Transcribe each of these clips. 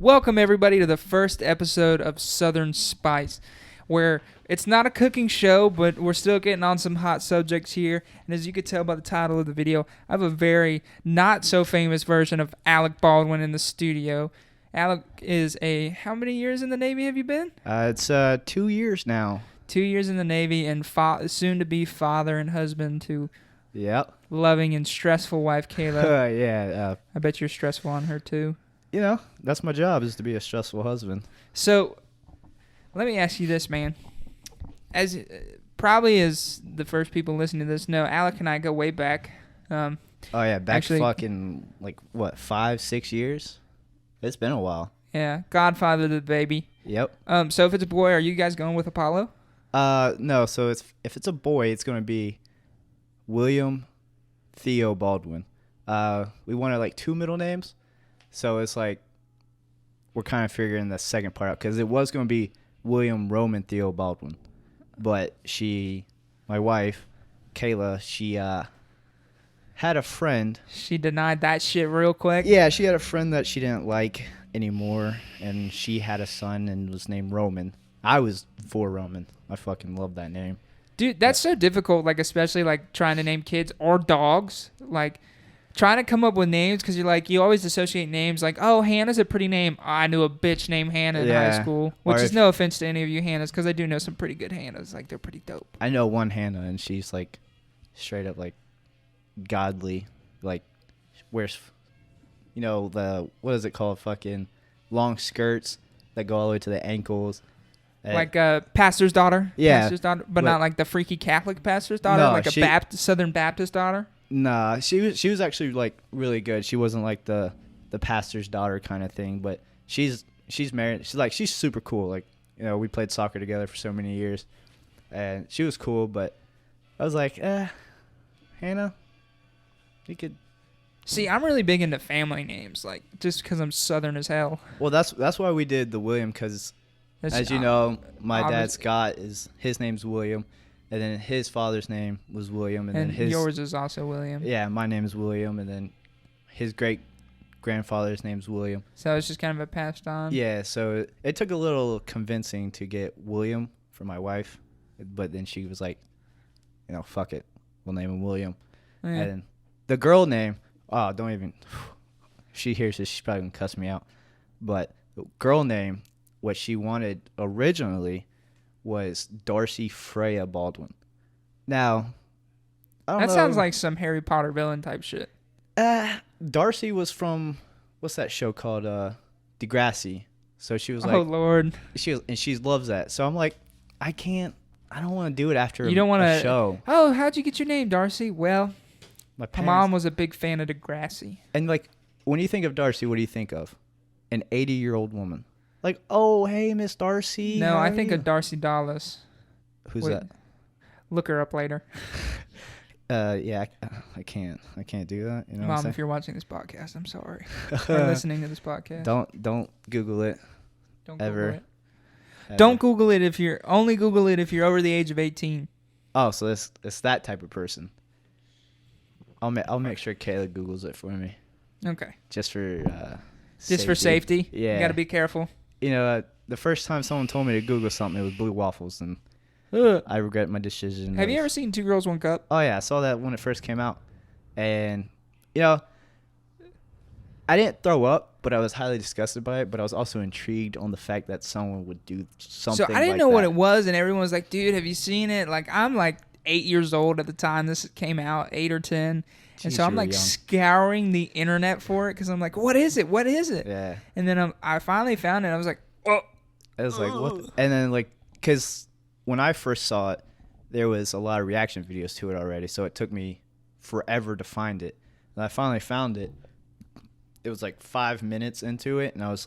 Welcome, everybody, to the first episode of Southern Spice, where it's not a cooking show, but we're still getting on some hot subjects here. And as you could tell by the title of the video, I have a very not-so-famous version of Alec Baldwin in the studio. Alec is how many years in the Navy have you been? It's 2 years now. 2 years in the Navy and soon-to-be father and husband to loving and stressful wife, Kayla. Yeah. I bet you're stressful on her, too. You know, that's my job, is to be a stressful husband. So, let me ask you this, man. As probably as the first people listening to this know, Alec and I go way back. Back actually, fucking, 5, 6 years? It's been a while. Yeah, godfather to the baby. Yep. So if it's a boy, are you guys going with Apollo? No, so if it's a boy, it's going to be William Theo Baldwin. We wanted, 2 middle names. So it's we're kind of figuring the second part out because it was going to be William Roman Theo Baldwin. But my wife, Kayla, she had a friend. She denied that shit real quick? Yeah, she had a friend that she didn't like anymore. And she had a son and was named Roman. I was for Roman. I fucking love that name. Dude, that's so difficult, especially trying to name kids or dogs. Trying to come up with names because you always associate names oh, Hannah's a pretty name. Oh, I knew a bitch named Hannah in high school, which is no offense to any of you Hannahs because I do know some pretty good Hannahs. They're pretty dope. I know one Hannah and she's straight up godly. Wears, what is it called? Fucking long skirts that go all the way to the ankles. Pastor's daughter? Yeah. Pastor's daughter, but not the freaky Catholic pastor's daughter? No, Southern Baptist daughter? Nah, she was actually really good. She wasn't the pastor's daughter kind of thing, but she's married. She's super cool. We played soccer together for so many years, and she was cool. But I was Hannah, you could. See, I'm really big into family names, just because I'm Southern as hell. Well, that's why we did the William, because as you know, my dad Scott his name's William. And then his father's name was William. And then yours is also William. Yeah, my name is William. And then his great-grandfather's name's William. So it's just kind of a passed on? Yeah, so it took a little convincing to get William for my wife. But then she was fuck it. We'll name him William. Yeah. And then the girl name, don't even. If she hears this, she's probably going to cuss me out. But the girl name, what she wanted originally was Darcy Freya Baldwin. Now, I don't know. That sounds like some Harry Potter villain type shit. Darcy was from, what's that show called? Degrassi. So she was oh, Lord. She loves that. So I'm I don't want to do it after you don't want a show. Oh, how'd you get your name, Darcy? Well, my mom was a big fan of Degrassi. And when you think of Darcy, what do you think of? An 80-year-old woman. Oh, hey, Miss Darcy. No, I think of Darcy Dallas. Who's that? Look her up later. Yeah, I can't do that. You know, Mom, if you're watching this podcast, I'm sorry. Or listening to this podcast. Don't Google it. Don't ever. Google it. Don't Google it if you're over the age of 18. Oh, so it's that type of person. I'll make sure Kayla Googles it for me. Okay. Just for safety. Yeah. You got to be careful. The first time someone told me to Google something, it was blue waffles, and I regret my decision. Have you ever seen Two Girls, One Cup? Oh, yeah. I saw that when it first came out. And, I didn't throw up, but I was highly disgusted by it. But I was also intrigued on the fact that someone would do something like that. So I didn't know what it was, and everyone was like, dude, have you seen it? I'm 8 years old at the time this came out, 8 or 10. Jeez, and so I'm scouring the internet for it because I'm what is it? What is it? Yeah. And then I finally found it. And I was oh. I was what? And then because when I first saw it, there was a lot of reaction videos to it already. So it took me forever to find it. And I finally found it. It was 5 minutes into it. And I was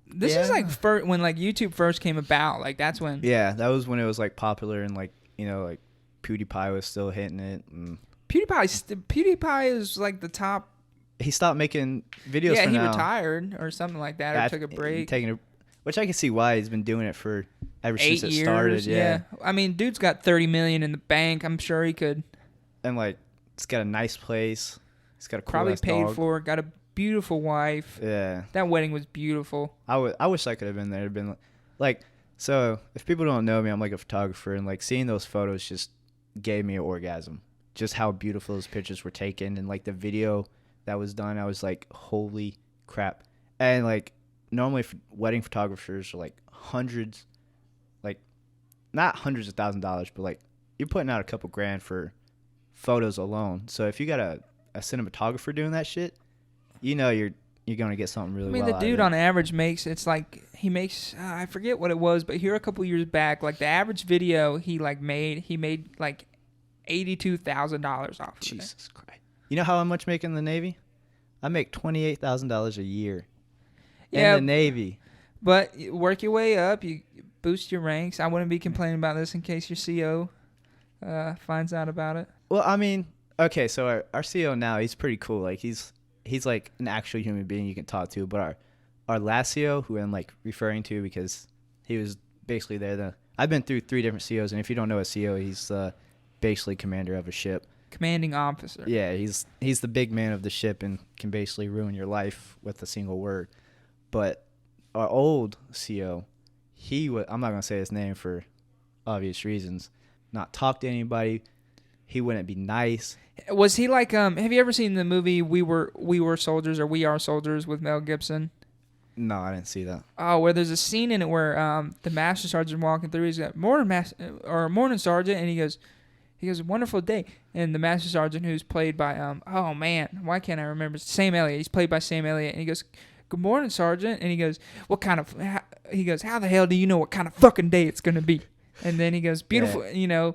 this is when YouTube first came about. That's when. Yeah, that was when it was popular and PewDiePie was still hitting it. And PewDiePie is the top. He stopped making videos. Yeah, for he now. Retired or something like that, or took a break. Which I can see why he's been doing it for ever since it started. Yeah, I mean, dude's got $30 million in the bank. I'm sure he could. And it's got a nice place. He's got a cool probably paid dog. for. Got a beautiful wife. Yeah. That wedding was beautiful. I wish I could have been there. It'd been like, so if people don't know me, I'm like a photographer, and like seeing those photos just gave me an orgasm. Just how beautiful those pictures were taken, and like the video that was done, I was like, holy crap. And like normally wedding photographers are like hundreds, like not hundreds of $1,000s, but like you're putting out a couple grand for photos alone. So if you got a cinematographer doing that shit, you know you're gonna get something really. I mean, well the out of dude it. on average makes, it's like he makes, I forget what it was, but here a couple years back, like the average video he made like $82,000 off of Jesus Christ! You know how much I make in the Navy? I make $28,000 a year in the Navy. But you work your way up, you boost your ranks. I wouldn't be complaining about this in case your CO finds out about it. Well, I mean, okay, so our CO now, he's pretty cool. Like he's like an actual human being you can talk to. But our last CO, who I'm like referring to because he was basically there. I've been through 3 different COs, and if you don't know a CO, he's basically commander of a ship. Commanding officer. Yeah, he's the big man of the ship and can basically ruin your life with a single word. But our old CO, I'm not gonna say his name for obvious reasons. Not talk to anybody. He wouldn't be nice. Was he like have you ever seen the movie We Were Soldiers or We Are Soldiers with Mel Gibson? No, I didn't see that. Oh, where there's a scene in it where the master sergeant walking through, he's got morning sergeant, and he goes, wonderful day. And the master sergeant, who's played by oh man, why can't I remember? Sam Elliott. He's played by Sam Elliott, and he goes, good morning, sergeant. And he goes, how the hell do you know what kind of fucking day it's gonna be? And then he goes, beautiful, Yeah.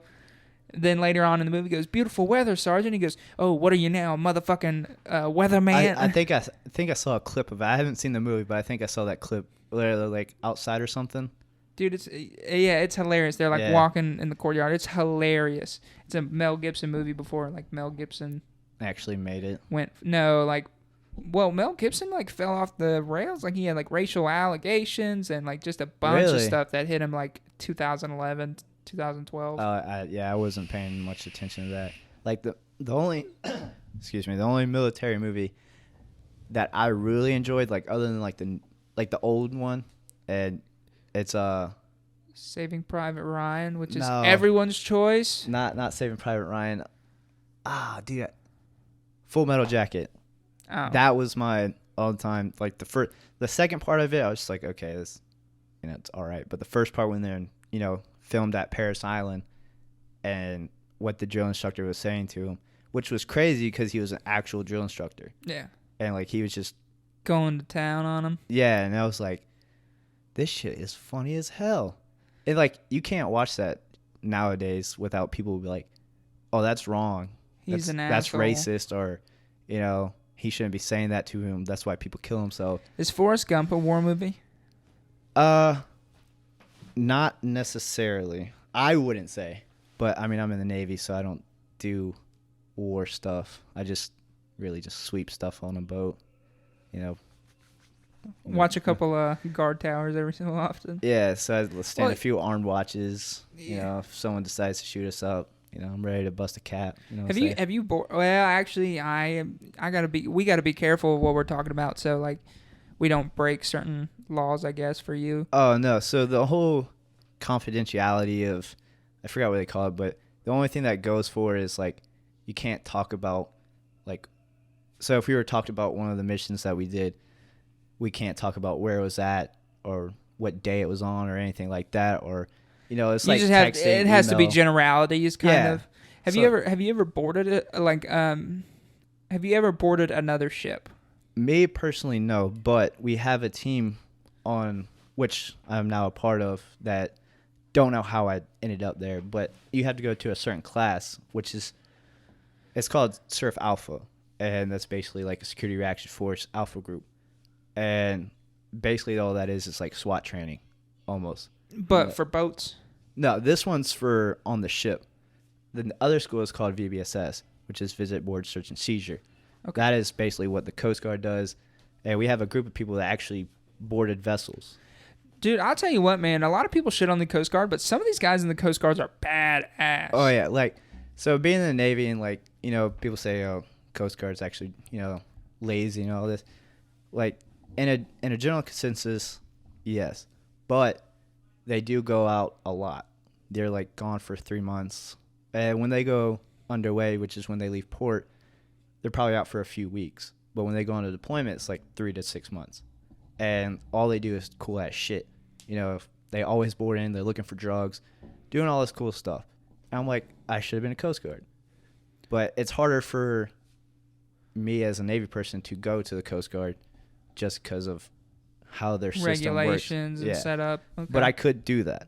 Then later on in the movie, he goes, beautiful weather, sergeant. He goes, oh, what are you now, motherfucking weatherman? I think I saw a clip of it. I haven't seen the movie, but I think I saw that clip where they're like outside or something. Dude, it's hilarious. They're like walking in the courtyard. It's hilarious. It's a Mel Gibson movie before like Mel Gibson Actually made it. Mel Gibson like fell off the rails. Like he had like racial allegations and like just a bunch of stuff that hit him like 2011, 2012. I wasn't paying much attention to that. Like the only the only military movie that I really enjoyed, like other than like the old one, and it's Saving Private Ryan, which is everyone's choice. Not Saving Private Ryan. Dude, Full Metal Jacket. Oh. That was my all time. Like the second part of it, I was just like, okay, this, it's all right. But the first part when they're filmed at Paris Island, and what the drill instructor was saying to him, which was crazy because he was an actual drill instructor. Yeah. And like he was just going to town on him. Yeah, and I was like, this shit is funny as hell. And like you can't watch that nowadays without people be like, oh, that's wrong. He's an that's asshole. Racist, or he shouldn't be saying that to him. That's why people kill himself. Is Forrest Gump a war movie? Not necessarily. I wouldn't say. But I mean, I'm in the Navy, so I don't do war stuff. I just really just sweep stuff on a boat. Watch a couple guard towers every so often. Yeah, so I stand a few armed watches. If someone decides to shoot us up, I'm ready to bust a cap. Have you well, actually, we gotta be careful of what we're talking about, so like we don't break certain laws, I guess, for you. Oh no, so the whole confidentiality of, I forgot what they call it, but the only thing that goes for is like you can't talk about, like, so if we were talking about one of the missions that we did, we can't talk about where it was at or what day it was on or anything like that, or it's like texting, it has to be generalities kind of. Have you ever boarded it? Have you ever boarded another ship? Me personally, no, but we have a team on which I'm now a part of that don't know how I ended up there, but you have to go to a certain class, it's called Surf Alpha, and that's basically like a security reaction force alpha group, and basically all that is like SWAT training, almost. But for boats? No, this one's for on the ship. The other school is called VBSS, which is Visit, Board, Search, and Seizure. Okay. That is basically what the Coast Guard does, and we have a group of people that actually boarded vessels. Dude, I'll tell you what, man. A lot of people shit on the Coast Guard, but some of these guys in the Coast Guards are badass. Oh, yeah. Like, so being in the Navy and, like, people say, oh, Coast Guard's actually, lazy and all this. Like in a general consensus, yes, but they do go out a lot. They're like gone for 3 months, and when they go underway, which is when they leave port, they're probably out for a few weeks. But when they go on a deployment, it's like 3 to 6 months, and all they do is cool ass shit. You know, they always board in. They're looking for drugs, doing all this cool stuff. And I'm like, I should have been a Coast Guard, but it's harder for me as a Navy person to go to the Coast Guard just because of how their system regulations works. and setup. Okay. But I could do that.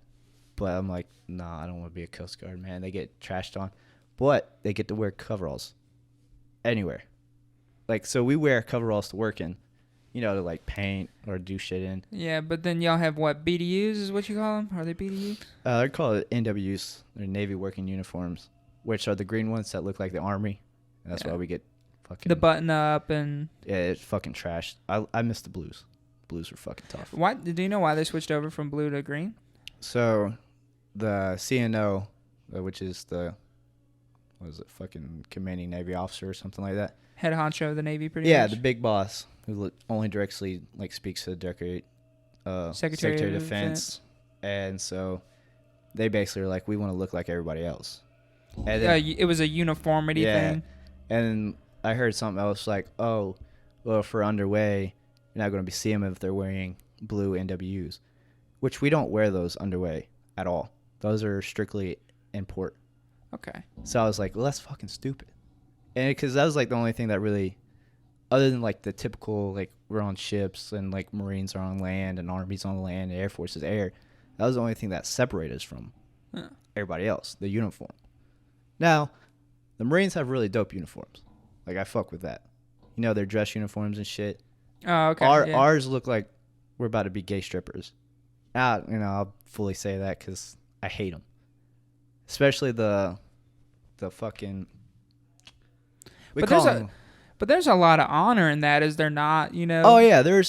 But I'm like, nah, I don't want to be a Coast Guard, man. They get trashed on. But they get to wear coveralls anywhere. Like, so we wear coveralls to work in, you know, to like paint or do shit in. Yeah, but then y'all have what, BDUs is what you call them? Are they BDUs? They're called NWs. They're Navy working uniforms, which are the green ones that look like the Army. And that's why we get fucking... The button up and... Yeah, it's fucking trashed. I miss the blues. Blues were fucking tough. Why? Do you know why they switched over from blue to green? So, the CNO, which is the... What is it? Fucking commanding Navy officer or something like that. Head honcho of the Navy, pretty much. Yeah, the big boss who only directly like speaks to the Secretary of Defense. And so they basically are like, we want to look like everybody else. And then, it was a uniformity thing. And I heard something else like, oh, well, if we're underway, you're not going to be seeing them if they're wearing blue NWs, which we don't wear those underway at all. Those are strictly in port. Okay. So I was like, well, that's fucking stupid. And because that was like the only thing that really, other than like the typical, like we're on ships and like Marines are on land and Army's on land and Air Force is air, that was the only thing that separated us from everybody else, the uniform. Now, the Marines have really dope uniforms. Like, I fuck with that. You know, their dress uniforms and shit. Oh, okay. Ours look like we're about to be gay strippers. Now, you know, I'll fully say that because I hate them. Especially the fucking... But there's a lot of honor in that, is there not? You know. Oh yeah,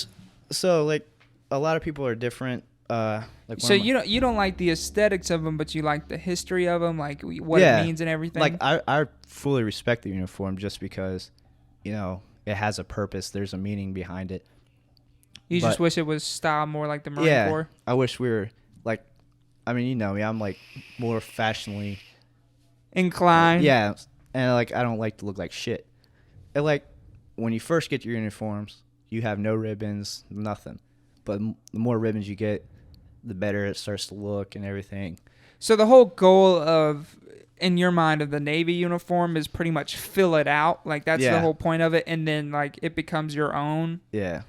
so like a lot of people are different. So you don't like the aesthetics of them, but you like the history of them, like what it means and everything. Like I fully respect the uniform just because, you know, it has a purpose. There's a meaning behind it. You just wish it was styled more like the Marine Corps. I wish we were like, I mean, you know me, I'm like more fashionably inclined. Yeah, and like I don't like to look like shit. And like when you first get your uniforms, you have no ribbons, nothing. But the more ribbons you get, the better it starts to look and everything. So the whole goal of, in your mind, of the Navy uniform is pretty much fill it out. Like that's the whole point of it, and then like it becomes your own. Yeah,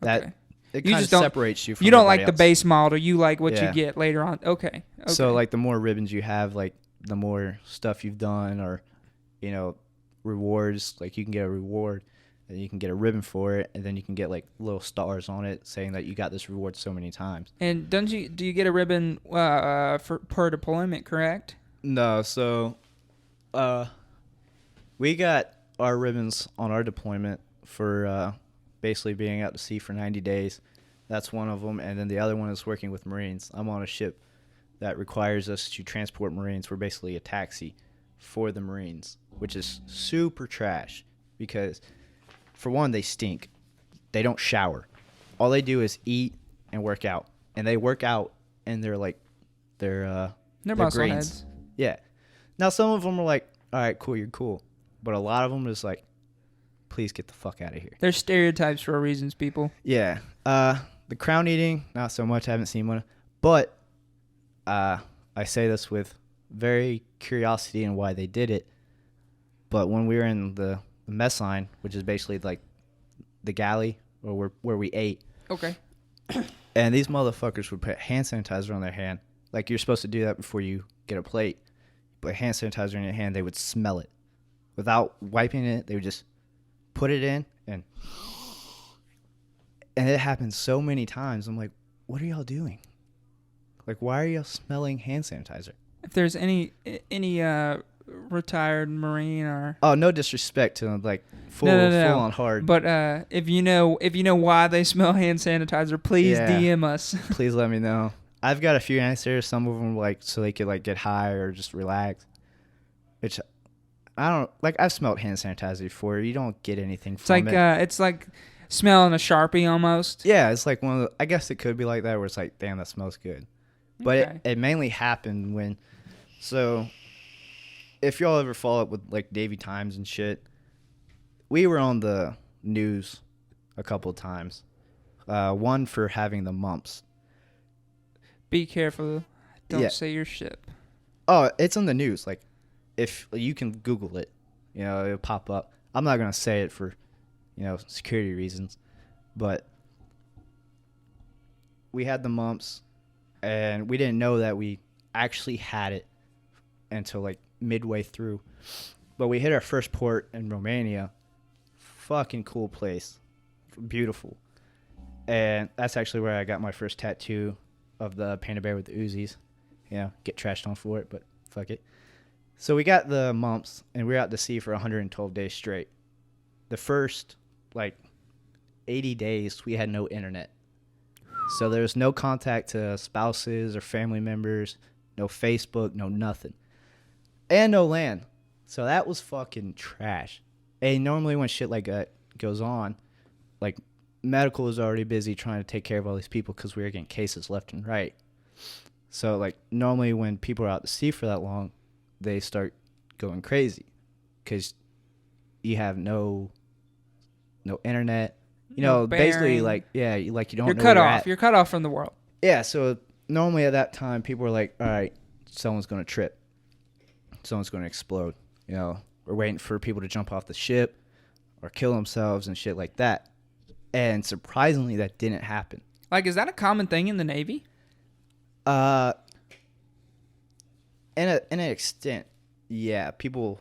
okay. It kind of separates you from you don't like else. the base model. You like what you get later on. Okay. So like the more ribbons you have, like the more stuff you've done, or you know, rewards. Like you can get a reward, and you can get a ribbon for it, and then you can get like little stars on it saying that you got this reward so many times. And do you get a ribbon per deployment? Correct. No. So, we got our ribbons on our deployment for basically being out to sea for 90 days. That's one of them. And then the other one is working with Marines. I'm on a ship that requires us to transport Marines. We're basically a taxi for the Marines, which is super trash because, for one, they stink. They don't shower. All they do is eat and work out. And they work out and they're like, they're muscle greens. heads. Yeah. Now, some of them are like, all right, cool, you're cool. But a lot of them is like, please get the fuck out of here. There's stereotypes for reasons, people. Yeah. The crown eating, not so much. I haven't seen one. But I say this with very curiosity in why they did it. But when we were in the mess line, which is basically like the galley or where we ate. Okay. And these motherfuckers would put hand sanitizer on their hand. Like you're supposed to do that before you get a plate. But hand sanitizer in your hand, they would smell it. Without wiping it, they would just put it in and it happened so many times. I'm like, what are y'all doing? Like, why are y'all smelling hand sanitizer? If there's any retired Marine or no disrespect to them, like full on hard. But if you know why they smell hand sanitizer, please DM us. Please let me know. I've got a few answers. Some of them like so they could like get high or just relax. Which I don't like. I've smelled hand sanitizer before. You don't get anything It's from like it. it's like smelling a Sharpie almost. Yeah, it's like one of the, I guess it could be like that where it's like, damn, that smells good. But Okay. it mainly happened when, so if y'all ever follow up with like Davy Times and shit, we were on the news a couple of times. One for having the mumps. Be careful. Don't Yeah. say your ship. Oh, it's on the news. Like, if you can Google it, you know, it'll pop up. I'm not gonna say it for, you know, security reasons, but we had the mumps, and we didn't know that we actually had it until like midway through. But we hit our first port in Romania. Fucking cool place, beautiful, and that's actually where I got my first tattoo of the panda bear with the Uzis. You know, get trashed on for it, but fuck it. So we got the mumps, and we were out to sea for 112 days straight. The first, like, 80 days, we had no internet. So there was no contact to spouses or family members, no Facebook, no nothing. And no land. So that was fucking trash. And normally when shit like that goes on, like, medical is already busy trying to take care of all these people because we were getting cases left and right. So, like, normally when people are out to sea for that long, they start going crazy because you have no internet. You know, basically, like, yeah, you don't You're know cut where off. you're at. You're cut off from the world. Yeah, so normally at that time, people were like, all right, someone's going to trip. Someone's going to explode. You know, we're waiting for people to jump off the ship or kill themselves and shit like that. And surprisingly, that didn't happen. Like, is that a common thing in the Navy? In an extent, yeah. People,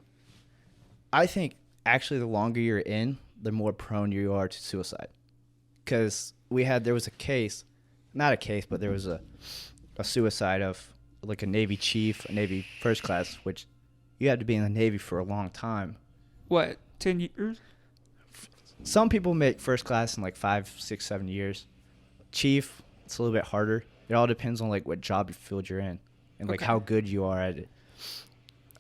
I think actually the longer you're in, the more prone you are to suicide. Because there was a case, not a case, but there was a suicide of like a Navy chief, a Navy first class, which you had to be in the Navy for a long time. What, 10 years? Some people make first class in like 5, 6, 7 years. Chief, it's a little bit harder. It all depends on like what job field you're in and like how good you are at it.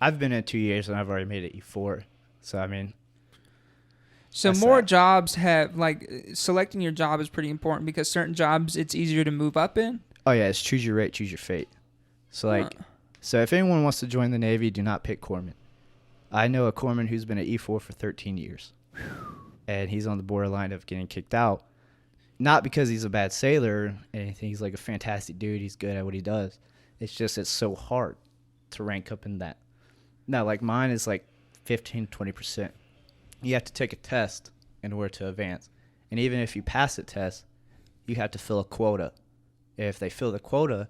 I've been in 2 years and I've already made it E4. So I mean, so more jobs have like selecting your job is pretty important because certain jobs it's easier to move up in. Oh yeah, it's choose your rate, choose your fate. So like, so if anyone wants to join the Navy, do not pick corpsman. I know a corpsman who's been at E4 for 13 years, and he's on the borderline of getting kicked out. Not because he's a bad sailor or anything. He's like a fantastic dude. He's good at what he does. It's just it's so hard to rank up in that. Now, like mine is like 15, 20%. You have to take a test in order to advance. And even if you pass the test, you have to fill a quota. If they fill the quota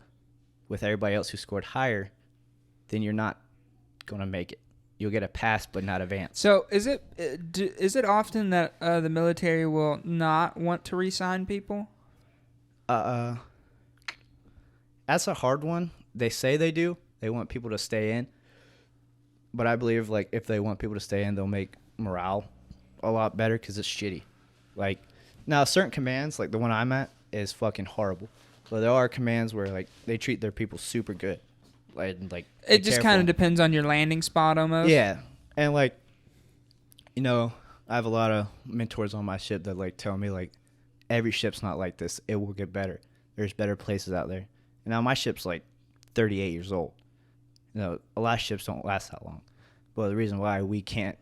with everybody else who scored higher, then you're not going to make it. You'll get a pass but not advance. So is it often that the military will not want to re-sign people? That's a hard one. They say they do. They want people to stay in. But I believe like if they want people to stay in, they'll make morale a lot better because it's shitty. Like now certain commands, like the one I'm at, is fucking horrible. But there are commands where like they treat their people super good. Like it just kind of depends on your landing spot almost. Yeah. And like, you know, I have a lot of mentors on my ship that like tell me like every ship's not like this. It will get better. There's better places out there. And now my ship's like 38 years old. You know, a lot of ships don't last that long. But the reason why we can't,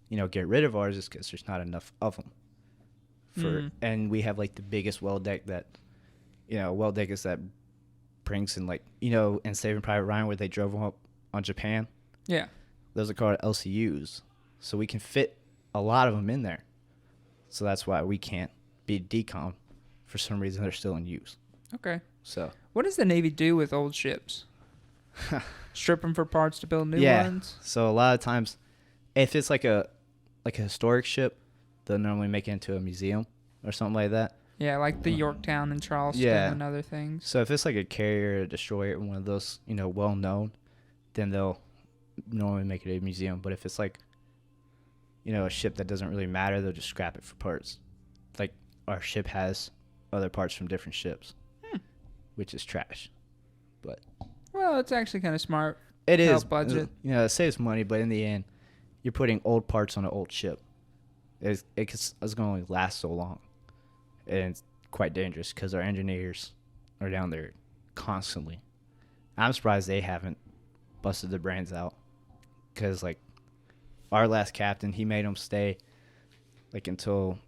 you know, get rid of ours is because there's not enough of them. And we have like the biggest well deck that, you know, well deck is that brings in like, you know, in Saving Private Ryan where they drove them up on Japan. Yeah. Those are called LCUs. So we can fit a lot of them in there. So that's why we can't be decom. For some reason, they're still in use. Okay. So. What does the Navy do with old ships? Strip them for parts to build new ones? So a lot of times, if it's like a historic ship, they'll normally make it into a museum or something like that. Yeah, like the Yorktown and Charleston and other things. So if it's like a carrier or a destroyer, one of those, you know, well-known, then they'll normally make it a museum. But if it's like, you know, a ship that doesn't really matter, they'll just scrap it for parts. Like our ship has other parts from different ships, which is trash. But well, it's actually kind of smart. It is budget. You know, it saves money, but in the end, you're putting old parts on an old ship. It's going to only last so long. And it's quite dangerous because our engineers are down there constantly. I'm surprised they haven't busted their brains out. Because, like, our last captain, he made them stay, like, until,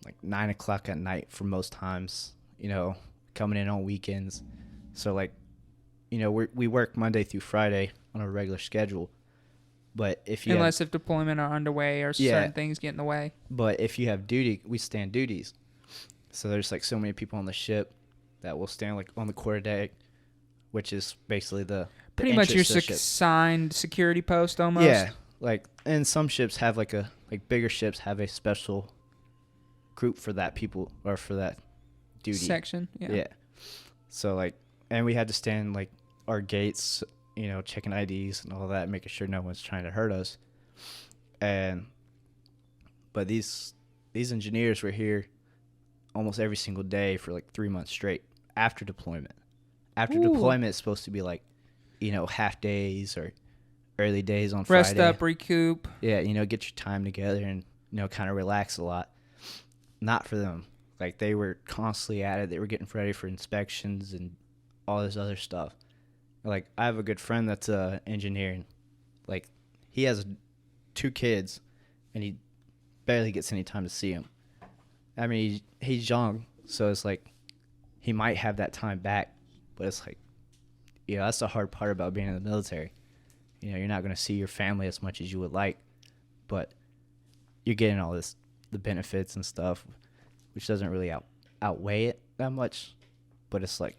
like, 9 o'clock at night for most times, you know, coming in on weekends. So, like, you know, we work Monday through Friday on a regular schedule. But if you Unless if deployment are underway or certain things get in the way. But if you have duty, we stand duties. So there's like so many people on the ship that will stand like on the quarterdeck, which is basically the pretty much your assigned security post almost. Yeah, like, and some ships have like bigger ships have a special group for that people or for that duty section. Yeah. So like, and we had to stand like our gates, you know, checking IDs and all that, making sure no one's trying to hurt us. But these engineers were here almost every single day for like 3 months straight after deployment. After deployment, it's supposed to be like, you know, half days or early days on Friday. Rest up, recoup. Yeah, you know, get your time together and, you know, kind of relax a lot. Not for them. Like, they were constantly at it. They were getting ready for inspections and all this other stuff. Like, I have a good friend that's an engineer, and like, he has 2 kids, and he barely gets any time to see them. I mean, he's young, so it's like he might have that time back, but it's like, you know, that's the hard part about being in the military. You know, you're not going to see your family as much as you would like, but you're getting all the benefits and stuff, which doesn't really outweigh it that much, but it's like,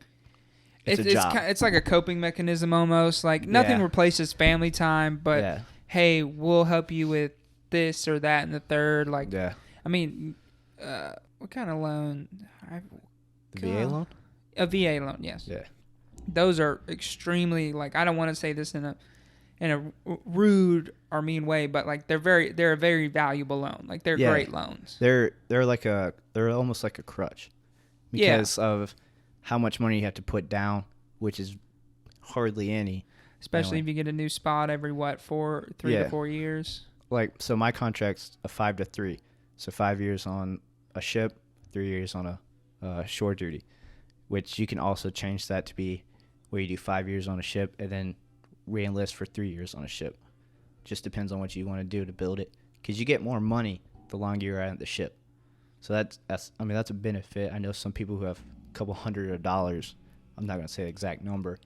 it's a job. It's like a coping mechanism almost. Like, nothing replaces family time, but hey, we'll help you with this or that and the third. Like, I mean, what kind of loan? The VA loan? A VA loan, yes. Yeah. Those are extremely, like, I don't want to say this in a rude or mean way, but like they're a very valuable loan. Like, they're great loans. They're almost like a crutch because of how much money you have to put down, which is hardly any. Especially if you get a new spot every 3 to 4 years. Like, so my contract's a 5 to 3, so 5 years on a ship, 3 years on a shore duty, which you can also change that to be where you do 5 years on a ship and then re-enlist for 3 years on a ship. Just depends on what you want to do to build it, because you get more money the longer you're at the ship. So that's a benefit. I know some people who have a couple $100. I'm not gonna say the exact number,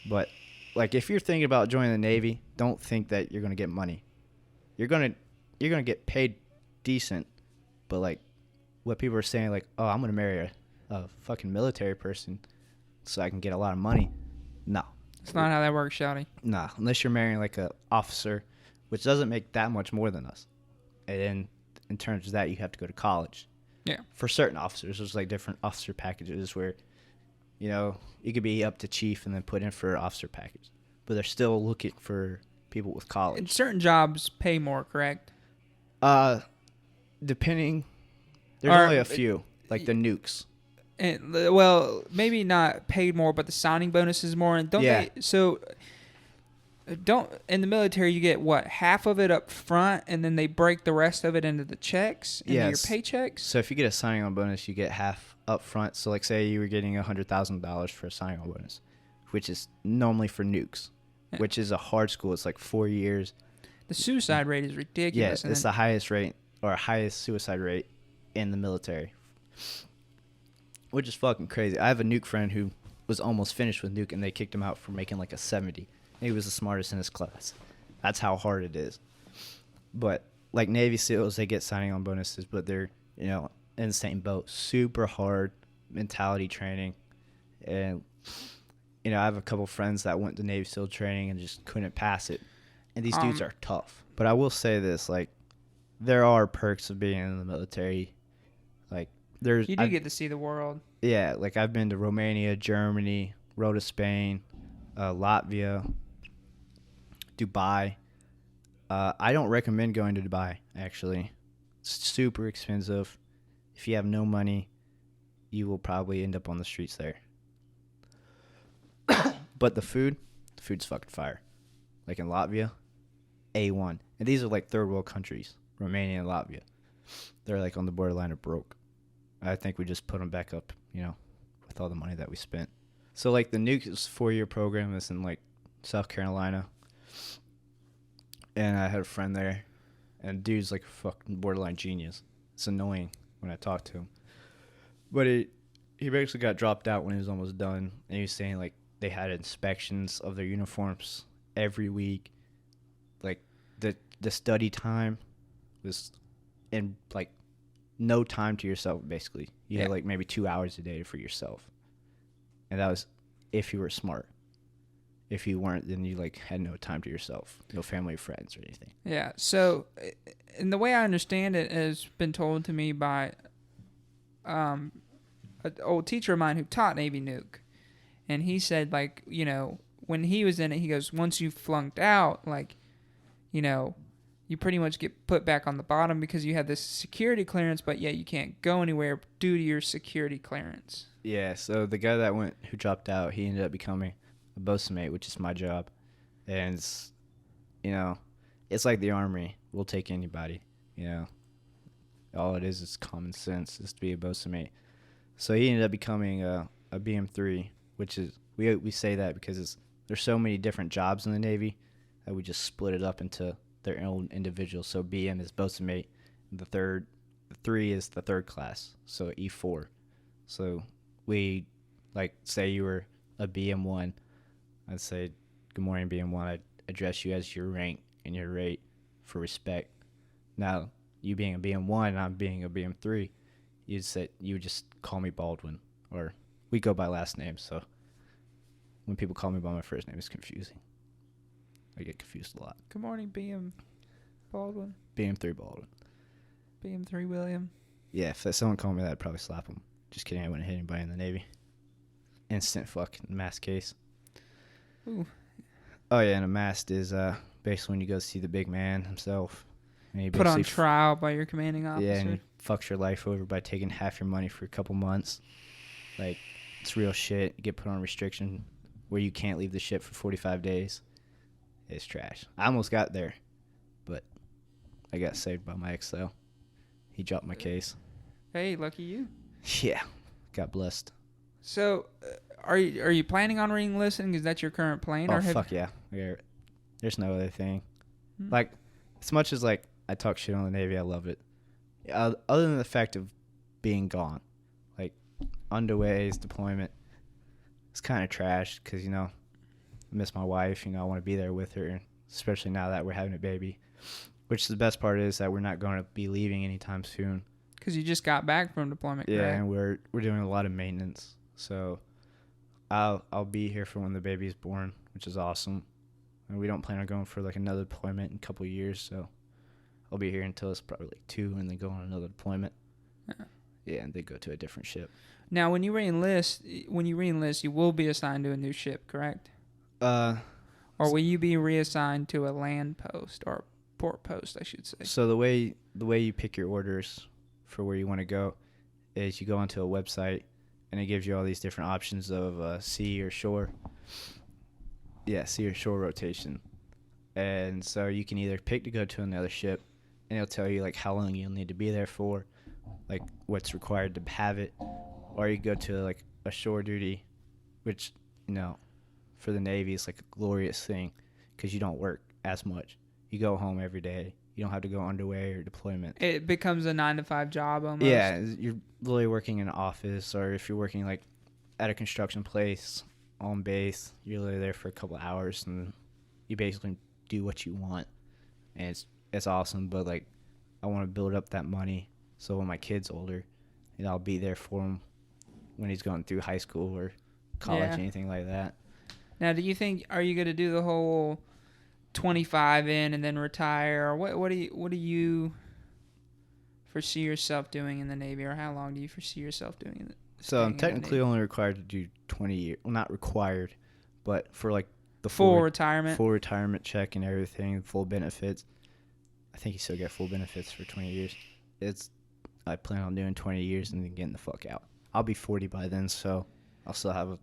but like, if you're thinking about joining the Navy, don't think that you're gonna get money. You're gonna get paid decent, but like what people are saying, like, oh, I'm gonna marry a fucking military person so I can get a lot of money. No, it's not how that works, Shouty. Nah, unless you're marrying like a officer, which doesn't make that much more than us. And then in terms of that, you have to go to college. Yeah. For certain officers, there's like different officer packages where, you know, you could be up to chief and then put in for an officer package. But they're still looking for people with college. And certain jobs pay more, correct? Depending. There's only a few, like the nukes. And, well, maybe not paid more, but the signing bonus is more. And don't they? So, in the military, you get what, half of it up front, and then they break the rest of it into the checks, into your paychecks. So if you get a signing on bonus, you get half up front. So like, say you were getting $100,000 for a signing on bonus, which is normally for nukes, which is a hard school. It's like 4 years. The suicide rate is ridiculous. Yeah, it's the highest rate or highest suicide rate in the military, which is fucking crazy. I have a nuke friend who was almost finished with nuke, and they kicked him out for making like a 70. He was the smartest in his class. That's how hard it is. But like Navy SEALs, they get signing on bonuses, but they're, you know, in the same boat. Super hard mentality training. And, you know, I have a couple friends that went to Navy SEAL training and just couldn't pass it. And these dudes are tough. But I will say this, like, there are perks of being in the military. Like, you do get to see the world. Yeah, like I've been to Romania, Germany, rode to Spain, Latvia, Dubai. I don't recommend going to Dubai, actually. It's super expensive. If you have no money, you will probably end up on the streets there. But the food's fucking fire. Like in Latvia, A1. And these are like third world countries, Romania and Latvia. They're like on the borderline of broke. I think we just put them back up, with all the money that we spent. So like the nuke is 4-year program. It's in like South Carolina. And I had a friend there. And dude's like a fucking borderline genius. It's annoying when I talk to him. But he basically got dropped out when he was almost done. And he was saying like they had inspections of their uniforms every week. Like the study time was in like no time to yourself, basically. You had like maybe 2 hours a day for yourself. And that was if you were smart. If you weren't, then you like had no time to yourself, no family or friends or anything. Yeah. So, and the way I understand it has been told to me by an old teacher of mine who taught Navy Nuke. And he said, like, when he was in it, he goes, once you flunked out, like, you pretty much get put back on the bottom because you have this security clearance, but yet you can't go anywhere due to your security clearance. Yeah, so the guy who dropped out, he ended up becoming a bosun mate, which is my job. And it's, it's like the Army. We'll take anybody, All it is common sense, is to be a bosun mate. So he ended up becoming a BM3, which is, we say that because there's so many different jobs in the Navy that we just split it up into their own individuals. So BM is bosun mate. The 3 is the third class, so E4. So we, like, say you were a BM1, I'd say, good morning, BM1. I'd address you as your rank and your rate for respect. Now, you being a BM1 and I'm being a BM3, you would just call me Baldwin, or we go by last name. So when people call me by my first name, it's confusing. I get confused a lot. Good morning, BM Baldwin. BM3 Baldwin. BM3 William. Yeah, if someone called me that, I'd probably slap them. Just kidding, I wouldn't hit anybody in the Navy. Instant fucking mass case. Ooh. Oh yeah, and a mast is basically when you go see the big man himself. And he put on trial by your commanding officer. Yeah, and he fucks your life over by taking half your money for a couple months. Like, it's real shit. You get put on restriction where you can't leave the ship for 45 days. It's trash. I almost got there, but I got saved by my ex, though. He dropped my case. Hey, lucky you. Yeah, got blessed. So, are you planning on re-enlisting? Is that your current plan? Oh, fuck yeah. There's no other thing. Like, as much as, like, I talk shit on the Navy, I love it. Other than the fact of being gone. Like, underways, deployment, it's kind of trash because, I miss my wife. I want to be there with her, especially now that we're having a baby. Which the best part is that we're not going to be leaving anytime soon. Because you just got back from deployment, yeah, correct? And we're doing a lot of maintenance. So I'll be here for when the baby's born, which is awesome. And we don't plan on going for like another deployment in a couple of years, so I'll be here until it's probably like 2 and then go on another deployment. Yeah, and they go to a different ship. Now, when you re-enlist, you will be assigned to a new ship, correct? Or will you be reassigned to a land post or port post, I should say? So the way you pick your orders for where you want to go is you go onto a website and it gives you all these different options of sea or shore. Yeah, sea or shore rotation. And so you can either pick to go to another ship and it'll tell you like how long you'll need to be there for, like what's required to have it, or you go to like a shore duty, which, for the Navy is like a glorious thing because you don't work as much. You go home every day. You don't have to go underway or deployment. It becomes a 9-to-5 job almost. Yeah, you're literally working in an office, or if you're working like at a construction place on base, you're literally there for a couple hours and you basically do what you want. And it's awesome, but like I want to build up that money so when my kid's older, I'll be there for him when he's going through high school or college, anything like that. Now, do you think, are you going to do the whole 25 in and then retire, or what do you foresee yourself doing in the Navy, or how long do you foresee yourself doing it? So I'm technically only required to do 20 years. Well, not required, but for like the full retirement check and everything, full benefits. I think you still get full benefits for 20 years. I plan on doing 20 years and then getting the fuck out. I'll be 40 by then, so I'll still have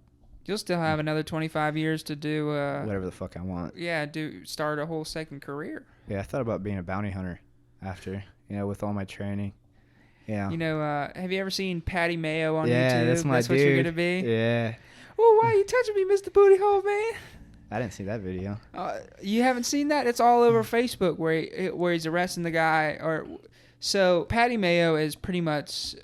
You'll still have another 25 years to do. Whatever the fuck I want. Yeah, start a whole second career. Yeah, I thought about being a bounty hunter after, with all my training. Yeah. Have you ever seen Patty Mayo on YouTube? Yeah, that's my That's dude. what you're gonna be. Yeah. Oh, why are you touching me, Mr. Booty Hole, man? I didn't see that video. You haven't seen that? It's all over Facebook where he's arresting the guy. So Patty Mayo is pretty much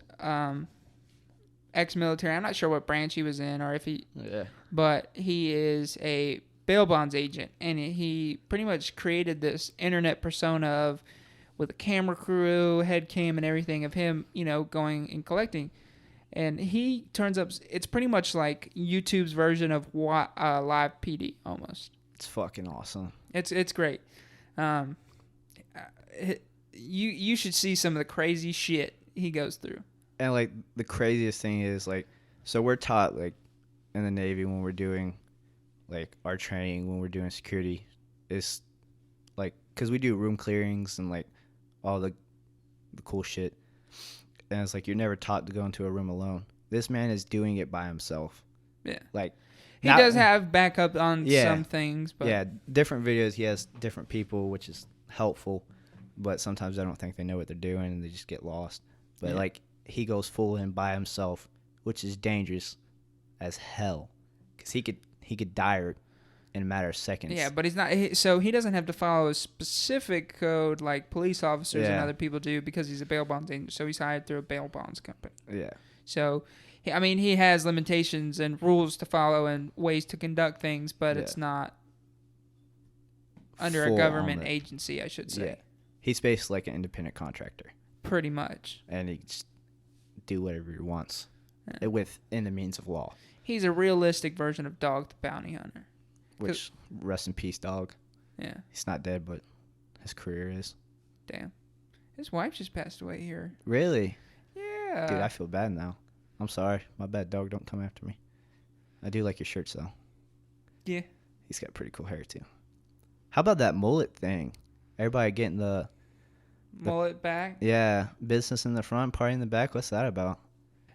ex-military. I'm not sure what branch he was in or if he. Yeah. But he is a bail bonds agent, and he pretty much created this internet persona with a camera crew, head cam, and everything of him, going and collecting. And he turns up. It's pretty much like YouTube's version of live PD almost. It's fucking awesome. It's great. You should see some of the crazy shit he goes through. And like the craziest thing is like, so we're taught like in the Navy when we're doing like our training, when we're doing security, is like, because we do room clearings and like all the cool shit. And it's like you're never taught to go into a room alone. This man is doing it by himself. Yeah. Like he does have backup on some things, but yeah, different videos he has different people, which is helpful, but sometimes I don't think they know what they're doing and they just get lost. But like he goes full in by himself, which is dangerous as hell, because he could die in a matter of seconds. Yeah, but he's not. So he doesn't have to follow a specific code like police officers and other people do because he's a bail bonds agent. So he's hired through a bail bonds company. Yeah. So, he has limitations and rules to follow and ways to conduct things, but it's not under a government agency, I should say. Yeah. He's basically like an independent contractor. Pretty much. And he just do whatever he wants within the means of law. He's a realistic version of Dog the Bounty Hunter. Which, rest in peace, dog. Yeah. He's not dead, but his career is. Damn. His wife just passed away here. Really? Yeah. Dude, I feel bad now. I'm sorry. My bad, dog. Don't come after me. I do like your shirts, though. Yeah. He's got pretty cool hair, too. How about that mullet thing? Everybody getting the mullet back? Yeah. Business in the front, party in the back. What's that about?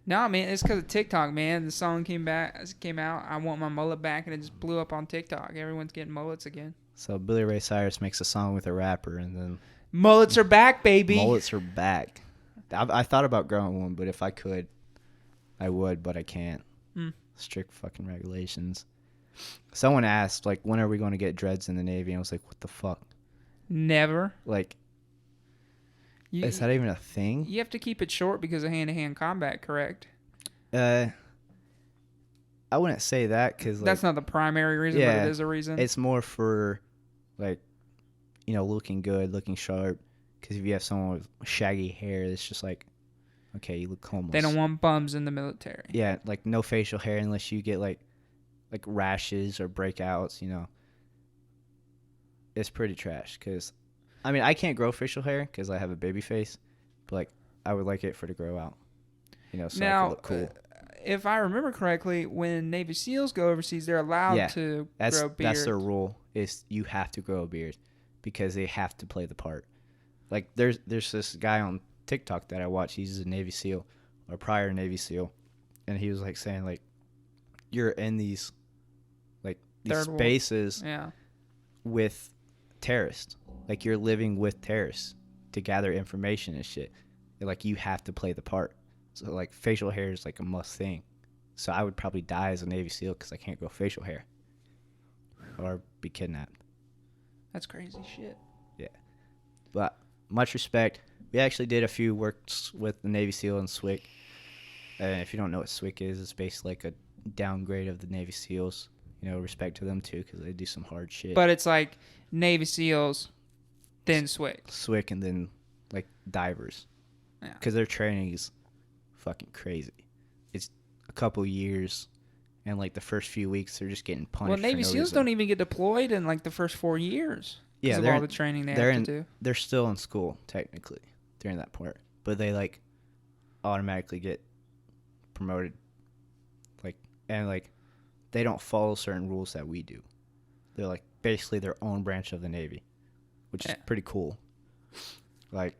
No, man, it's because of TikTok, man. The song came out, I Want My Mullet Back, and it just blew up on TikTok. Everyone's getting mullets again. So Billy Ray Cyrus makes a song with a rapper, and then... Mullets are back, baby! Mullets are back. I thought about growing one, but if I could, I would, but I can't. Strict fucking regulations. Someone asked, like, when are we going to get dreads in the Navy? And I was like, what the fuck? Never. Like... is that even a thing? You have to keep it short because of hand-to-hand combat, correct? I wouldn't say that because... Like, that's not the primary reason, but it is a reason. It's more for, like, looking good, looking sharp. Because if you have someone with shaggy hair, it's just like, okay, you look homeless. They don't want bums in the military. Yeah, like no facial hair unless you get, like rashes or breakouts, It's pretty trash because... I can't grow facial hair because I have a baby face, but like I would like it for it to grow out, so now, I could look cool. If I remember correctly, when Navy SEALs go overseas, they're allowed to grow beards. That's their rule, is you have to grow a beard because they have to play the part. Like there's this guy on TikTok that I watch. He's a Navy SEAL or prior Navy SEAL, and he was like saying like you're in these spaces with terrorists. Like, you're living with terrorists to gather information and shit. Like, you have to play the part. So, like, facial hair is, like, a must thing. So, I would probably die as a Navy SEAL because I can't grow facial hair. Or be kidnapped. That's crazy shit. Yeah. But, much respect. We actually did a few works with the Navy SEAL and SWIC. And if you don't know what SWIC is, it's basically like a downgrade of the Navy SEALs. Respect to them, too, because they do some hard shit. But it's like Navy SEALs... then SWIC. SWIC and then, like, divers. Yeah. Because their training is fucking crazy. It's a couple years, and, like, the first few weeks, they're just getting punished. Well, Navy SEALs don't even get deployed in, like, the first 4 years. Yeah, of all the training they have to do. They're still in school, technically, during that part. But they, like, automatically get promoted. Like, and, like, they don't follow certain rules that we do. They're, like, basically their own branch of the Navy. Which is pretty cool. Like,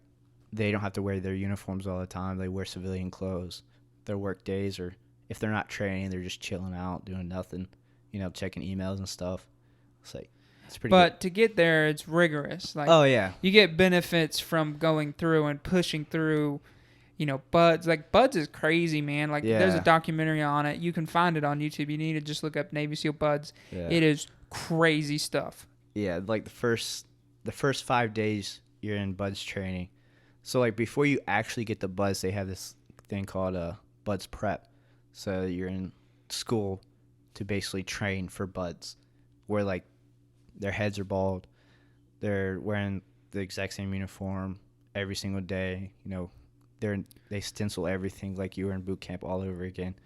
they don't have to wear their uniforms all the time. They wear civilian clothes. Their work days are if they're not training, they're just chilling out, doing nothing, checking emails and stuff. It's like, it's pretty good. But to get there, it's rigorous. Like, Oh, yeah. you get benefits from going through and pushing through, buds. Like, buds is crazy, man. Like, there's a Yeah. documentary on it. You can find it on YouTube. You need to just look up Navy SEAL buds. Yeah. It is crazy stuff. Yeah, like the first 5 days you're in buds training. So like before you actually get the buds, they have this thing called buds prep. So you're in school to basically train for buds, where like their heads are bald, they're wearing the exact same uniform every single day. They stencil everything like you were in boot camp all over again,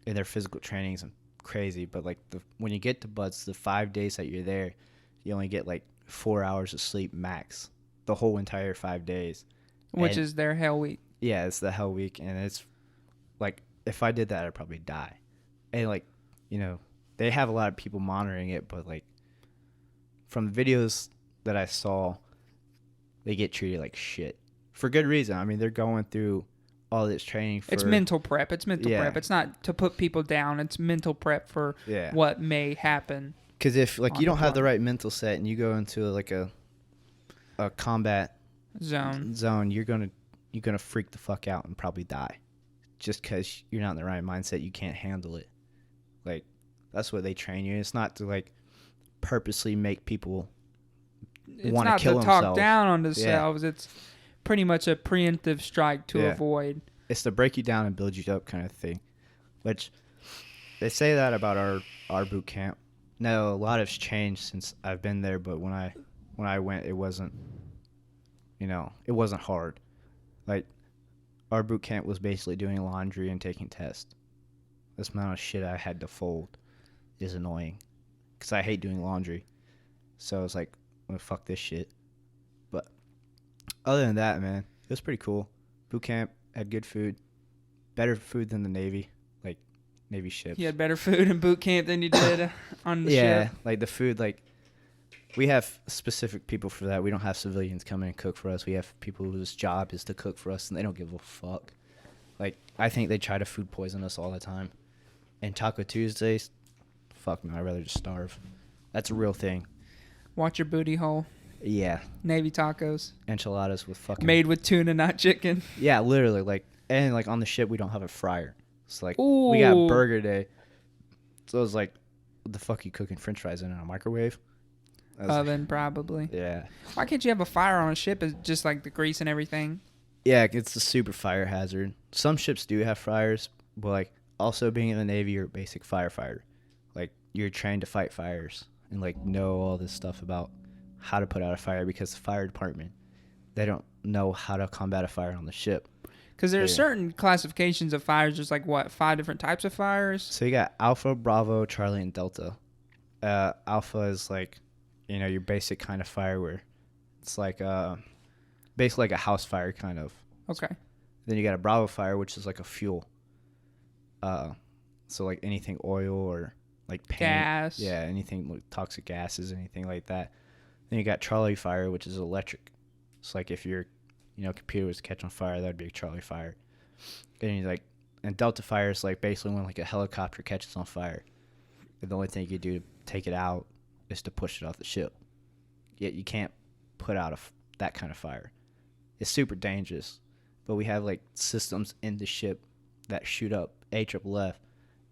and their physical training is crazy. But like when you get to buds, the 5 days that you're there, you only get like 4 hours of sleep max the whole entire 5 days. Which is their hell week. Yeah, it's the hell week. And it's like, if I did that, I'd probably die. And like, they have a lot of people monitoring it, but like from the videos that I saw, they get treated like shit for good reason. I mean, they're going through all this training for... It's mental prep. It's mental prep. It's not to put people down. It's mental prep for what may happen. Because if like you don't have the right mental set and you go into like a combat zone, you're gonna freak the fuck out and probably die, just because you're not in the right mindset. You can't handle it. Like that's what they train you. It's not to like purposely make people want to kill themselves. It's not to talk down on themselves. Yeah. It's pretty much a preemptive strike to avoid. It's to break you down and build you up, kind of thing. Which they say that about our boot camp. No, a lot has changed since I've been there, but when I went, it wasn't, it wasn't hard. Like, our boot camp was basically doing laundry and taking tests. This amount of shit I had to fold is annoying, because I hate doing laundry. So I was like, well, fuck this shit. But other than that, man, it was pretty cool. Boot camp had good food, better food than the Navy. Navy ships. You had better food in boot camp than you did on the ship. Yeah, like the food, like we have specific people for that. We don't have civilians come in and cook for us. We have people whose job is to cook for us, and they don't give a fuck. Like, I think they try to food poison us all the time. And Taco Tuesdays, fuck no, I'd rather just starve. That's a real thing. Watch your booty hole. Yeah. Navy tacos. Enchiladas with fucking... Made with tuna, not chicken. Yeah, literally. Like, and like on the ship, we don't have a fryer. It's like, Ooh. We got burger day. So it was like, what the fuck are you cooking french fries in a microwave? Oven, probably. Yeah. Why can't you have a fire on a ship? Is just like the grease and everything? Yeah, it's a super fire hazard. Some ships do have fryers, but like also being in the Navy, you're a basic firefighter. Like, you're trained to fight fires and like know all this stuff about how to put out a fire, because the fire department, they don't know how to combat a fire on the ship. Because there are certain classifications of fires. There's like, what, 5 different types of fires? So you got Alpha, Bravo, Charlie, and Delta. Alpha is like, your basic kind of fire where it's like basically like a house fire kind of. Okay. Then you got a Bravo fire, which is like a fuel. So like anything oil or like paint. Gas. Yeah, anything like toxic gases, anything like that. Then you got Charlie fire, which is electric. It's like if your computer was to catch on fire, that would be a Charlie fire. And Delta fire is like basically when like a helicopter catches on fire. And the only thing you do to take it out is to push it off the ship. Yet you can't put out that kind of fire. It's super dangerous. But we have like systems in the ship that shoot up AFFF,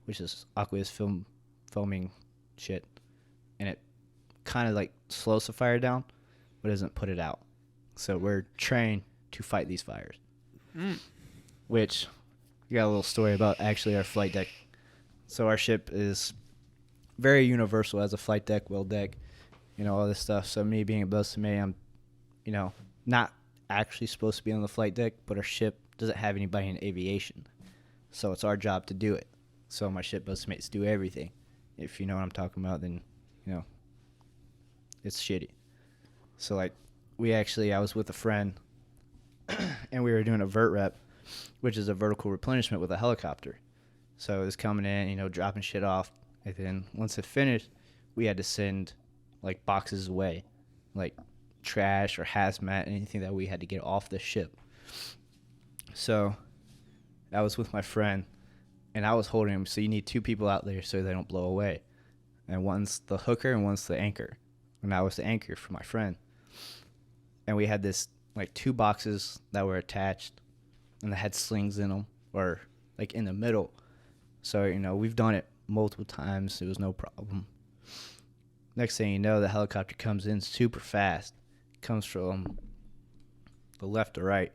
which is aqueous foaming shit. And it kind of like slows the fire down, but doesn't put it out. So we're trained to fight these fires. Which, we got a little story about actually our flight deck. So our ship is very universal as a flight deck, well deck, all this stuff. So me being a bosun, I'm, not actually supposed to be on the flight deck, but our ship doesn't have anybody in aviation. So it's our job to do it. So my ship bosun-mates do everything. If you know what I'm talking about, then, it's shitty. So like, I was with a friend, and we were doing a vert rep, which is a vertical replenishment with a helicopter. So it was coming in, dropping shit off. And then once it finished, we had to send like boxes away, like trash or hazmat, anything that we had to get off the ship. So I was with my friend, and I was holding them. So you need 2 people out there so they don't blow away. And one's the hooker and one's the anchor. And I was the anchor for my friend. And we had this, like, 2 boxes that were attached, and they had slings in them, or, like, in the middle. So, you know, we've done it multiple times. It was no problem. Next thing you know, the helicopter comes in super fast. It comes from the left or right.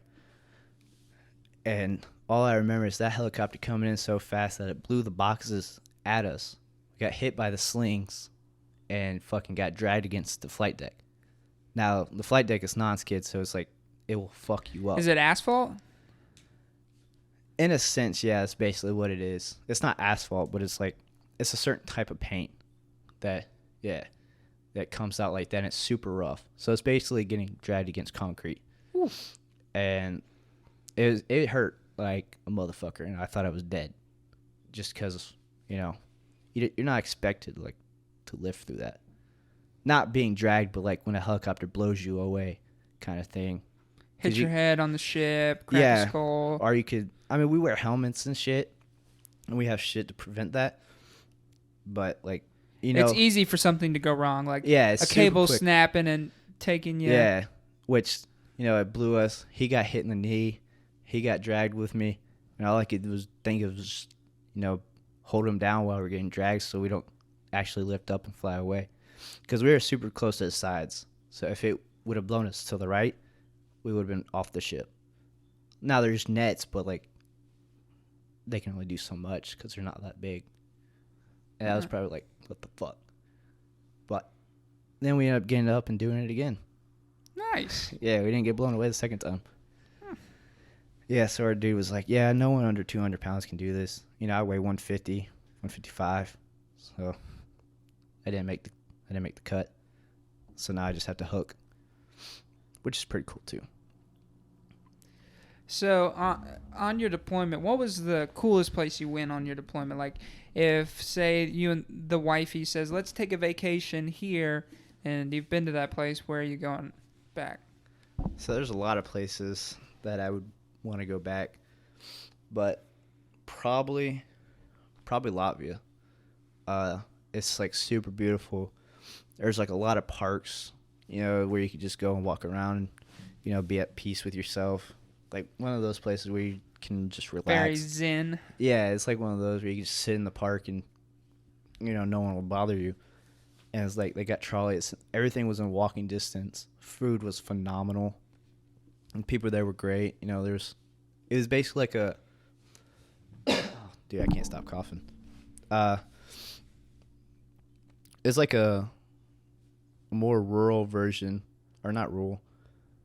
And all I remember is that helicopter coming in so fast that it blew the boxes at us. We got hit by the slings and fucking got dragged against the flight deck. Now, the flight deck is non-skid, so it's like, it will fuck you up. Is it asphalt? In a sense, yeah, that's basically what it is. It's not asphalt, but it's like, it's a certain type of paint that comes out like that, and it's super rough. So it's basically getting dragged against concrete. Oof. And it hurt like a motherfucker, and I thought I was dead. Just because, you know, you're not expected, like, to live through that. Not being dragged, but like when a helicopter blows you away kind of thing. Hit your head on the ship, crack your skull. Or you could, I mean, we wear helmets and shit, and we have shit to prevent that. But, like, you know. It's easy for something to go wrong. Like, it's a cable snapping and taking you. Yeah, which, you know, it blew us. He got hit in the knee. He got dragged with me. And all I could think of was, you know, hold him down while we're getting dragged so we don't actually lift up and fly away. Because we were super close to the sides. So if it would have blown us to the right, we would have been off the ship. Now there's nets, but, like, they can only do so much because they're not that big. And I was probably like, what the fuck? But then we ended up getting up and doing it again. Nice. Yeah, we didn't get blown away the second time. Yeah, so our dude was like, yeah, no one under 200 pounds can do this. You know, I weigh 150, 155. So I didn't make the cut. So now I just have to hook, which is pretty cool too. So on your deployment, what was the coolest place you went on your deployment? Like, if, say, you and the wifey says, let's take a vacation here, and you've been to that place, where are you going back? So there's a lot of places that I would want to go back, but probably Latvia. It's, like, super beautiful. There's, like, a lot of parks, you know, where you could just go and walk around and, you know, be at peace with yourself. Like, one of those places where you can just relax. Very zen. Yeah, it's like one of those where you can just sit in the park and, you know, no one will bother you. And it's like they got trolleys. Everything was in walking distance. Food was phenomenal. And people there were great. You know, it was basically like a... Dude, I can't stop coughing. It's like a more rural version, or not rural,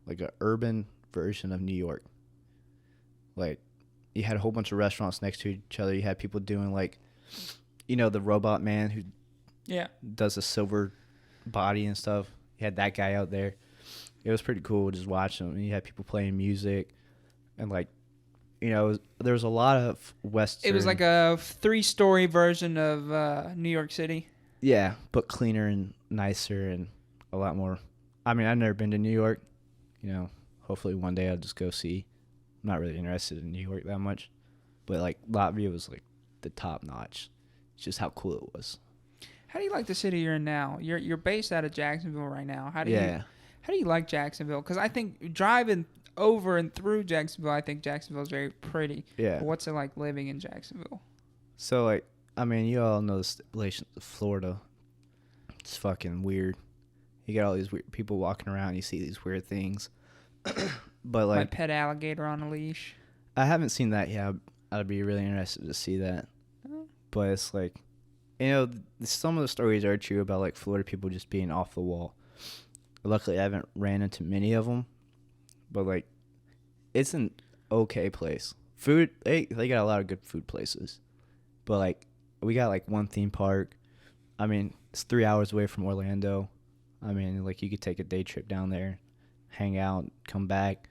like an urban version of New York. Like, you had a whole bunch of restaurants next to each other. You had people doing, like, you know, the robot man who does the silver body and stuff. You had that guy out there. It was pretty cool just watching them. And you had people playing music. And, like, you know, there was a lot of Western... It was like a 3-story version of New York City. Yeah, but cleaner and nicer and a lot more... I mean, I've never been to New York. You know, hopefully one day I'll just go see. I'm not really interested in New York that much. But, like, Latvia was, like, the top notch. It's just how cool it was. How do you like the city you're in now? You're based out of Jacksonville right now. How do you like Jacksonville? Because I think driving over and through Jacksonville, I think Jacksonville is very pretty. Yeah. But what's it like living in Jacksonville? So, like, I mean, you all know the stipulations of Florida. It's fucking weird. You got all these weird people walking around. You see these weird things. But, like... My pet alligator on a leash. I haven't seen that yet. I'd be really interested to see that. Oh. But it's like... You know, some of the stories are true about, like, Florida people just being off the wall. Luckily, I haven't ran into many of them. But, like, it's an okay place. Food, they got a lot of good food places. But, like, we got, like, one theme park. I mean, it's 3 hours away from Orlando. I mean, like, you could take a day trip down there, hang out, come back.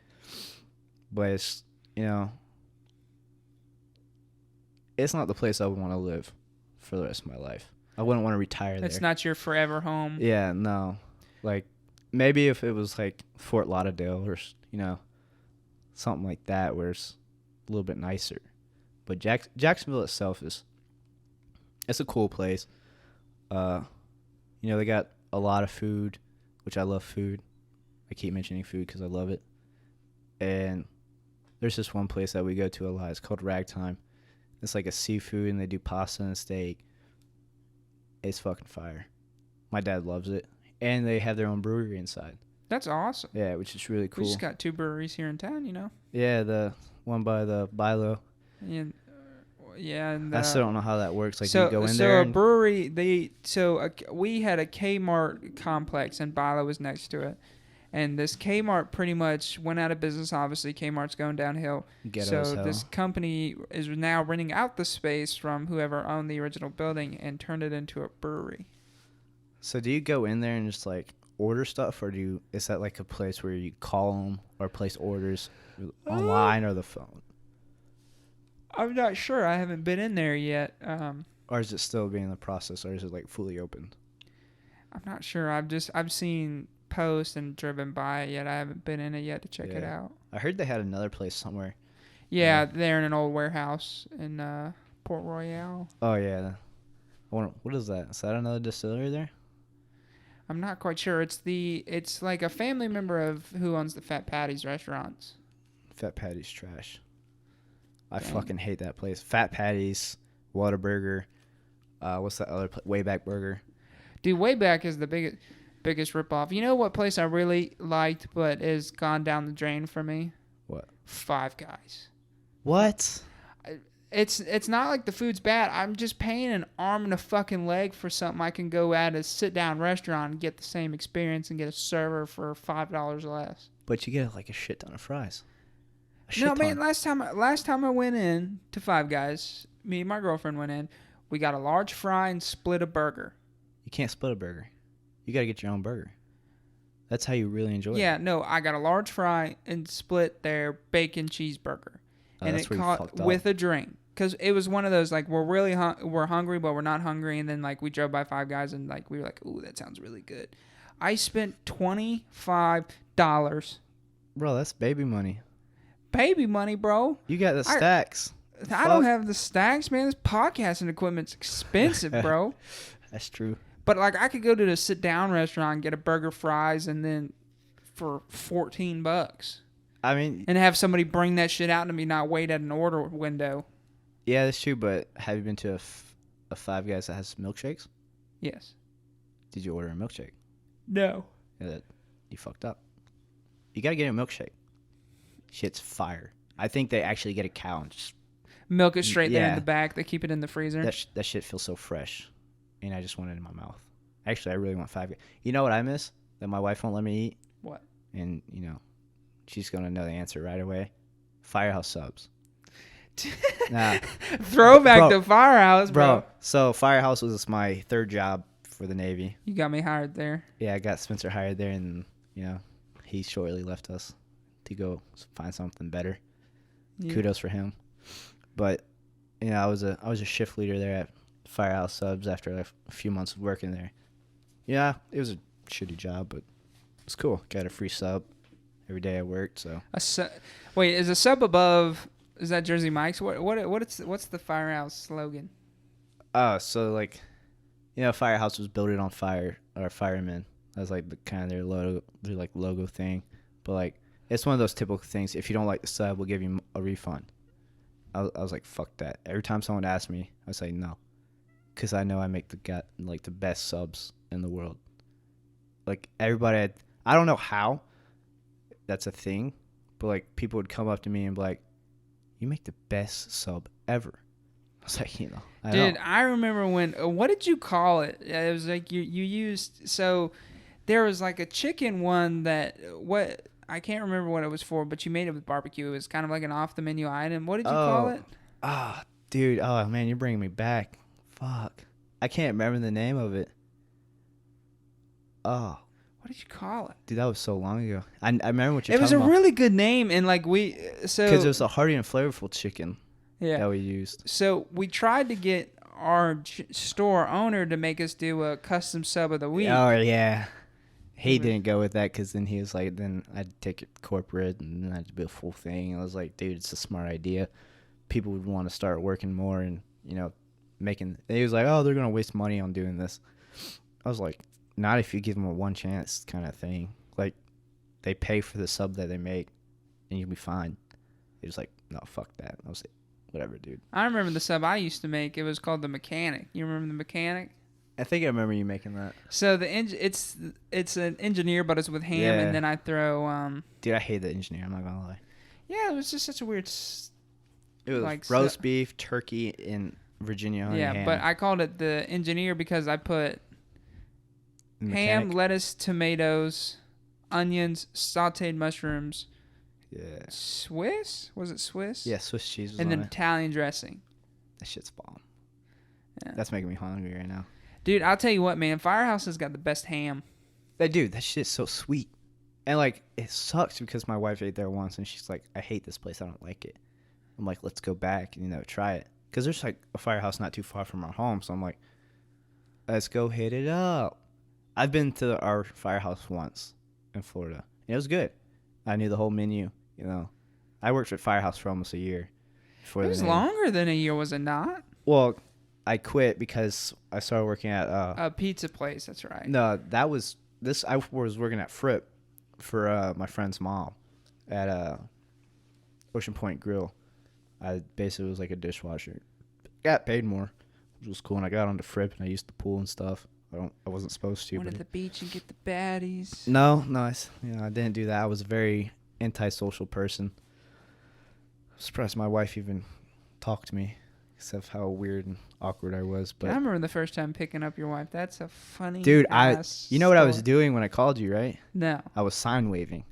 But it's, you know, it's not the place I would want to live for the rest of my life. I wouldn't want to retire there. It's not your forever home. Yeah, no. Like, maybe if it was, like, Fort Lauderdale or, you know, something like that where it's a little bit nicer. But Jacksonville itself it's a cool place. They got a lot of food, which I love food. I keep mentioning food because I love it. And there's this one place that we go to a lot. It's called Ragtime. It's like a seafood, and they do pasta and steak. It's fucking fire. My dad loves it. And they have their own brewery inside. That's awesome. Yeah, which is really cool. We just got 2 breweries here in town, you know? Yeah, the one by the Bilo. And, and I still don't know how that works. Like, so, you go in so there. a brewery, we had a Kmart complex, and Bilo was next to it. And this Kmart pretty much went out of business. Obviously, Kmart's going downhill. So this company is now renting out the space from whoever owned the original building and turned it into a brewery. So do you go in there and just like order stuff, or is that like a place where you call them or place orders online or the phone? I'm not sure. I haven't been in there yet. Or is it still being in the process, or is it like fully open? I'm not sure. I've seen posts and driven by it yet. I haven't been in it yet to check it out. I heard they had another place somewhere. Yeah, they're in an old warehouse in Port Royale. Oh yeah. What is that? Is that another distillery there? I'm not quite sure. It's like a family member of who owns the Fat Patty's restaurants. Fat Patty's trash. I fucking hate that place. Fat Patty's, Whataburger. What's that other place? Wayback Burger. Dude, Wayback is the biggest ripoff. You know what place I really liked but has gone down the drain for me? What? Five Guys. What? It's not like the food's bad. I'm just paying an arm and a fucking leg for something I can go at a sit-down restaurant and get the same experience and get a server for $5 less. But you get like a shit ton of fries. No, man, last time I went in to Five Guys, me and my girlfriend went in, we got a large fry and split a burger. You can't split a burger. You got to get your own burger. That's how you really enjoy it. Yeah, no, I got a large fry and split their bacon cheeseburger. And it caught with a drink. Because it was one of those, like, we're hungry, but we're not hungry. And then, like, we drove by Five Guys, and, like, we were like, ooh, that sounds really good. I spent $25. Bro, that's baby money. Baby money, bro. You got the stacks. I don't have the stacks, man. This podcasting equipment's expensive, bro. That's true. But, like, I could go to the sit-down restaurant and get a burger, fries, and then for $14. I mean... And have somebody bring that shit out to me, not wait at an order window. Yeah, that's true, but have you been to a Five Guys that has milkshakes? Yes. Did you order a milkshake? No. Yeah, you fucked up. You gotta get a milkshake. Shit's fire. I think they actually get a cow and just... Milk it straight there in the back. They keep it in the freezer. That shit feels so fresh. And I just want it in my mouth. Actually, I really want Five Guys. You know what I miss that my wife won't let me eat? What? And, she's going to know the answer right away. Firehouse subs. Nah. Throwback to Firehouse, bro. So Firehouse was my third job for the Navy. You got me hired there. Yeah, I got Spencer hired there, and, he shortly left us to go find something better. Yeah. Kudos for him. But, I was a shift leader there at Firehouse Subs after a few months of working there. Yeah, it was a shitty job, but it was cool. Got a free sub every day I worked. So wait, is a sub above? Is that Jersey Mike's? What's the Firehouse slogan? So like, Firehouse was built on fire, or firemen. That's like the kind of their logo thing. But like, it's one of those typical things. If you don't like the sub, we'll give you a refund. I was like, fuck that. Every time someone asked me, I say no. Because I know I make the best subs in the world. Like, everybody, I don't know how that's a thing, but, like, people would come up to me and be like, you make the best sub ever. I was like, I remember when, what did you call it? It was like you used, so there was, like, a chicken one that, I can't remember what it was for, but you made it with barbecue. It was kind of like an off-the-menu item. What did you call it? Dude. Oh, man, you're bringing me back. Fuck. I can't remember the name of it. Oh. What did you call it? Dude, that was so long ago. I remember what you're talking about. It was a really good name, and like because it was a hearty and flavorful chicken that we used. So we tried to get our store owner to make us do a custom sub of the week. Oh, yeah. He didn't go with that because then he was like, then I'd take it corporate and then I'd do a full thing. I was like, dude, it's a smart idea. people would want to start working more and, you know, making. He was like, oh, they're going to waste money on doing this. I was like, not if you give them a one chance kind of thing. Like, they pay for the sub that they make, and you'll be fine. He was like, no, fuck that. I was like, whatever, dude. I remember the sub I used to make. It was called the Mechanic. You remember the Mechanic? I think I remember you making that. So it's an engineer, but it's with ham, and then I throw. Dude, I hate the engineer. I'm not gonna lie. Yeah, it was just such a weird. It was like roast beef, turkey, and Virginia honey ham. But I called it the engineer because I put ham, lettuce, tomatoes, onions, sautéed mushrooms. Yeah. Swiss? Was it Swiss? Yeah, Swiss cheese was and on then it. Italian dressing. That shit's bomb. Yeah. That's making me hungry right now. Dude, I'll tell you what, man. Firehouse has got the best ham. Dude, that shit's so sweet. And, like, it sucks because my wife ate there once, and she's like, I hate this place. I don't like it. I'm like, let's go back and, you know, try it. Because there's, like, a Firehouse not too far from our home. So I'm like, let's go hit it up. I've been to our Firehouse once in Florida. And it was good. I knew the whole menu, you know. I worked at Firehouse for almost a year. It was longer than a year, was it not? Well, I quit because I started working at a pizza place. That's right. No, that was this. I was working at Fripp for my friend's mom at Ocean Point Grill. I basically was like a dishwasher. Got paid more, which was cool. And I got onto Fripp and I used the pool and stuff. I wasn't supposed to. Went to the beach and get the baddies. No, I didn't do that. I was a very antisocial person. I'm surprised my wife even talked to me. Except how weird and awkward I was, but I remember the first time picking up your wife. That's a funny. Dude, you know what I was story. doing when I called you, right? No. I was sign waving.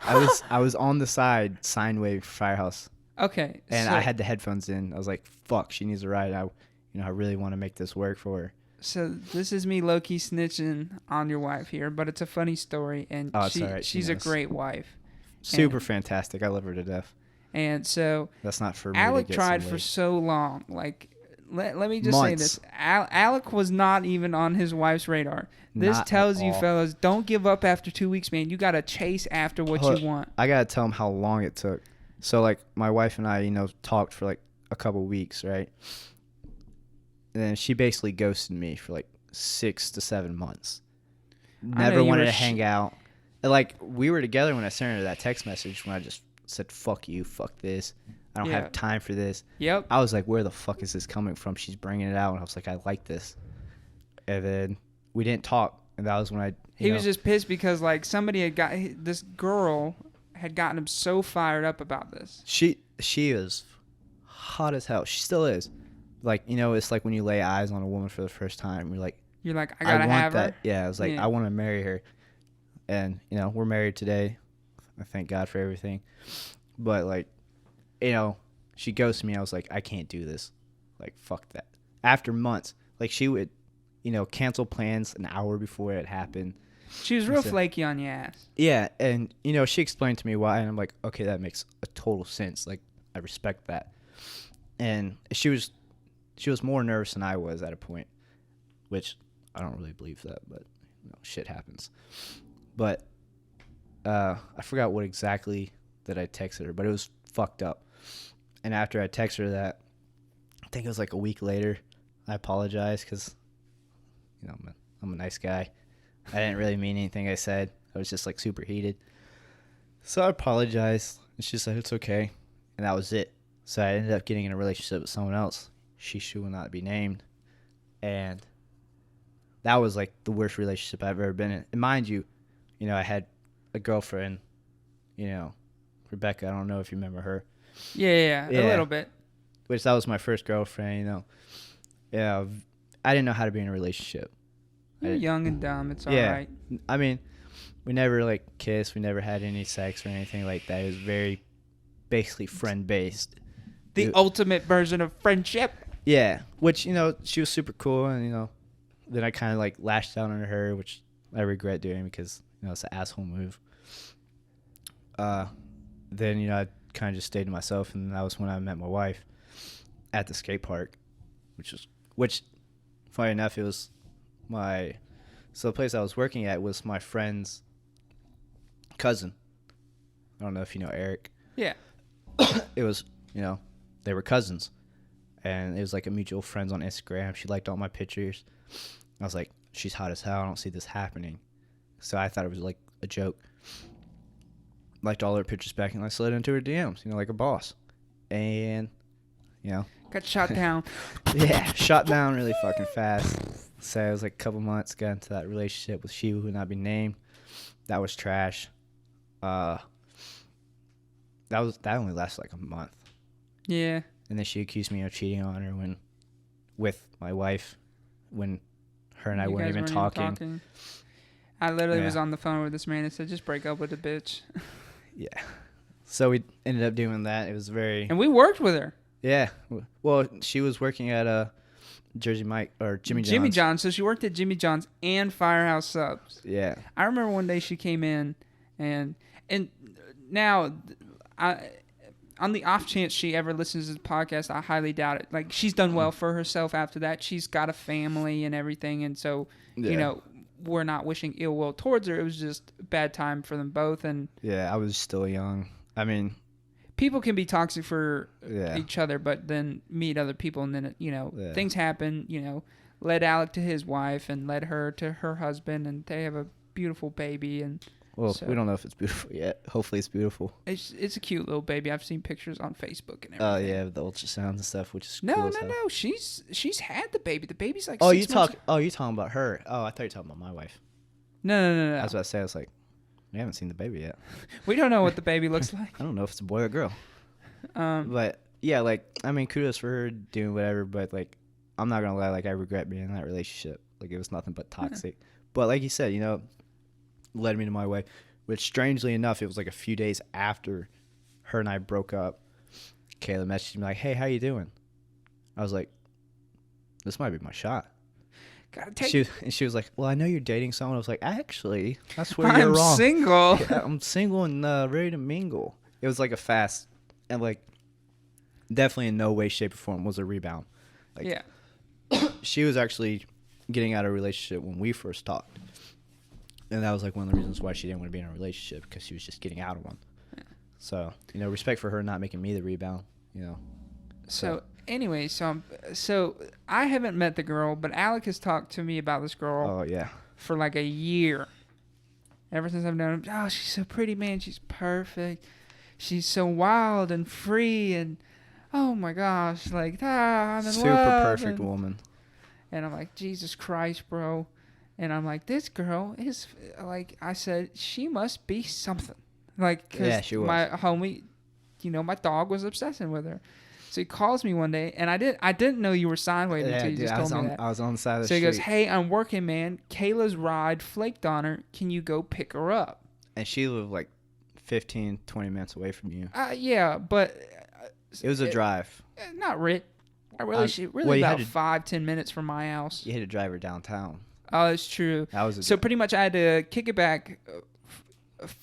I was on the side sign waving for Firehouse. Okay. And I had the headphones in. I was like, "Fuck, she needs a ride." I really want to make this work for her. So this is me low-key snitching on your wife here, but it's a funny story, and it's all right. she's a great wife. Super fantastic. I love her to death. And so that's not for me. Alec to get tried for so long. Like, let me just say this: Alec was not even on his wife's radar. This tells you, fellas, don't give up after 2 weeks, man. You gotta chase after what you want. I gotta tell him how long it took. So like, my wife and I, talked for like a couple weeks, right? And then she basically ghosted me for like 6 to 7 months. Never wanted to hang out. And like, we were together when I sent her that text message when I just said, fuck you, fuck this. I don't have time for this. Yep. I was like, where the fuck is this coming from? She's bringing it out. And I was like, I like this. And then we didn't talk. And that was when he was just pissed because like this girl had gotten him so fired up about this. She is hot as hell. She still is. Like, it's like when you lay eyes on a woman for the first time. You're like, I gotta have her. Yeah, I was like, I want to marry her. And, we're married today. I thank God for everything. But, like, she ghosted me. I was like, I can't do this. Like, fuck that. After months, like, she would, cancel plans an hour before it happened. She was real flaky on your ass. Yeah, and, she explained to me why, and I'm like, okay, that makes a total sense. Like, I respect that. And she was more nervous than I was at a point, which I don't really believe that, but, shit happens. But I forgot what exactly that I texted her, but it was fucked up. And after I texted her that, I think it was like a week later, I apologized because, I'm a nice guy. I didn't really mean anything I said. I was just like super heated. So I apologized, and she said it's okay, and that was it. So I ended up getting in a relationship with someone else. She will not be named. And that was like the worst relationship I've ever been in. And mind you, I had a girlfriend, Rebecca. I don't know if you remember her. Yeah, a little bit. Which that was my first girlfriend, Yeah, I didn't know how to be in a relationship. You're young and dumb. It's all right. I mean, we never like kissed. We never had any sex or anything like that. It was very basically friend-based. The ultimate version of friendship. Yeah, which, she was super cool. And, then I kind of like lashed out on her, which I regret doing because, it's an asshole move. Then, I kind of just stayed to myself. And that was when I met my wife at the skate park, which funny enough, it was so the place I was working at was my friend's cousin. I don't know if you know Eric. Yeah. It was, they were cousins, and it was like a mutual friends on Instagram. She liked all my pictures. I was like, she's hot as hell. I don't see this happening. So I thought it was like a joke. Liked all her pictures back, and I slid into her DMs, like a boss. And, Got shot down. yeah, shot down really fucking fast. So it was like a couple months, got into that relationship with she who would not be named. That was trash. That only lasted like a month. Yeah. And then she accused me of cheating on her with my wife when her and I weren't even talking. I literally was on the phone with this man and said, just break up with the bitch. Yeah. So we ended up doing that. It was very... And we worked with her. Yeah. Well, she was working at Jersey Mike or Jimmy John's. Jimmy John's. So she worked at Jimmy John's and Firehouse Subs. Yeah. I remember one day she came in and now on the off chance she ever listens to the podcast, I highly doubt it. Like, she's done well for herself after that. She's got a family and everything. And so, we're not wishing ill will towards her. It was just a bad time for them both. And yeah, I was still young. I mean, people can be toxic for each other, but then meet other people, and then things happen. Led Alec to his wife, and led her to her husband, and they have a beautiful baby. And we don't know if it's beautiful yet. Hopefully, it's beautiful. It's a cute little baby. I've seen pictures on Facebook and everything. Oh yeah, the ultrasounds and stuff, which is no. cool. She's had the baby. The baby's like. You're talking about her. Oh, I thought you were talking about my wife. No. I was about to say, I was like, we haven't seen the baby yet. We don't know what the baby looks like. I don't know if it's a boy or girl. But yeah, like, I mean, kudos for her doing whatever. But like, I'm not gonna lie, like, I regret being in that relationship. Like, it was nothing but toxic. But like you said, led me to my way. Which, strangely enough, it was like a few days after her and I broke up. Kayla messaged me like, "Hey, how you doing?" I was like, "This might be my shot." She was like, "Well, I know you're dating someone." I was like, "Actually, that's where you're wrong. I'm single. Yeah, I'm single and ready to mingle." It was like a fast, and like, definitely in no way, shape, or form was a rebound. Like, yeah. She was actually getting out of a relationship when we first talked. And that was like one of the reasons why she didn't want to be in a relationship, because she was just getting out of one. Yeah. So, respect for her not making me the rebound, So anyway, so I haven't met the girl, but Alec has talked to me about this girl. Oh, yeah. For like a year. Ever since I've known him. Oh, she's so pretty, man. She's perfect. She's so wild and free, and oh my gosh, like, I'm in love. Super perfect woman. And I'm like, Jesus Christ, bro. And I'm like, this girl is, like, I said, she must be something. Like, because she was. My homie, my dog was obsessing with her. So he calls me one day, and I didn't know you were Signway until you just told me that. I was on the side of the street. So he goes, "Hey, I'm working, man. Kayla's ride flaked on her. Can you go pick her up?" And she lived like 15, 20 minutes away from you. Yeah, but... it was a drive. Not really. About 5-10 minutes from my house. You had to drive her downtown. Oh, that's true. So pretty much I had to kick it back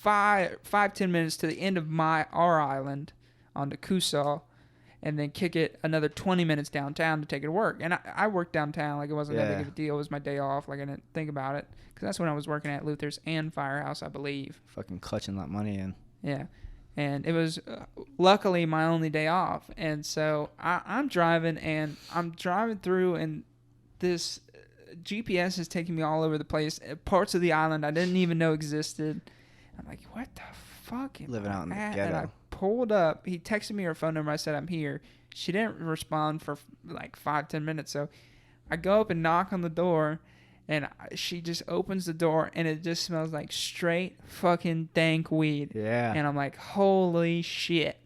5-10 minutes to the end of our island onto Coosaw, and then kick it another 20 minutes downtown to take it to work. And I worked downtown like it wasn't that big of a deal. It was my day off. Like, I didn't think about it, because that's when I was working at Luther's and Firehouse, I believe. Fucking clutching that money in. Yeah. And it was luckily my only day off. And so I'm driving through, and this GPS is taking me all over the place. Parts of the island I didn't even know existed. I'm like, what the fuck? Living out in the ghetto. And I pulled up. He texted me her phone number. I said, I'm here. She didn't respond for like 5-10 minutes. So I go up and knock on the door, and she just opens the door, and it just smells like straight fucking dank weed. Yeah. And I'm like, holy shit.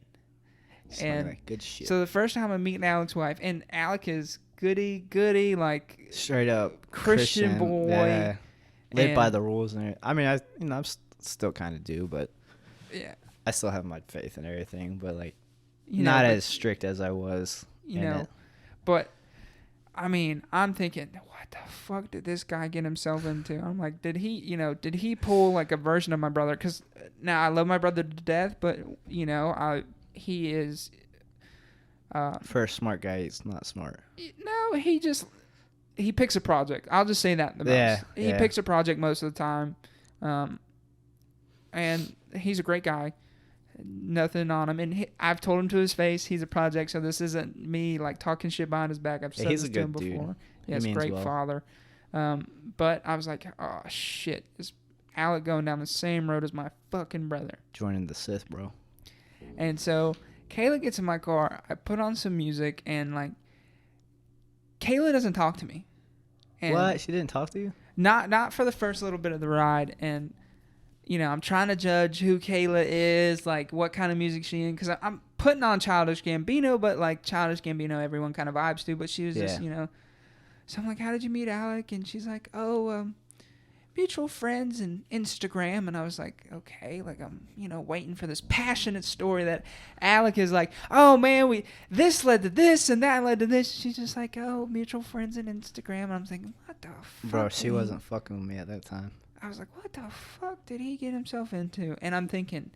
And like good shit. So the first time I'm meeting Alec's wife, and Alec is goody, like straight up Christian boy. Yeah. Live by the rules. And I mean, I still kind of do, but yeah, I still have my faith and everything, but like not as strict as I was. But I mean, I'm thinking, what the fuck did this guy get himself into? I'm like, did he pull like a version of my brother? Because now I love my brother to death, but he is. For a smart guy, he's not smart. No, he picks a project. I'll just say that the most. He picks a project most of the time, and he's a great guy. nothing on him. And I've told him to his face he's a project, so this isn't me like talking shit behind his back. I've said he's this a to him good dude. before. He Yeah, he's a means great well. father. But I was like, oh shit, is Alec going down the same road as my fucking brother? Joining the Sith, bro. And so Kayla gets in my car. I put on some music, and like Kayla doesn't talk to me. And What? She didn't talk to you? Not for the first little bit of the ride. And you know, I'm trying to judge who Kayla is, like what kind of music she in, because I'm putting on Childish Gambino, but like Childish Gambino, everyone kind of vibes to. But she was just, you know. So I'm like, how did you meet Alec? And she's like, oh, mutual friends and Instagram. And I was like, okay, like I'm, you know, waiting for this passionate story that Alec is like, oh man, this led to this and that led to this. She's just like, oh, mutual friends and Instagram. And I'm thinking, what the fuck? Bro, she wasn't fucking with me at that time. I was like, what the fuck did he get himself into? And I'm thinking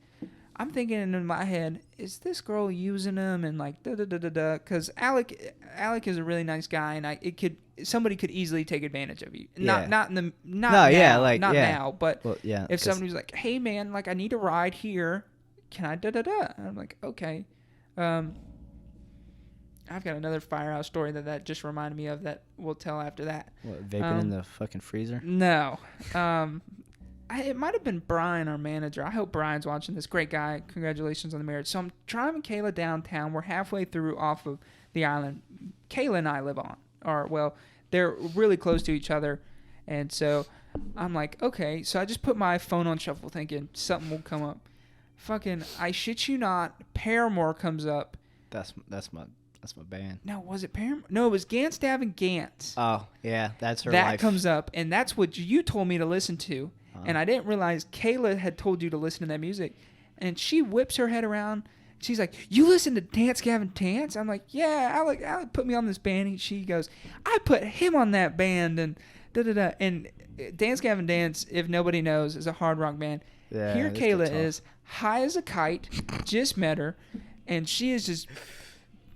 in my head, is this girl using him and like da da da da da? Because Alec is a really nice guy, and somebody could easily take advantage of you. Yeah. Not now, but well, yeah, if somebody was like, hey man, like I need a ride here, can I da da da? And I'm like, okay. I've got another firehouse story that just reminded me of that we'll tell after that. What, vaping in the fucking freezer? No. It might have been Brian, our manager. I hope Brian's watching this. Great guy. Congratulations on the marriage. So I'm driving Kayla downtown. We're halfway through off of the island Kayla and I live on. They're really close to each other. And so I'm like, okay. So I just put my phone on shuffle thinking something will come up. Fucking, I shit you not, Paramore comes up. That's my band. No, was it Paramore? No, it was Gans Dav and Gans. Oh, yeah, that's her That life. comes up, and that's what you told me to listen to. And I didn't realize Kayla had told you to listen to that music. And she whips her head around. She's like, you listen to Dance Gavin Dance? I'm like, yeah, Alec put me on this band. And she goes, I put him on that band. And da-da-da. And Dance Gavin Dance, if nobody knows, is a hard rock band. Yeah, Here Kayla is, high as a kite, just met her. And she is just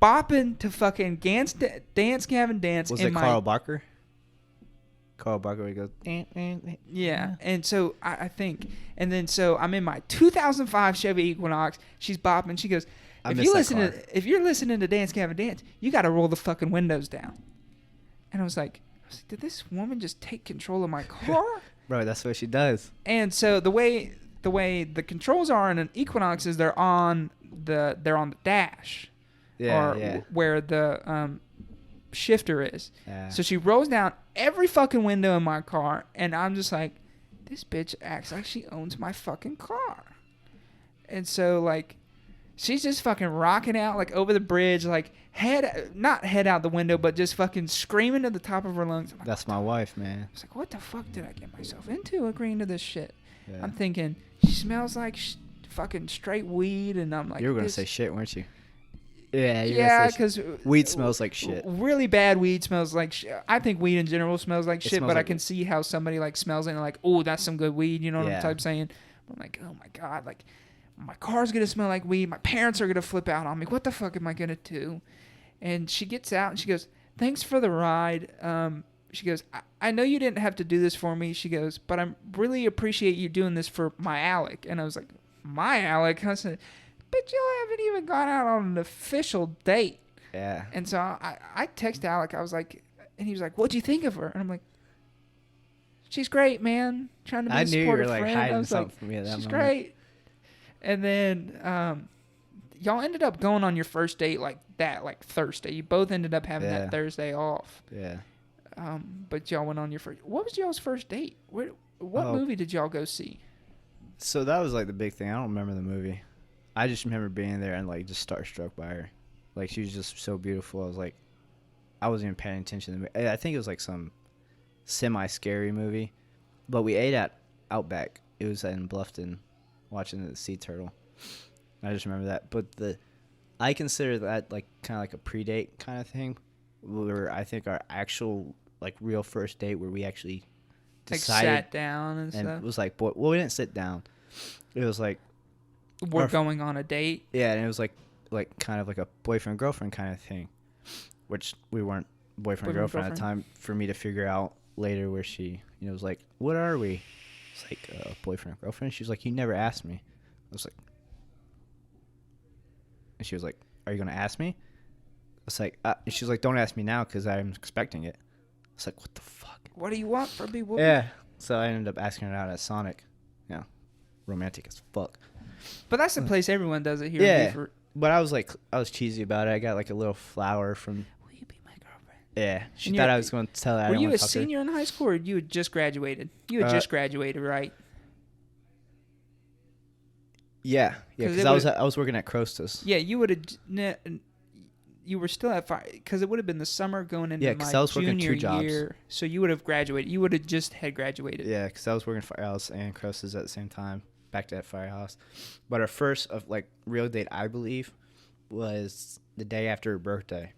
bopping to fucking Dance Gavin Dance. Was it Carl Barker? Carl Barker, he goes, yeah. And so I think, and then so I'm in my 2005 Chevy Equinox. She's bopping. She goes, if you're listening to Dance Gavin Dance, you got to roll the fucking windows down. And I was like, did this woman just take control of my car? Bro, that's what she does. And so the way the controls are in an Equinox is they're on the dash, where the shifter is. Yeah. So she rolls down every fucking window in my car, and I'm just like, this bitch acts like she owns my fucking car. And so like, she's just fucking rocking out like over the bridge, like not head out the window, but just fucking screaming at the top of her lungs. Like, that's my wife, man. It's like, what the fuck did I get myself into agreeing to this shit? Yeah. I'm thinking she smells like fucking straight weed, and I'm like, you were gonna say shit, weren't you? Yeah, because weed smells like shit. Really bad weed smells like shit. I think weed in general smells like shit, but I can weed. see how somebody like smells it and like, oh, that's some good weed. You know what I'm saying? I'm like, oh my god, like my car's gonna smell like weed. My parents are gonna flip out on me. What the fuck am I gonna do? And she gets out and she goes, thanks for the ride. She goes, I know you didn't have to do this for me. She goes, but I really appreciate you doing this for my Alec. And I was like, my Alec? I said, but you haven't even gone out on an official date. Yeah. And so I texted Alec. I was like, and he was like, what'd you think of her? And I'm like, she's great, man. Trying to be a supportive friend. I knew you were like hiding something from me at that moment. She's great. And then y'all ended up going on your first date like Thursday. You both ended up having that Thursday off. Yeah. But y'all went on your first. What was y'all's first date? What movie did y'all go see? So that was like the big thing. I don't remember the movie. I just remember being there and like just starstruck by her. Like she was just so beautiful. I was like, I wasn't even paying attention to the movie. I think it was like some semi-scary movie. But we ate at Outback. It was in Bluffton, watching the sea turtle. I just remember that. But I consider that like kind of like a pre-date kind of thing. Where I think our actual like real first date where we actually decided, like sat down and stuff. It was like, we didn't sit down. It was like, we're going on a date. Yeah, and it was like kind of like a boyfriend girlfriend kind of thing, which we weren't boyfriend girlfriend at the time. For me to figure out later where she, was like, what are we? It's like boyfriend girlfriend. She's like, you never asked me. I was like, And she was like, "Are you gonna ask me?" It's like, and she was like, "Don't ask me now because I'm expecting it." It's like, what the fuck? What do you want from me? Yeah. So I ended up asking her out at Sonic. Yeah, romantic as fuck. But that's the place everyone does it here. Yeah. But I was cheesy about it. I got like a little flower from. Will you be my girlfriend? Yeah, she thought I was going to tell her. Were you a senior in high school, or you had just graduated? You had just graduated, right? Yeah, because I was working at Crostas. Yeah, you would have. You were still at fire because it would have been the summer going into my I was working junior 2 jobs. year. So you would have graduated. You would have just had graduated. Yeah, because I was working Firehouse and Crostas at the same time. Back to that Firehouse, but our first of like real date, I believe, was the day after her birthday,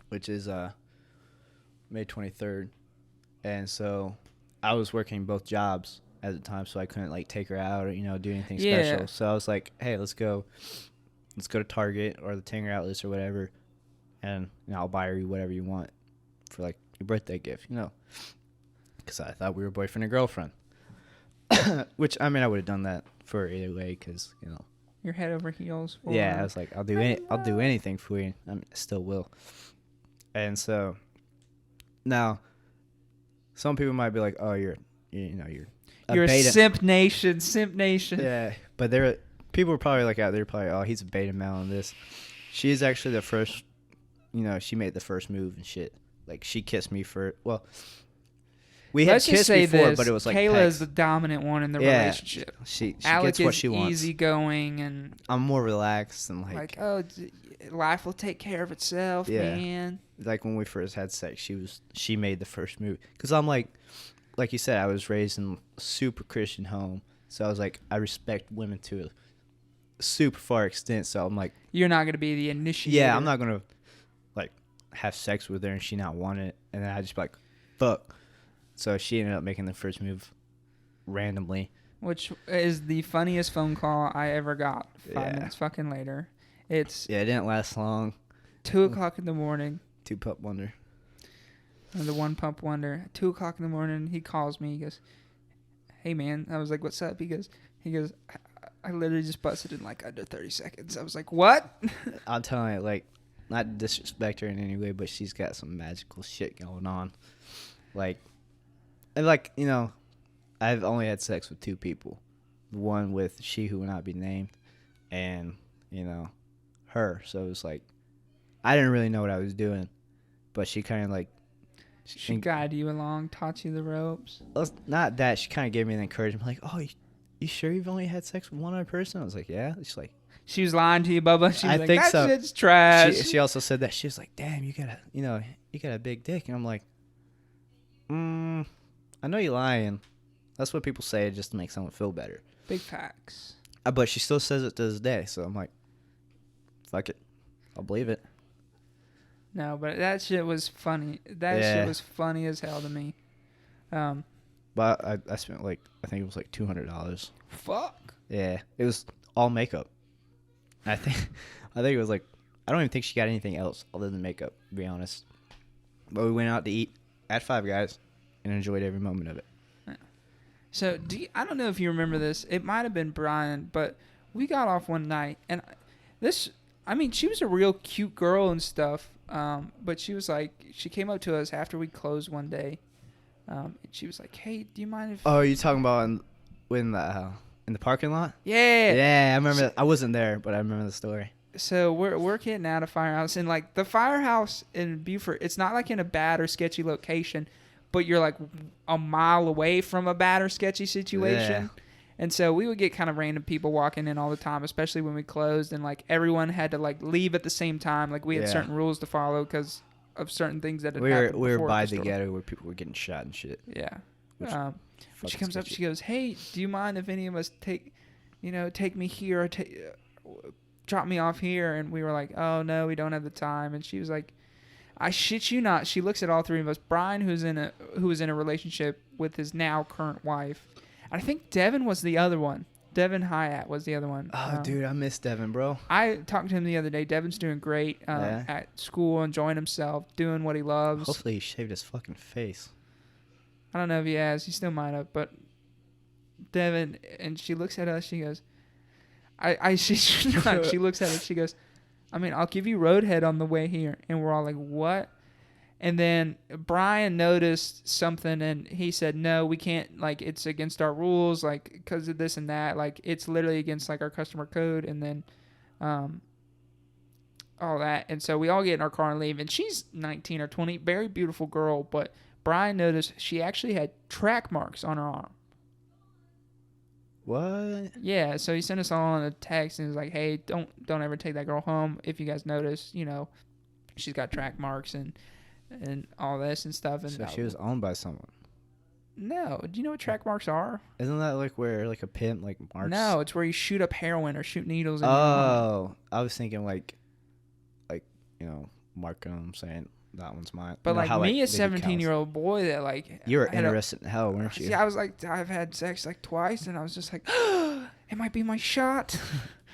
which is May 23rd, and so I was working both jobs at the time, so I couldn't like take her out or do anything special. So I was like, hey, let's go to Target or the Tanger Outlets or whatever, and I'll buy you whatever you want for like your birthday gift, because I thought we were boyfriend and girlfriend. Which I mean, I would have done that for her either way, because you're head over heels. For I was like, I'll do anything for you. I still will. And so now, some people might be like, "Oh, you're a simp nation." Yeah, but people were probably like out there, probably, "Oh, he's a beta male on this." She's actually the first. She made the first move and shit. Like she kissed me for We had kissed before, but it was like Kayla is the dominant one in the relationship. She Alec gets what she wants. Easygoing, and I'm more relaxed and like life will take care of itself, man. Like when we first had sex, she made the first move, because I'm like you said, I was raised in a super Christian home, so I was like, I respect women to a super far extent. So I'm like, you're not gonna be the initiator. Yeah, I'm not gonna like have sex with her and she not want it, and then I just be like, fuck. So she ended up making the first move randomly. Which is the funniest phone call I ever got 5 minutes fucking later. It didn't last long. 2 o'clock in the morning. 2 Pump Wonder. The 1 Pump Wonder. 2 o'clock in the morning, he calls me. He goes, "Hey, man." I was like, "What's up?" He goes, I literally just busted in like under 30 seconds. I was like, "What?" I'm telling you, like, not to disrespect her in any way, but she's got some magical shit going on. Like, and like, I've only had sex with 2 people. The one with she who will not be named, and, her. So it was like, I didn't really know what I was doing, but she kind of like... She guided you along, taught you the ropes. Not that. She kind of gave me the encouragement, like, "Oh, you sure you've only had sex with one other person?" I was like, "Yeah." She's like... She was lying to you, Bubba. She was I like, think that so. Shit's trash. She also said that. She was like, "Damn, you got a big dick." And I'm like, I know you're lying. That's what people say just to make someone feel better. Big facts. But she still says it to this day, so I'm like, fuck it. I'll believe it. No, but that shit was funny. Shit was funny as hell to me. But I spent I think it was like $200. Fuck. Yeah, it was all makeup. I think it was like, I don't even think she got anything else other than makeup, to be honest. But we went out to eat at Five Guys and enjoyed every moment of it. So I don't know if you remember this. It might have been Brian, but we got off one night, and she was a real cute girl and stuff. But she was like, she came up to us after we closed one day. And she was like, "Hey, do you mind if..." Oh, are you talking about in the parking lot? Yeah. Yeah, I remember. I wasn't there, but I remember the story. So we're getting out of Firehouse, and like the Firehouse in Beaufort, it's not like in a bad or sketchy location, but you're like a mile away from a bad or sketchy situation. Yeah. And so we would get kind of random people walking in all the time, especially when we closed, and like everyone had to like leave at the same time. Like we had certain rules to follow because of certain things that had happened. We were by the ghetto where people were getting shot and shit. Yeah. She comes up, she goes, "Hey, do you mind if any of us take me here or drop me off here?" And we were like, "Oh no, we don't have the time." And she was like, "I shit you not." She looks at all 3 of us. Brian, who was in a relationship with his now current wife. I think Devin was the other one. Devin Hyatt was the other one. Oh, dude, I miss Devin, bro. I talked to him the other day. Devin's doing great at school, enjoying himself, doing what he loves. Hopefully he shaved his fucking face. I don't know if he has. He still might have. But Devin, and she looks at us. She goes, she looks at us. She goes, I mean, I'll give you Roadhead on the way here. And we're all like, what? And then Brian noticed something, and he said, no, we can't, like, it's against our rules, like, because of this and that. Like, it's literally against, like, our customer code, and then all that. And so we all get in our car and leave. And she's 19 or 20, very beautiful girl, but Brian noticed she actually had track marks on her arm. What? Yeah, so he sent us all on a text and was like, hey, don't ever take that girl home. If you guys notice, you know, she's got track marks and all this and stuff. And So she was owned by someone. No. Do you know what track marks are? Isn't that like where like a pimp like marks? No, it's where you shoot up heroin or shoot needles in your arm. I was thinking like you know, marking them saying that one's mine. But you know like how, me, a they do counts. 17-year-old boy that like You were interested in hell, weren't you? Yeah, I was like, I've had sex like twice, and I was just like, it might be my shot.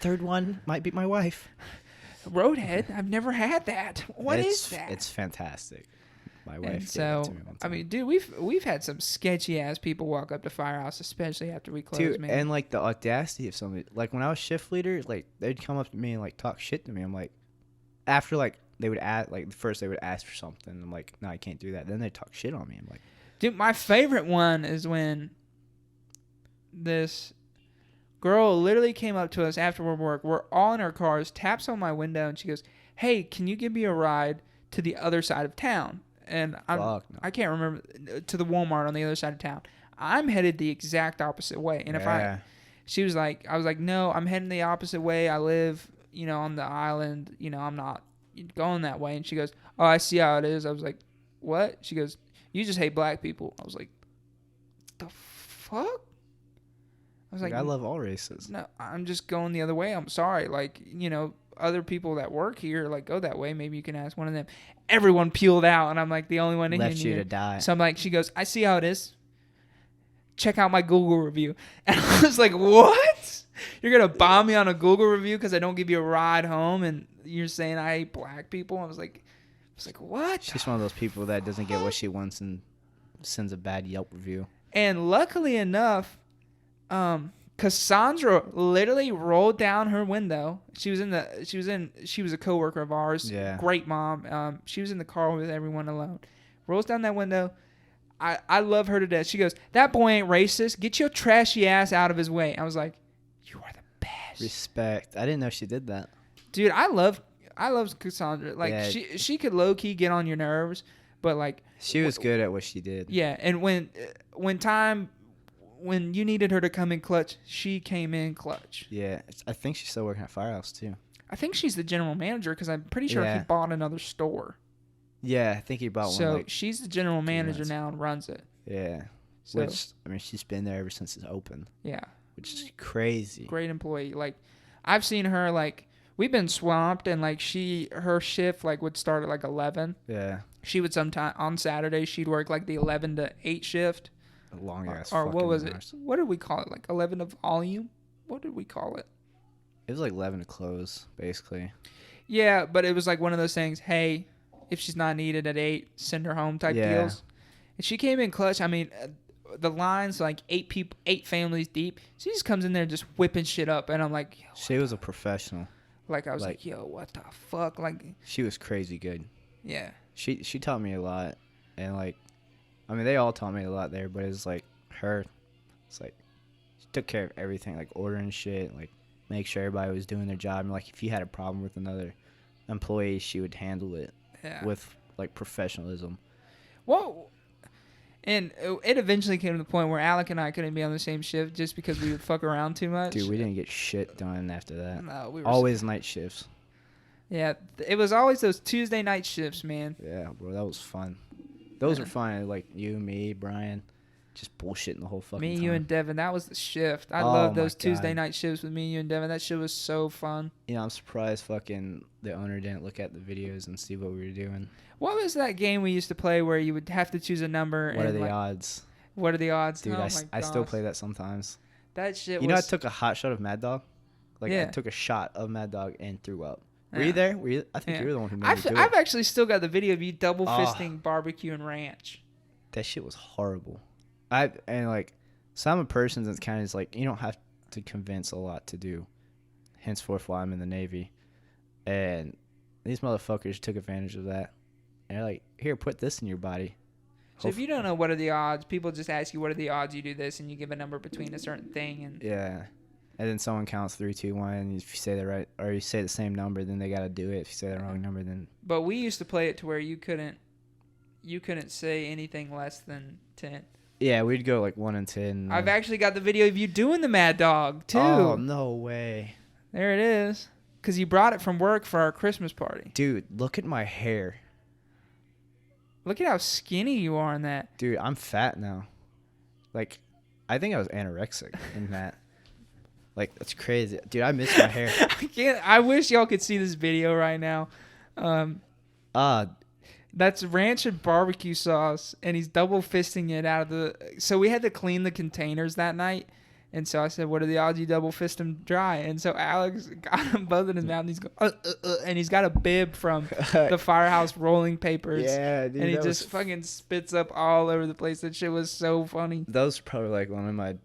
Third one might be my wife. Roadhead, I've never had that. What is that? It's fantastic. My wife. And so, I mean, dude, we've had some sketchy ass people walk up to Firehouse, especially after we closed, dude, man. and like the audacity of somebody, like when I was shift leader, like they'd come up to me and like talk shit to me. I'm like, after like they would ask, like first they would ask for something. I'm like, no, I can't do that. Then they talk shit on me. I'm like, dude, my favorite one is when this girl literally came up to us after work. We're all in our cars, taps on my window, and she goes, hey, can you give me a ride to the other side of town? And I can't remember, to the Walmart on the other side of town. I'm headed the exact opposite way. And she was like, I was like, no, I'm heading the opposite way. I live, you know, on the island. You know, I'm not going that way. And she goes, oh, I see how it is. I was like, what? She goes, you just hate black people. I was like, the fuck? I was like, I love all races. No, I'm just going the other way. I'm sorry. Like, you know, other people that work here, like, go that way. Maybe you can ask one of them. Everyone peeled out, and I'm like the only one in Left here. you to die. So I'm like, she goes, I see how it is. Check out my Google review. And I was like, what? You're going to bomb me on a Google review because I don't give you a ride home, and you're saying I hate black people? I was like, what? She's one of those people that doesn't get what she wants and sends a bad Yelp review. And luckily enough, Cassandra literally rolled down her window. She was a coworker of ours. Yeah. Great mom. She was in the car with everyone alone. Rolls down that window. I love her to death. She goes, that boy ain't racist. Get your trashy ass out of his way. I was like, you are the best. Respect. I didn't know she did that. Dude, I love Cassandra. Like, yeah. she could low key get on your nerves, but like she was good at what she did. Yeah, and when you needed her to come in clutch, she came in clutch. Yeah, I think she's still working at Firehouse too. I think she's the general manager because I'm pretty sure he bought another store. Yeah, I think he bought one. So she's the general manager now and runs it. Yeah, so, which I mean, she's been there ever since it's opened. Yeah, which is crazy. Great employee. Like, I've seen her, like, we've been swamped, and like her shift like would start at like 11. Yeah. She would sometime on Saturday she'd work like the 11 to 8 shift. Long ass. Or what was it? What did we call it? Like 11 of volume? What did we call it? It was like 11 to close, basically. Yeah, but it was like one of those things. Hey, if she's not needed at 8, send her home type deals. And she came in clutch. I mean, the line's like 8 families deep. She just comes in there just whipping shit up, and I'm like, yo, she was a professional. Like, I was like, yo, what the fuck? Like, she was crazy good. Yeah. She taught me a lot, and like, I mean, they all taught me a lot there, but it's like her. It's like she took care of everything, like ordering shit, like make sure everybody was doing their job. And like, if you had a problem with another employee, she would handle it with like professionalism. Well, and it eventually came to the point where Alec and I couldn't be on the same shift just because we would fuck around too much. Dude, we didn't get shit done after that. No, we were always night shifts. Yeah, it was always those Tuesday night shifts, man. Yeah, bro, that was fun. Those were fun. Like you, me, Brian, just bullshitting the whole fucking time. Me, you, and Devin. That was the shift. I loved those Tuesday night shifts with me, you, and Devin. That shit was so fun. You know, I'm surprised fucking the owner didn't look at the videos and see what we were doing. What was that game we used to play where you would have to choose a number? What are the odds? What are the odds? Dude, I still play that sometimes. That shit You know, I took a hot shot of Mad Dog. Like, I took a shot of Mad Dog and threw up. Were you there? I think you were the one who made me do it. I've actually still got the video of you double fisting barbecue and ranch. That shit was horrible. And like, so I'm a person that's kind of like, you don't have to convince a lot to do. Henceforth, why I'm in the Navy. And these motherfuckers took advantage of that. And they're like, here, put this in your body. So if you don't know what are the odds, people just ask you what are the odds you do this, and you give a number between a certain thing. And yeah. And then someone counts 3, 2, 1. And if you say the right, or you say the same number, then they got to do it. If you say the wrong number, then. But we used to play it to where you couldn't say anything less than 10. Yeah, we'd go like 1 and 10. I've actually got the video of you doing the Mad Dog too. Oh, no way. There it is. Because you brought it from work for our Christmas party. Dude, look at my hair. Look at how skinny you are in that. Dude, I'm fat now. Like, I think I was anorexic in that. Like, that's crazy. Dude, I miss my hair. I wish y'all could see this video right now. That's ranch and barbecue sauce, and he's double fisting it out of the... So we had to clean the containers that night. And so I said, what are the odds you double fist them dry? And so Alex got them both in his mouth, and he's going, and he's got a bib from the Firehouse rolling papers. Yeah, dude. And he just fucking spits up all over the place. That shit was so funny. That was probably like one of my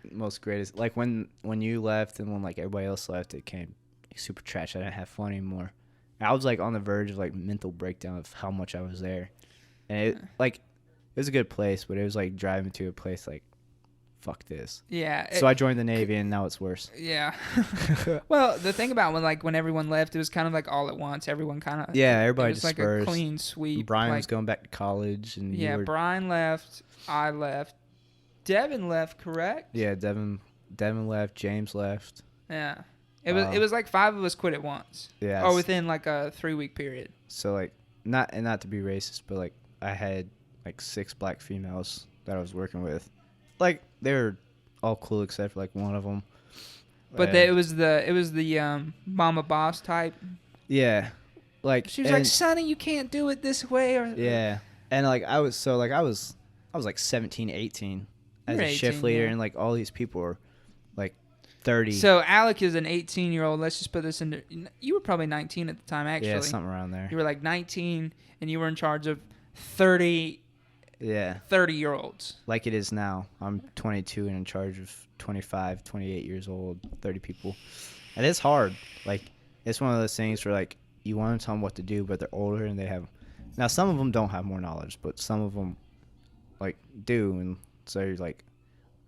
most greatest. Like when you left and when like everybody else left, it came super trash. I didn't have fun anymore. I was like on the verge of like mental breakdown of how much I was there. And it was a good place, but it was like driving to a place like, fuck this. Yeah. So I joined the Navy, and now it's worse. Yeah. Well, the thing about when everyone left, it was kind of like all at once. Everyone kind of... Yeah, everybody dispersed. It was like a clean sweep. Brian was going back to college. And yeah, Brian left. I left. Devin left, correct? Yeah, Devin left. James left. Yeah. It was like 5 of us quit at once. Yeah. Or within like a 3-week period. So like, not to be racist, but like I had like 6 black females that I was working with. Like, they were all cool except for like one of them. But it was the mama boss type. Yeah, like she was like, Sonny, you can't do it this way. Or yeah, and like I was like 17, 18 as a 18, shift leader, yeah. and like all these people were like 30. So Alec is an 18-year-old. Let's just put this into... You were probably 19 at the time, actually. Yeah, something around there. You were like 19, and you were in charge of 30... Yeah. 30-year-olds. Like it is now. I'm 22 and in charge of 25, 28 years old, 30 people. And it's hard. Like, it's one of those things where, like, you want to tell them what to do, but they're older and they have... Now, some of them don't have more knowledge, but some of them, like, do. And so you're like,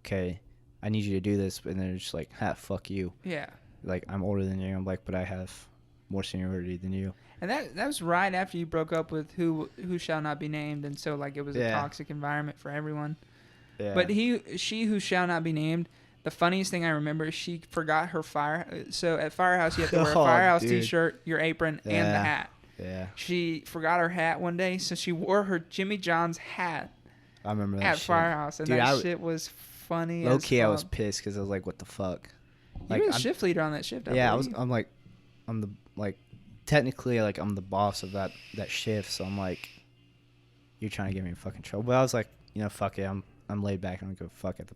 okay, I need you to do this. And they're just like, fuck you. Yeah. Like, I'm older than you. I'm like, but I have more seniority than you. And that was right after you broke up with who shall not be named, and so like it was a toxic environment for everyone. Yeah. But she who shall not be named, the funniest thing I remember is she forgot her fire. So at Firehouse you have to wear a Firehouse t-shirt, your apron, and the hat. Yeah. She forgot her hat one day, so she wore her Jimmy John's hat. I remember that at shit. Firehouse, and that shit was funny. Low key, I was pissed because I was like, "What the fuck?" Like, you were the shift leader on that shift. I'm the technically, like, I'm the boss of that shift, so I'm like, you're trying to get me in fucking trouble. But I was like, fuck it, I'm laid back, and I'm gonna go fuck it.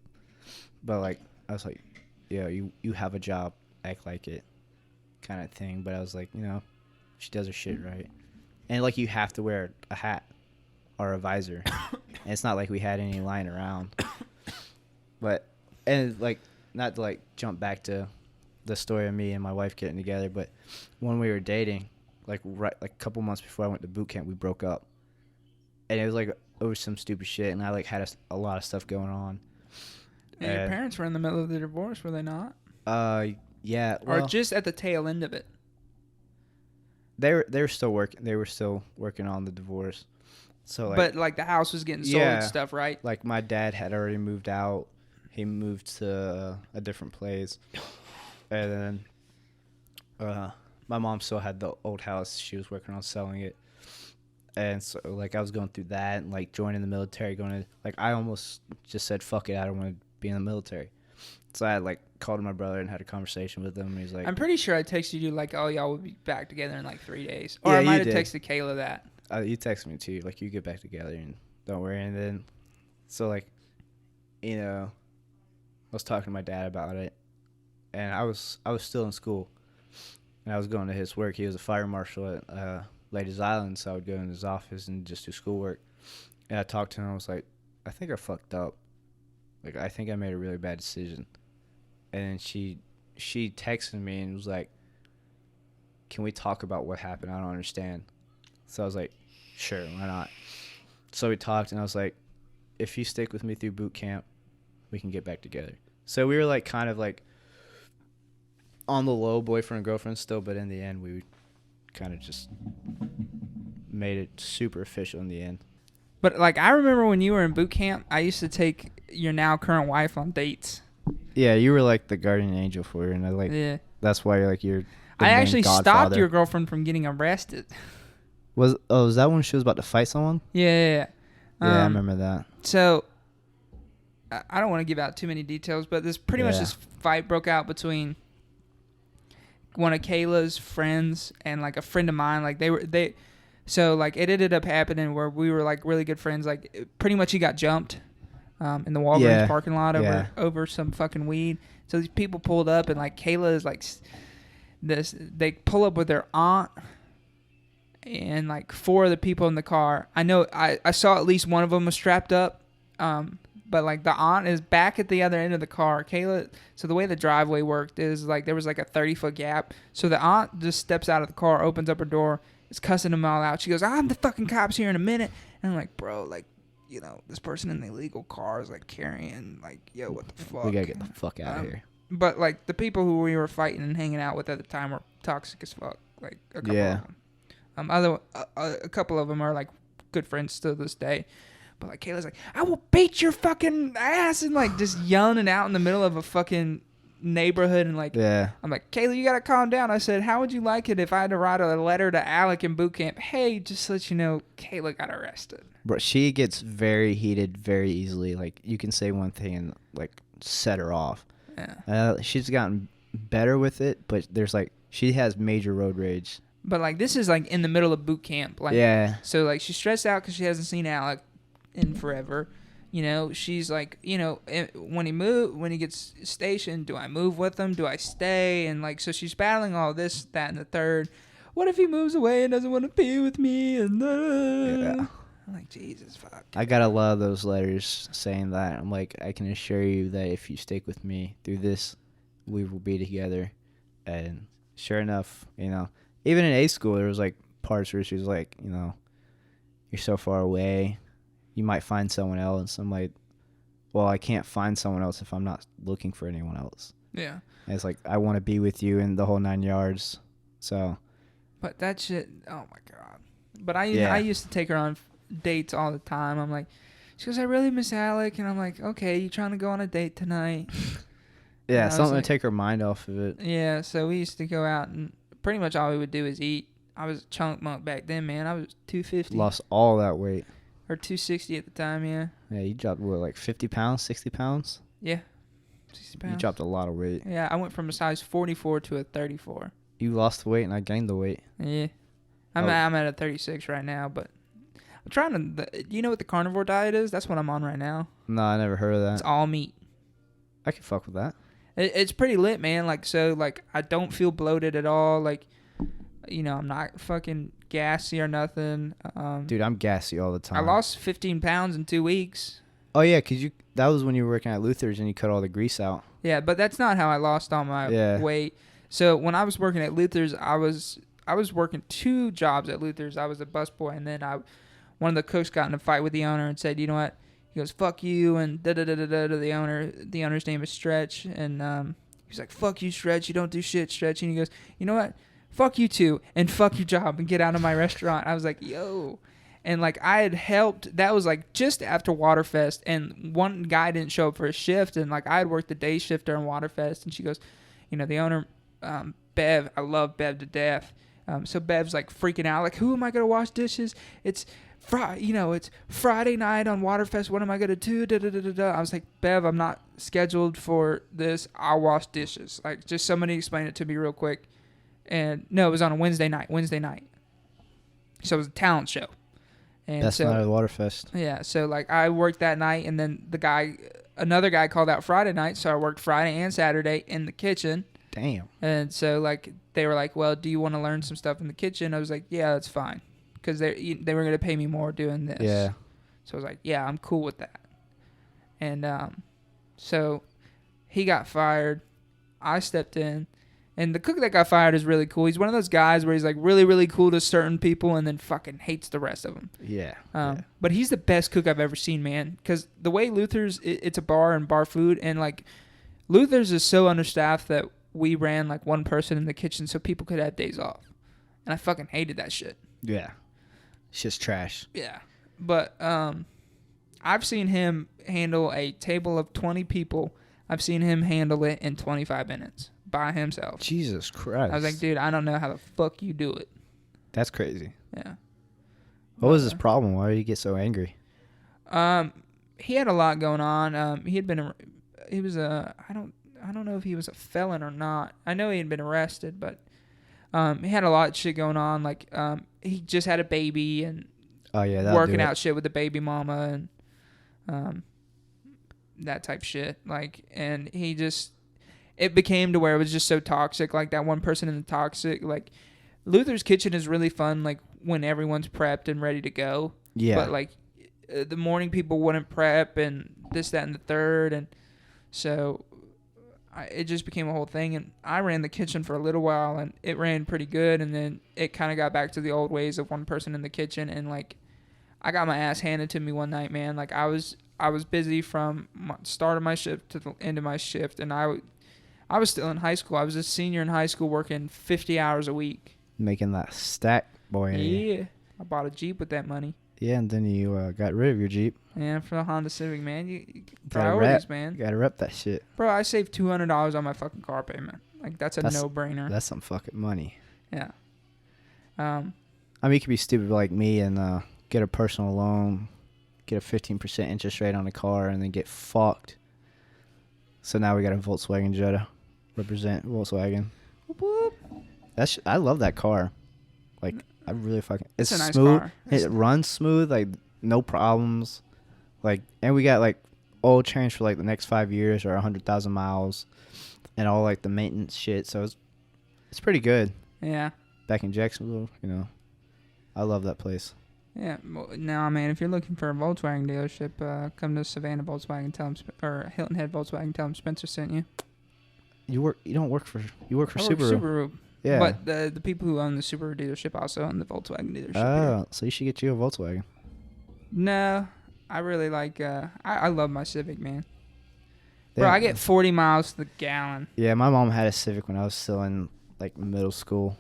But like, I was like, yeah, you have a job, act like it, kind of thing. But I was like, she does her shit right, and like, you have to wear a hat or a visor, and it's not like we had any lying around. But and like, not to like jump back to the story of me and my wife getting together, but when we were dating, like a couple months before I went to boot camp, we broke up, and it was like over some stupid shit, and I like had a lot of stuff going on. And your parents were in the middle of the divorce, were they not? Yeah. Well, or just at the tail end of it? They were still working. They were still working on the divorce. So, but like the house was getting sold and stuff, right? Like my dad had already moved out. He moved to a different place. And then my mom still had the old house. She was working on selling it. And so, like, I was going through that and, like, joining the military, I almost just said, fuck it, I don't want to be in the military. So I, like, called my brother and had a conversation with him. And he's like... I'm pretty sure I texted you, like, oh, y'all will be back together in, like, 3 days. Or I might have texted Kayla that. You texted me, too. Like, you get back together and don't worry. And then, so, like, I was talking to my dad about it. And I was still in school, and I was going to his work. He was a fire marshal at Ladies Island, so I would go in his office and just do schoolwork. And I talked to him. I was like, I think I fucked up. Like, I think I made a really bad decision. And then she texted me and was like, can we talk about what happened? I don't understand. So I was like, sure, why not? So we talked, and I was like, if you stick with me through boot camp, we can get back together. So we were like kind of like on the low, boyfriend and girlfriend still, but in the end we kind of just made it super official in the end. But like I remember when you were in boot camp, I used to take your now current wife on dates. Yeah, you were like the guardian angel for her, and I like that's why you're the I main actually stopped godfather. your girlfriend from getting arrested. Was that when she was about to fight someone? Yeah. Yeah, I remember that. So I don't want to give out too many details, but this pretty much this fight broke out between one of Kayla's friends and like a friend of mine. Like so like it ended up happening where we were like really good friends. Like pretty much he got jumped in the Walgreens parking lot over some fucking weed. So these people pulled up and like Kayla is like this. They pull up with their aunt and like 4 of the people in the car. I know I saw at least one of them was strapped up. But like the aunt is back at the other end of the car. Kayla, so the way the driveway worked is like there was like a 30-foot gap. So the aunt just steps out of the car, opens up her door, is cussing them all out. She goes, "I'm the fucking cops here in a minute." And I'm like, bro, like, you know, this person in the illegal car is like carrying, like, yo, what the fuck? We gotta get the fuck out of here. But like the people who we were fighting and hanging out with at the time were toxic as fuck. Like a couple of them. A couple of them are like good friends still to this day. But like Kayla's like, I will beat your fucking ass, and like just yelling it out in the middle of a fucking neighborhood. And like, I'm like, Kayla, you gotta calm down. I said, how would you like it if I had to write a letter to Alec in boot camp? Hey, just to let you know, Kayla got arrested. Bro, she gets very heated very easily. Like you can say one thing and like set her off. Yeah. She's gotten better with it, but there's like she has major road rage. But like this is like in the middle of boot camp. Like, so like she's stressed out because she hasn't seen Alec in forever. You know, she's like, you know, when he gets stationed, do I move with him? Do I stay? And like, so she's battling all this, that, and the third. What if he moves away and doesn't want to be with me? And I'm like, Jesus fuck. I got a lot of those letters saying that. I'm like, I can assure you that if you stick with me through this, we will be together. And sure enough, you know, even in A school, there was like parts where she was like, you know, you're so far away. You might find someone else. I'm like, well, I can't find someone else if I'm not looking for anyone else. Yeah. And it's like, I want to be with you in the whole 9 yards. So. But that shit, oh my God. But I used to take her on dates all the time. I'm like, she goes, I really miss Alec. And I'm like, okay, you trying to go on a date tonight? Yeah, something like, to take her mind off of it. Yeah, so we used to go out and pretty much all we would do is eat. I was a chunk monk back then, man. I was 250. Lost all that weight. Or 260 at the time, yeah. Yeah, you dropped, what, like 50 pounds, 60 pounds? Yeah, 60 pounds. You dropped a lot of weight. Yeah, I went from a size 44 to a 34. You lost the weight and I gained the weight. Yeah. I'm at a 36 right now, but I'm trying to... you know what the carnivore diet is? That's what I'm on right now. No, I never heard of that. It's all meat. I can fuck with that. It's pretty lit, man. Like, so, like, I don't feel bloated at all. Like, you know, I'm not fucking gassy or nothing. Dude, I'm gassy all the time. I lost 15 pounds in 2 weeks. Oh, yeah, because that was when you were working at Luther's and you cut all the grease out. Yeah, but that's not how I lost all my weight. So when I was working at Luther's, I was working 2 jobs at Luther's. I was a busboy, and then one of the cooks got in a fight with the owner and said, you know what? He goes, fuck you, and da-da-da-da-da to the owner. The owner's name is Stretch, and he's like, fuck you, Stretch. You don't do shit, Stretch. And he goes, you know what? Fuck you too, and fuck your job, and get out of my restaurant. I was like, yo. And, like, I had helped. That was, like, just after Waterfest, and one guy didn't show up for a shift, and, like, I had worked the day shift during Waterfest, and she goes, you know, the owner, Bev, I love Bev to death. So Bev's, like, freaking out, like, who am I going to wash dishes? It's Friday night on Waterfest. What am I going to do? Da-da-da-da-da. I was like, Bev, I'm not scheduled for this. I'll wash dishes. Like, just somebody explain it to me real quick. And no, it was on a Wednesday night. So it was a talent show. And Best night of the Waterfest. Yeah, so like I worked that night, and then another guy called out Friday night, so I worked Friday and Saturday in the kitchen. Damn. And so like they were like, well, do you want to learn some stuff in the kitchen? I was like, yeah, that's fine, because they were going to pay me more doing this. Yeah. So I was like, yeah, I'm cool with that. And so he got fired. I stepped in. And the cook that got fired is really cool. He's one of those guys where he's like really, really cool to certain people and then fucking hates the rest of them. Yeah. But he's the best cook I've ever seen, man. Because the way Luther's, it's a bar and bar food. And like Luther's is so understaffed that we ran like one person in the kitchen so people could have days off. And I fucking hated that shit. Yeah. It's just trash. Yeah. But I've seen him handle a table of 20 people. I've seen him handle it in 25 minutes. By himself. Jesus Christ. I was like, dude, I don't know how the fuck you do it. That's crazy. Yeah. What was his problem? Why did he get so angry? He had a lot going on. He was a, I don't know if he was a felon or not. I know he had been arrested, but he had a lot of shit going on. Like, he just had a baby and working out shit with the baby mama and that type shit. Like, and he just, it became to where it was just so toxic. Like that one person in the toxic, like Luther's kitchen is really fun. Like when everyone's prepped and ready to go. Yeah. But like the morning people wouldn't prep and this, that, and the third. And so it just became a whole thing. And I ran the kitchen for a little while and it ran pretty good. And then it kind of got back to the old ways of one person in the kitchen. And like, I got my ass handed to me one night, man. Like I was busy from start of my shift to the end of my shift. And I was still in high school. I was a senior in high school working 50 hours a week. Making that stack, boy. Yeah. I bought a Jeep with that money. Yeah, and then you got rid of your Jeep. Yeah, for the Honda Civic, man. You priorities, man. You gotta rep that shit. Bro, I saved $200 on my fucking car payment. Like, that's a no-brainer. That's some fucking money. Yeah. I mean, you could be stupid like me and get a personal loan, get a 15% interest rate on a car, and then get fucked. So now we got a Volkswagen Jetta. Represent Volkswagen. Whoop, whoop. I love that car. Like, I really fucking... It's a nice smooth. car. It runs smooth. Like, no problems. Like, and we got, like, oil change for, like, the next 5 years or 100,000 miles. And all, like, the maintenance shit. So, it's pretty good. Yeah. Back in Jacksonville, you know. I love that place. Yeah. Now, man, if you're looking for a Volkswagen dealership, come to Savannah Volkswagen, or Hilton Head Volkswagen, tell them Spencer sent you. You work for Subaru. Subaru. Yeah. But the people who own the Subaru dealership also own the Volkswagen dealership. Oh, so you should get you a Volkswagen. No, I really like. I love my Civic, man. Yeah. Bro, I get 40 miles to the gallon. Yeah, my mom had a Civic when I was still in like middle school,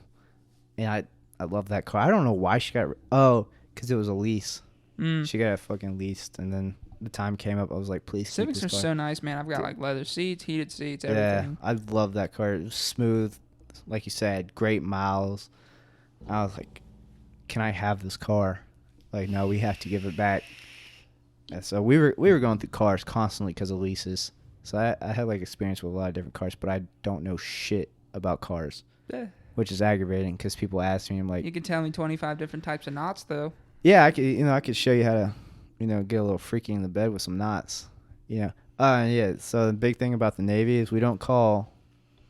and I love that car. I don't know why she got. Because it was a lease. She got it fucking leased, and then the time came up. I was like, please. Civics are so nice, man. I've got like leather seats, heated seats, everything. Yeah, I love that car. It was smooth, like you said, great miles. I was like, can I have this car? Like, no, we have to give it back. And so we were going through cars constantly because of leases. So I had like experience with a lot of different cars, but I don't know shit about cars, which is aggravating because people ask me, I'm like, you can tell me 25 different types of knots though. Yeah, I could show you how to, get a little freaky in the bed with some knots. Yeah. So the big thing about the Navy is we don't call,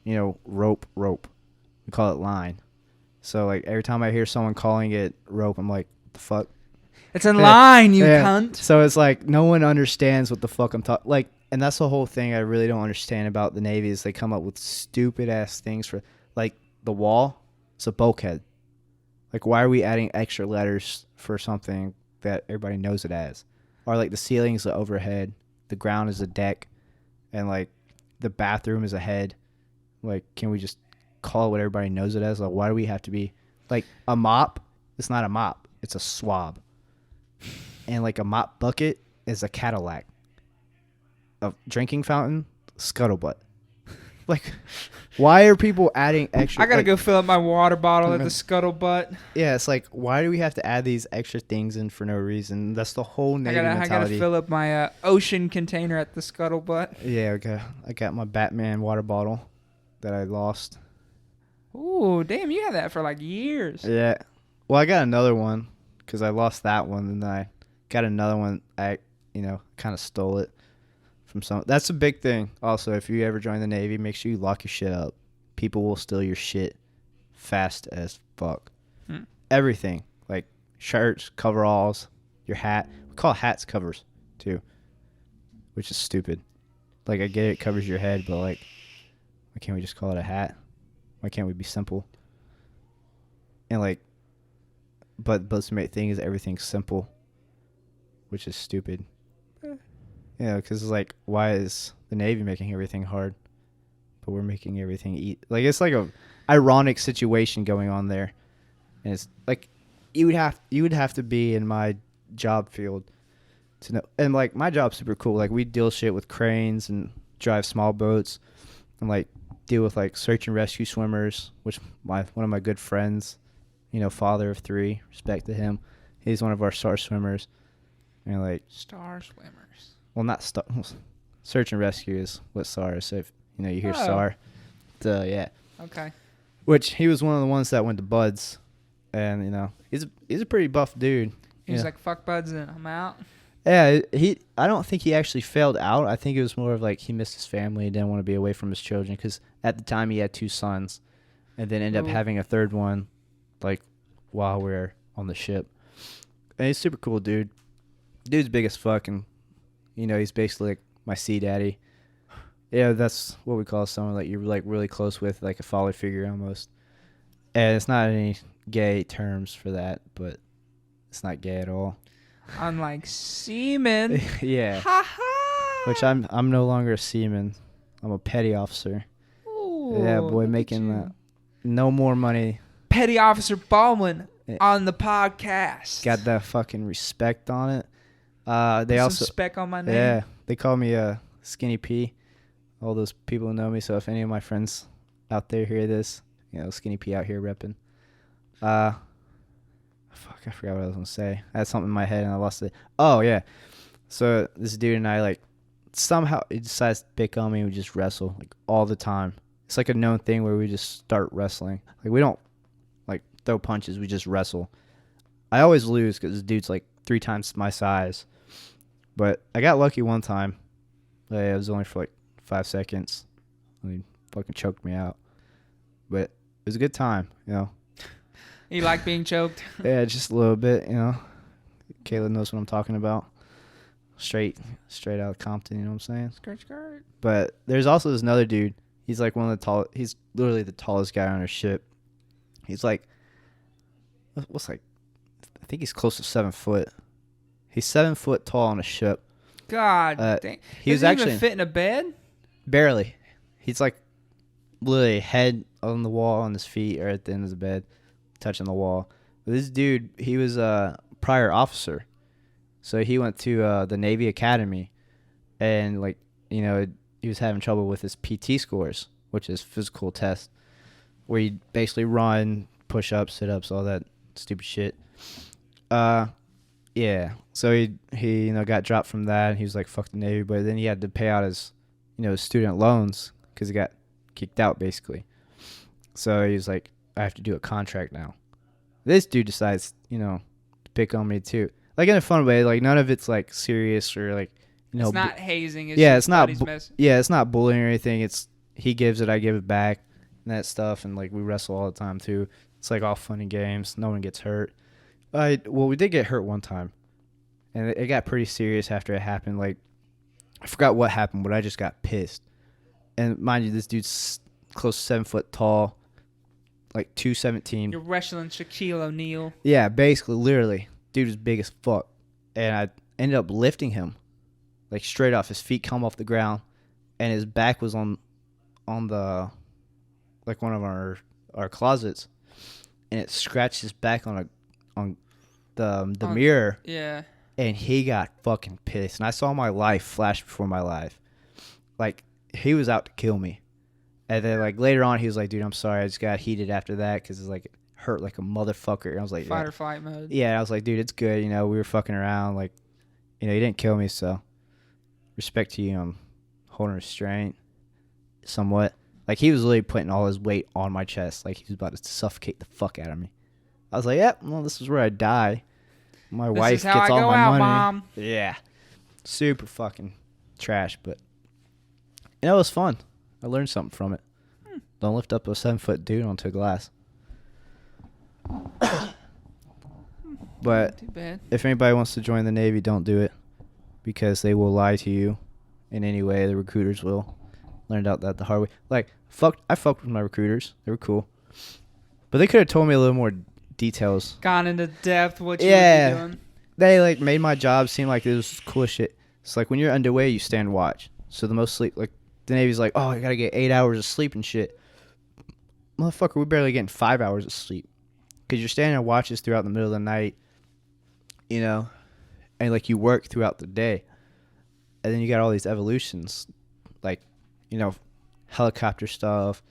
rope. We call it line. So like every time I hear someone calling it rope, I'm like, what the fuck? It's a line, you cunt. So it's like no one understands what the fuck I'm talking. Like, and that's the whole thing I really don't understand about the Navy is they come up with stupid ass things for like the wall. It's a bulkhead. Like, why are we adding extra letters for something that everybody knows it as? Or, like, the ceiling is the overhead, the ground is a deck, and, like, the bathroom is a head. Like, can we just call it what everybody knows it as? Like, why do we have to be... Like, a mop, it's not a mop. It's a swab. And, like, a mop bucket is a Cadillac. A drinking fountain, scuttlebutt. Like, why are people adding extra... I gotta go fill up my water bottle at the scuttlebutt. Yeah, it's like, why do we have to add these extra things in for no reason? That's the whole Navy mentality. I gotta fill up my ocean container at the scuttlebutt. Yeah, I got my Batman water bottle that I lost. Ooh, damn, you had that for like years. Yeah. Well, I got another one because I lost that one, and then I got another one. I, kind of stole it. From some. That's a big thing. Also, if you ever join the Navy, make sure you lock your shit up. People will steal your shit fast as fuck. Everything. Like shirts, coveralls, your hat. We call hats covers, too. Which is stupid. Like, I get it covers your head, but, like, why can't we just call it a hat? Why can't we be simple? And like, but the ultimate thing is everything's simple, which is stupid. Yeah, because like, why is the Navy making everything hard, but we're making everything like it's like a ironic situation going on there, and it's like you would have to be in my job field to know. And like my job's super cool. Like we deal shit with cranes and drive small boats, and like deal with like search and rescue swimmers, which one of my good friends, father of 3, respect to him, he's one of our star swimmers. And like Star swimmers. Well, not star. Search and rescue is what SAR is. So if you hear SAR, yeah. Okay. Which he was one of the ones that went to Buds, and he's a pretty buff dude. He was like, "Fuck Buds, and I'm out." Yeah, I don't think he actually failed out. I think it was more of like he missed his family and didn't want to be away from his children, because at the time he had 2 sons, and then ended up having a third one, like while we're on the ship. And he's super cool, dude. Dude's big as fuck, and he's basically like my sea daddy. Yeah, that's what we call someone that you're like really close with, like a father figure almost. And it's not any gay terms for that, but it's not gay at all. Unlike seaman. Yeah. Ha ha. Which I'm no longer a seaman. I'm a petty officer. Ooh, yeah, boy, making no more money. Petty Officer Baldwin on the podcast. Got that fucking respect on it. They Put also some spec on my name. Yeah, they call me Skinny P. All those people know me. So if any of my friends out there hear this, Skinny P out here repping. Fuck, I forgot what I was gonna say. I had something in my head and I lost it. Oh yeah. So this dude and I, like, somehow he decides to pick on me. We just wrestle like all the time. It's like a known thing where we just start wrestling. Like we don't like throw punches. We just wrestle. I always lose because this dude's like 3 times my size. But I got lucky one time. It was only for like 5 seconds. He fucking choked me out. But it was a good time, You like being choked? Yeah, just a little bit, Kayla knows what I'm talking about. Straight out of Compton, you know what I'm saying? Skirt, skirt. But there's also this another dude. He's like one of the tallest. He's literally the tallest guy on our ship. He's like, what's like, I think he's close to 7 foot. He's 7 foot tall on a ship. God dang. He was Doesn't actually even fit in a bed? Barely. He's like literally head on the wall on his feet or at the end of the bed, touching the wall. But this dude, he was a prior officer. So he went to the Navy Academy, and like, he was having trouble with his PT scores, which is physical test, where you basically run, push-ups, sit-ups, all that stupid shit. Yeah. So he got dropped from that, and he was like, fuck the Navy. But then he had to pay out his, his student loans because he got kicked out, basically. So he was like, I have to do a contract now. This dude decides, to pick on me too. Like in a fun way, like none of it's like serious or like, it's not hazing. It's it's not. It's not bullying or anything. It's he gives it, I give it back, and that stuff. And like we wrestle all the time too. It's like all fun and games. No one gets hurt. We did get hurt one time, and it got pretty serious after it happened. Like I forgot what happened, but I just got pissed. And mind you, this dude's close to 7 foot tall, like 217. You're wrestling Shaquille O'Neal. Yeah, basically, literally. Dude was big as fuck. And I ended up lifting him, like straight off. His feet come off the ground, and his back was on the, like one of our closets, and it scratched his back on the mirror. Yeah. And he got fucking pissed. And I saw my life flash before my life. Like, he was out to kill me. And then, like, later on, he was like, dude, I'm sorry. I just got heated after that because it's, like, it hurt like a motherfucker. And I was like, fight or flight mode. Yeah, I was like, dude, it's good. We were fucking around. Like, you didn't kill me, so respect to you. I'm holding restraint somewhat. Like, he was literally putting all his weight on my chest. Like, he was about to suffocate the fuck out of me. I was like, yep, well, this is where I die. My wife gets all my money. Mom. Yeah. Super fucking trash, but it was fun. I learned something from it. Don't lift up a 7 foot dude onto glass. But Too bad. if anybody wants to join the Navy, don't do it, because they will lie to you in any way. The recruiters will. learned out that the hard way. Like, I fucked with my recruiters. They were cool. But they could have told me a little more details. Gone into depth what you would be doing. They, like, made my job seem like it was cool as shit. It's like, when you're underway, you stand watch. So the most sleep, like, the Navy's like, oh, I got to get 8 hours of sleep and shit. Motherfucker, we're barely getting 5 hours of sleep. Because you're standing on watches throughout the middle of the night, you know, and, like, you work throughout the day. And then you got all these evolutions, like, you know, helicopter stuff,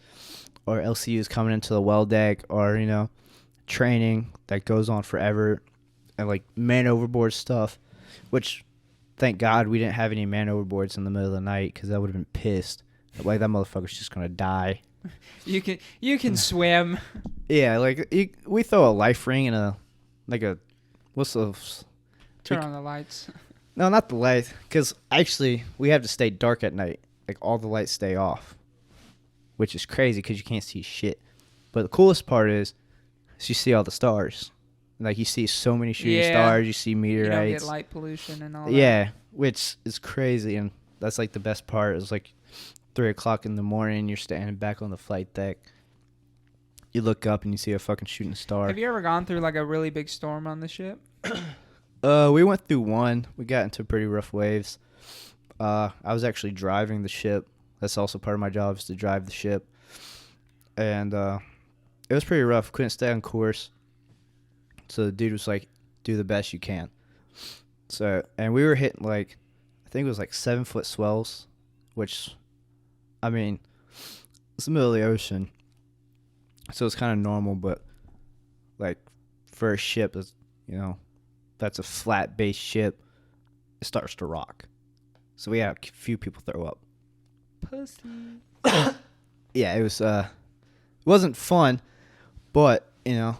or LCUs coming into the well deck, or, you know, training that goes on forever, and, like, man overboard stuff, which, thank God we didn't have any man overboards in the middle of the night, because I would have been pissed. Like, that motherfucker's just going to die. You can swim. Yeah, like, we throw a life ring and what's those? Turn on the lights. No, not the lights, because actually we have to stay dark at night. Like, all the lights stay off, which is crazy because you can't see shit. But the coolest part is you see all the stars. Like, you see so many shooting stars. You see meteorites. You don't get light pollution and all that. Yeah, which is crazy, and that's, like, the best part. It's like 3 o'clock in the morning. You're standing back on the flight deck. You look up and you see a fucking shooting star. Have you ever gone through, like, a really big storm on the ship? We went through one. We got into pretty rough waves. I was actually driving the ship. That's also part of my job, is to drive the ship. And it was pretty rough. Couldn't stay on course. So the dude was like, do the best you can. So, and we were hitting, like, I think it was like 7-foot swells, which, I mean, it's the middle of the ocean. So it's kind of normal, but, like, for a ship that's, you know, that's a flat-based ship, it starts to rock. So we had a few people throw up. Pussy. Yeah, it wasn't fun, but, you know,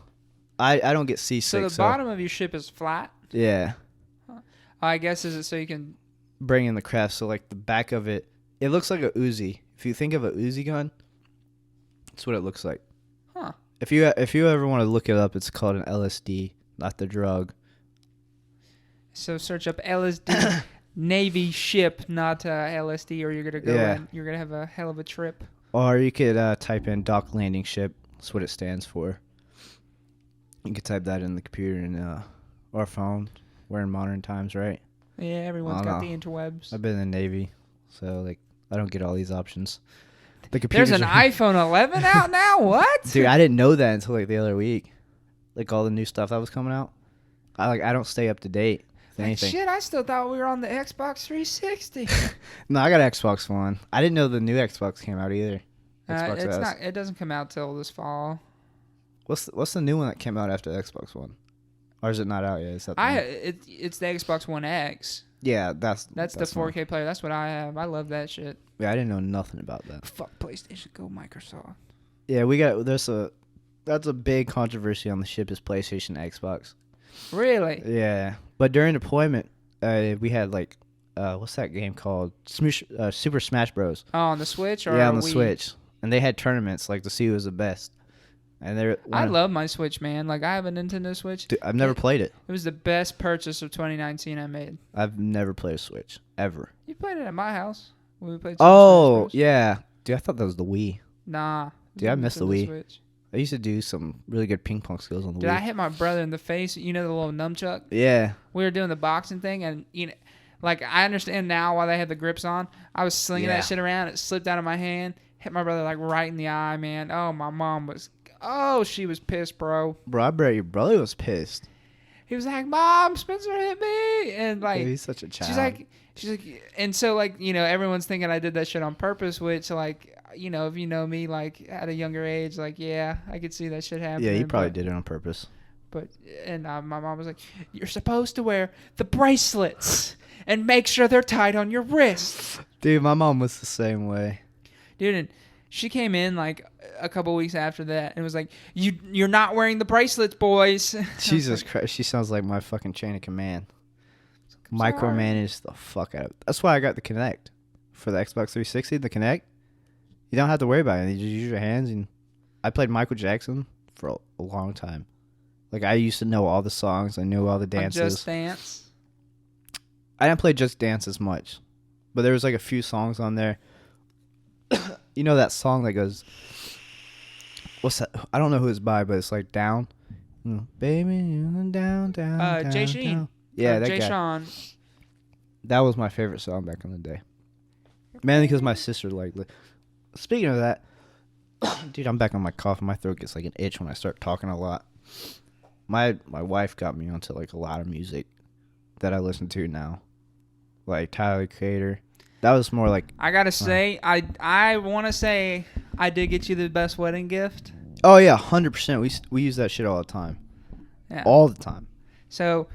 I don't get seasick. So the bottom of your ship is flat? Yeah. Huh. I guess, is it so you can bring in the craft? So, like, the back of it looks like a Uzi. If you think of a Uzi gun, that's what it looks like. Huh. If you ever want to look it up, it's called an LSD, not the drug. So search up LSD Navy ship, not LSD, or you're gonna go and you're gonna have a hell of a trip. Or you could type in dock landing ship. That's what it stands for. You could type that in the computer and or phone. We're in modern times, right? Yeah, everyone's got the interwebs. I've been in the Navy, so, like, I don't get all these options. There's an iPhone 11 out now? What? Dude, I didn't know that until, like, the other week. Like, all the new stuff that was coming out. I don't stay up to date with anything. Shit, I still thought we were on the Xbox 360. No, I got Xbox One. I didn't know the new Xbox came out either. It doesn't come out till this fall. What's the new one that came out after the Xbox One? Or is it not out yet? Is that it's the Xbox One X. Yeah, that's the 4K player. That's what I have. I love that shit. Yeah, I didn't know nothing about that. Fuck PlayStation, go Microsoft. Yeah, that's a big controversy on the ship, is PlayStation and Xbox. Really? Yeah, but during deployment, we had, like, what's that game called? Super Smash Bros. Oh, on the Switch? Or yeah, on the Switch, and they had tournaments, like, to see who was the best. And I love my Switch, man. Like, I have a Nintendo Switch. Dude, I've never played it. It was the best purchase of 2019 I made. I've never played a Switch ever. You played it at my house when we played. Oh yeah, dude, I thought that was the Wii. Nah, dude, I missed the Wii. Switch. I used to do some really good ping pong skills on the Wii. Dude, I hit my brother in the face. You know the little nunchuck? Yeah. We were doing the boxing thing, and you know, like, I understand now why they had the grips on. I was slinging that shit around. It slipped out of my hand. Hit my brother, like, right in the eye, man. Oh, my mom was. Oh, she was pissed, bro. Bro, I bet your brother was pissed. He was like, "Mom, Spencer hit me," and, like, dude, he's such a child. She's like, and so, like, you know, everyone's thinking I did that shit on purpose, which, like, you know, if you know me, like, at a younger age, like, yeah, I could see that shit happening. Yeah, you probably did it on purpose. But my mom was like, "You're supposed to wear the bracelets and make sure they're tight on your wrists." Dude, my mom was the same way. Dude, and she came in, like, a couple weeks after that and was like, "You're not wearing the bracelets, boys." Jesus Christ, she sounds like my fucking chain of command. Micromanage the fuck out of it. That's why I got the Kinect for the Xbox 360. The Kinect, you don't have to worry about it. You just use your hands. And I played Michael Jackson for a long time. Like, I used to know all the songs. I knew all the dances. Just Dance. I didn't play Just Dance as much, but there was, like, a few songs on there. You know that song that goes, what's that? I don't know who it's by, but it's like down. Baby, down, down, Jay down, Sheen. down. Yeah, that Jay guy. Sean. That was my favorite song back in the day. Mainly because my sister liked it. Speaking of that, dude, I'm back on my cough. My throat gets like an itch when I start talking a lot. My wife got me onto like a lot of music that I listen to now, like Tyler the Creator. That was more like. I gotta say, I want to say I did get you the best wedding gift. Oh yeah, 100%. We use that shit all the time. Yeah. All the time. So,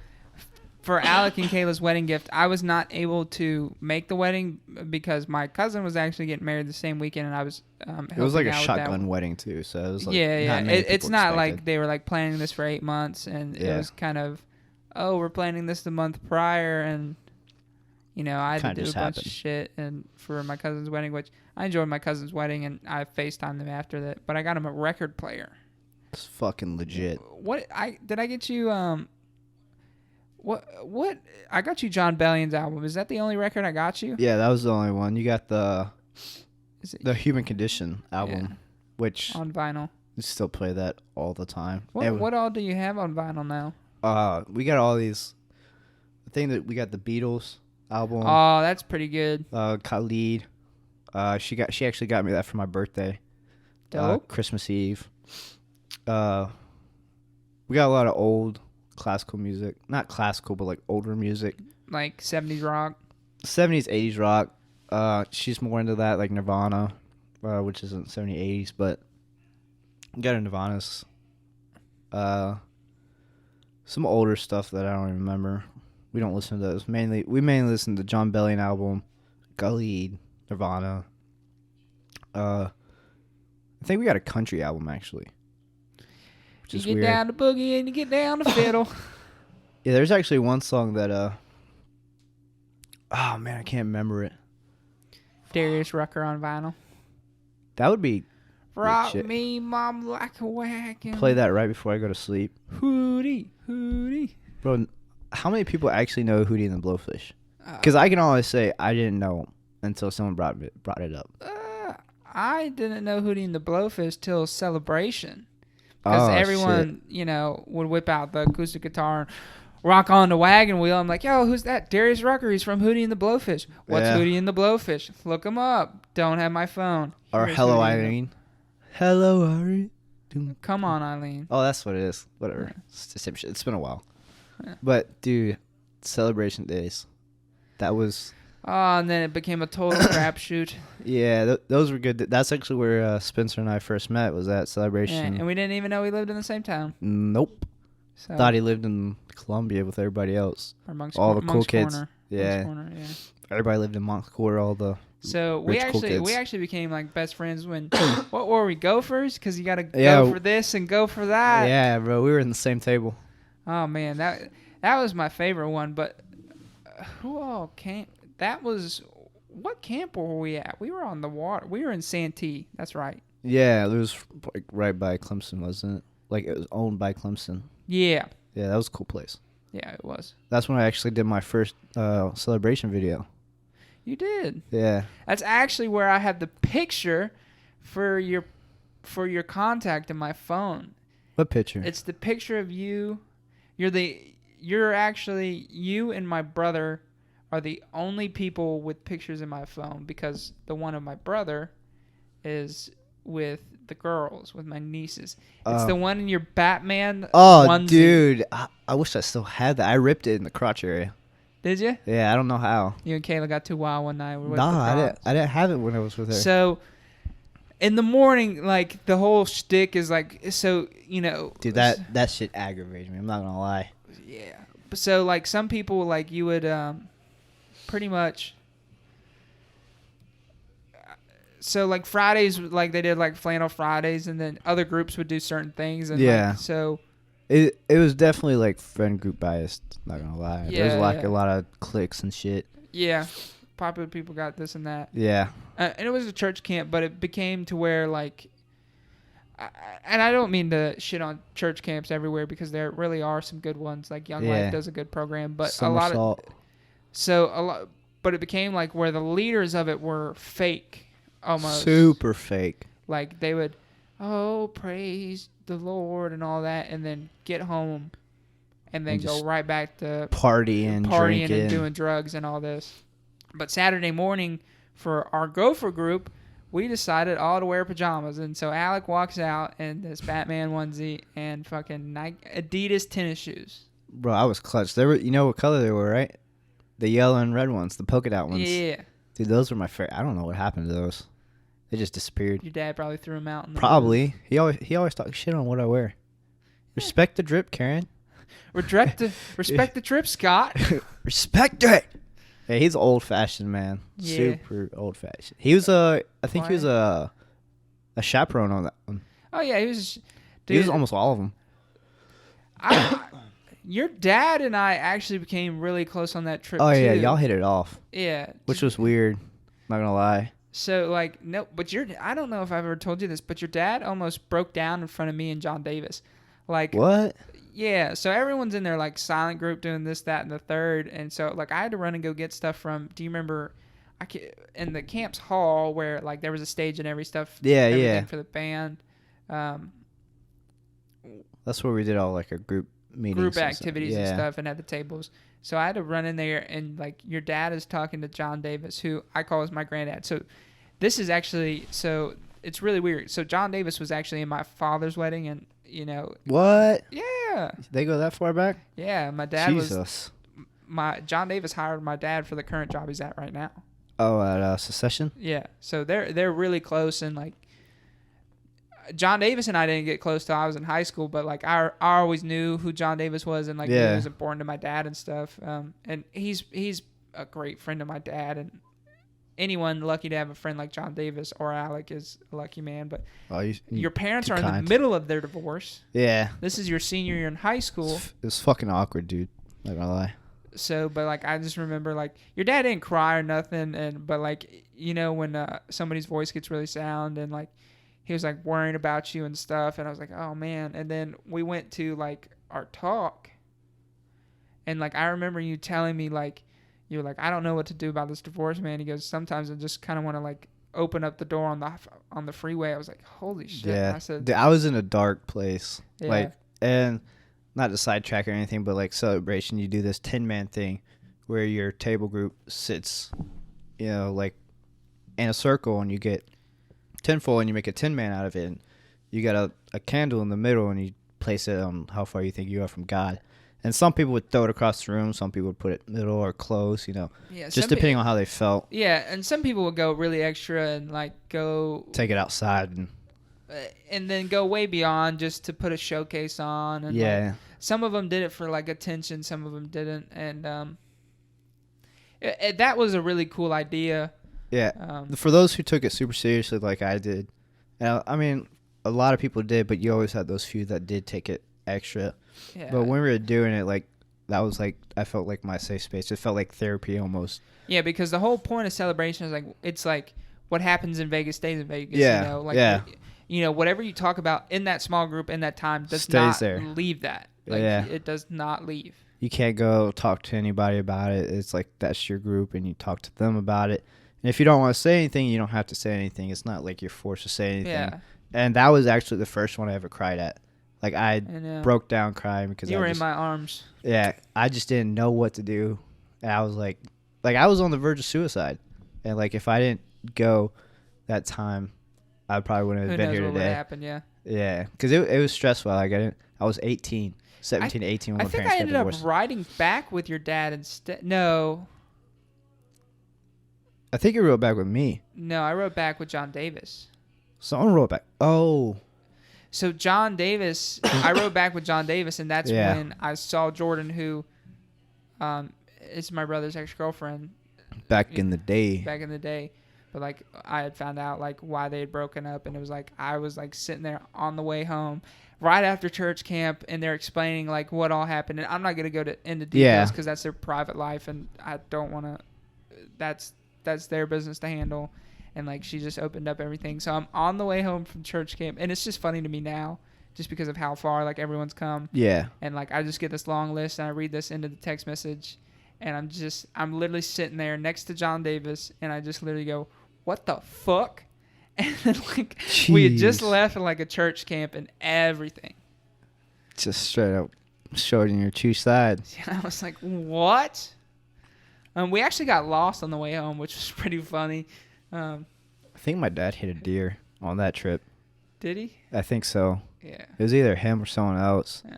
for Alec and Kayla's wedding gift, I was not able to make the wedding because my cousin was actually getting married the same weekend, and I was. It was like a shotgun wedding too, so it was like. Yeah. It's not expected. like they were like planning this for 8 months, and it was kind of, oh, we're planning this the month prior, and. I had to do a bunch of shit and for my cousin's wedding, which I enjoyed my cousin's wedding, and I FaceTimed them after that. But I got him a record player. It's fucking legit. Did I get you? What I got you John Bellion's album. Is that the only record I got you? Yeah, that was the only one. You got the Human Condition album, which on vinyl. We still play that all the time. What all do you have on vinyl now? We got all these. I think that we got the Beatles album. Oh, that's pretty good. Khalid. She actually got me that for my birthday. Dope. Christmas Eve. We got a lot of old classical music. Not classical, but like older music. Like 70s rock. 70s, 80s rock. She's more into that, like Nirvana, which isn't 70s, 80s, but we got a Nirvana's. Some older stuff that I don't even remember. We don't listen to those. We mainly listen to John Bellion album, Khalid, Nirvana. I think we got a country album actually. Which is you get down to boogie and you get down to fiddle. Yeah, there's actually one song that oh man, I can't remember it. Darius Rucker on vinyl. That would be rock me, mom, like a wagon. Play that right before I go to sleep. Hootie. Bro, how many people actually know Hootie and the Blowfish? Because I can always say I didn't know until someone brought it up. I didn't know Hootie and the Blowfish till Celebration. Because everyone, would whip out the acoustic guitar and rock on the wagon wheel. I'm like, yo, who's that? Darius Rucker. He's from Hootie and the Blowfish. What's Hootie and the Blowfish? Look him up. Don't have my phone. Or Hello, Irene. Hello, Irene. Come on, Eileen. Oh, that's what it is. Whatever. Yeah. It's the same shit. It's been a while. Yeah. But, dude, Celebration days. That was... Oh, and then it became a total crapshoot. Yeah, those were good. That's actually where Spencer and I first met, was at Celebration. Yeah, and we didn't even know we lived in the same town. Nope. So, thought he lived in Columbia with everybody else. Or all the cool kids. Corner. Yeah. Corner, yeah. Everybody lived in Moncks Quarter, all the we actually became like best friends when what were we, Gophers? Because you got to go for this and go for that. Yeah, bro, we were in the same table. Oh man, that was my favorite one. But who all came? That was, what camp were we at? We were on the water. We were in Santee. That's right. Yeah, it was like right by Clemson, wasn't it? Like it was owned by Clemson. Yeah. Yeah, that was a cool place. Yeah, it was. That's when I actually did my first Celebration video. You did? Yeah. That's actually where I had the picture for your contact in my phone. What picture? It's the picture of you. You're actually, you and my brother are the only people with pictures in my phone, because the one of my brother is with the girls, with my nieces. It's the one in your Batman onesie. Dude. I wish I still had that. I ripped it in the crotch area. Did you? Yeah, I don't know how. You and Kayla got too wild one night. I didn't have it when I was with her. So, in the morning, like, the whole shtick is like, so, Dude, that shit aggravates me. I'm not going to lie. Yeah. So, like, some people, like, you would... pretty much. So like Fridays, like they did like flannel Fridays, and then other groups would do certain things. And yeah. Like, so it was definitely like friend group biased. Not gonna lie. Yeah, There's like a lot of cliques and shit. Yeah, popular people got this and that. Yeah. And it was a church camp, but it became to where like. And I don't mean to shit on church camps everywhere, because there really are some good ones. Like Young Life does a good program, but but it became like where the leaders of it were fake, almost. Super fake. Like they would, oh, praise the Lord and all that, and then get home and then And go just right back to partying, drinking. and doing drugs and all this. But Saturday morning for our Gopher group, we decided all to wear pajamas. And so Alec walks out in this Batman onesie and fucking Nike Adidas tennis shoes. Bro, I was clutch. They were, you know what color they were, right? The yellow and red ones, the polka dot ones. Yeah. Dude, those were my favorite. I don't know what happened to those. They just disappeared. Your dad probably threw them out. In the Probably. He always talks shit on what I wear. Respect the drip, Karen. Respect the trip, Scott. Respect it. Yeah, he's old fashioned, man. Yeah. Super old fashioned. He was I think he was a chaperone on that one. Oh yeah, he was. Dude, He was almost all of them. Your dad and I actually became really close on that trip. Oh yeah, too. y'all hit it off. Yeah. Which was weird. Not gonna lie. So like no, but I don't know if I've ever told you this, but your dad almost broke down in front of me and John Davis. Like What? Yeah, so everyone's in their like silent group doing this, that, and the third, and so like I had to run and go get stuff from. Do you remember? In the camp's hall where like there was a stage and everything for the band. That's where we did all like our group meetings, Activities and stuff, and at the tables. So I had to run in there, and like your dad is talking to John Davis, who I call as my granddad. So this is actually it's really weird. So John Davis was actually in my father's wedding, and What? Yeah. They go that far back? Yeah, my dad Jesus. John Davis hired my dad for the current job he's at right now. Oh, at Secession? Yeah, so they're really close, and like John Davis and I didn't get close till I was in high school, but like I always knew who John Davis was, and like knew he was important to my dad and stuff. And he's a great friend of my dad, and anyone lucky to have a friend like John Davis or Alec is a lucky man. But your parents are in the middle of their divorce. Yeah. This is your senior year in high school. It's fucking awkward, dude. Not gonna lie. So, but like I just remember like your dad didn't cry or nothing, but like when somebody's voice gets really sound, and like he was like worrying about you and stuff, and I was like, oh man. And then we went to like our talk, and like I remember you telling me like you were like, I don't know what to do about this divorce, man. He goes, sometimes I just kind of want to like open up the door on the freeway. I was like, holy shit. Yeah. I said, I was in a dark place. Yeah. Like, and not to sidetrack or anything, but like Celebration, you do this 10-man thing where your table group sits, like in a circle, and you get tinfoil and you make a 10-man out of it. And you got a candle in the middle, and you place it on how far you think you are from God. And some people would throw it across the room. Some people would put it middle or close, just depending on how they felt. Yeah, and some people would go really extra and like go take it outside and then go way beyond just to put a showcase on. And like, some of them did it for like attention. Some of them didn't, and that was a really cool idea. Yeah, for those who took it super seriously, like I did, I mean, a lot of people did, but you always had those few that did take it extra. Yeah. But when we were doing it, like that was like I felt like my safe space. It felt like therapy almost. Yeah, because the whole point of Celebration is like it's like what happens in Vegas stays in Vegas. Yeah, whatever you talk about in that small group in that time does stays not there. Leave that. It does not leave. You can't go talk to anybody about it. It's like that's your group, and you talk to them about it. And if you don't want to say anything, you don't have to say anything. It's not like you're forced to say anything. Yeah. And that was actually the first one I ever cried at. Like I broke down crying because you were in my arms. Yeah, I just didn't know what to do, and I was like I was on the verge of suicide, and like if I didn't go that time, I probably wouldn't have been here today. Who knows what would happen? Yeah. Yeah, because it was stressful. Like I was 18 when my parents got divorced. I think I ended up riding back with your dad instead. No. I think you rode back with me. No, I rode back with John Davis. Someone rode back. Oh. So John Davis, I rode back with John Davis, and that's when I saw Jordan, who is my brother's ex-girlfriend. Back in the day. Back in the day. But, like, I had found out, like, why they had broken up, and it was, like, I was, like, sitting there on the way home right after church camp, and they're explaining, like, what all happened. And I'm not going to go into details because that's their private life, and I don't want to – that's their business to handle. And, like, she just opened up everything. So I'm on the way home from church camp. And it's just funny to me now just because of how far, like, everyone's come. Yeah. And, like, I just get this long list, and I read this into the text message. And I'm literally sitting there next to John Davis, and I just literally go, what the fuck? And then, like, we had just Jeez. left like a church camp and everything. Just straight up showing your true side. And I was like, what? We actually got lost on the way home, which was pretty funny. I think my dad hit a deer on that trip. Did he? I think so. Yeah. It was either him or someone else. Yeah.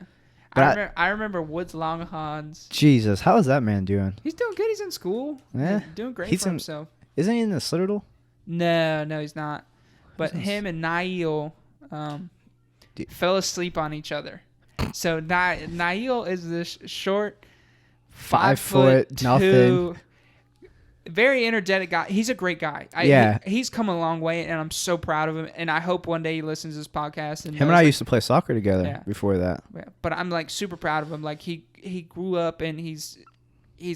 But I remember Woods Longhorns. Jesus, how is that man doing? He's doing good. He's in school. Yeah. Doing great He's for in- himself. Isn't he in the Citadel? No, he's not. But Who's him and Nail Dude. fell asleep on each other. So Nail is this short, 5 foot, 5 foot, nothing. very energetic guy. He's a great guy. Yeah. He's come a long way, and I'm so proud of him. And I hope one day he listens to this podcast. And Him and knows, I like, used to play soccer together Yeah. before that. yeah, but I'm like super proud of him. Like he grew up, and he's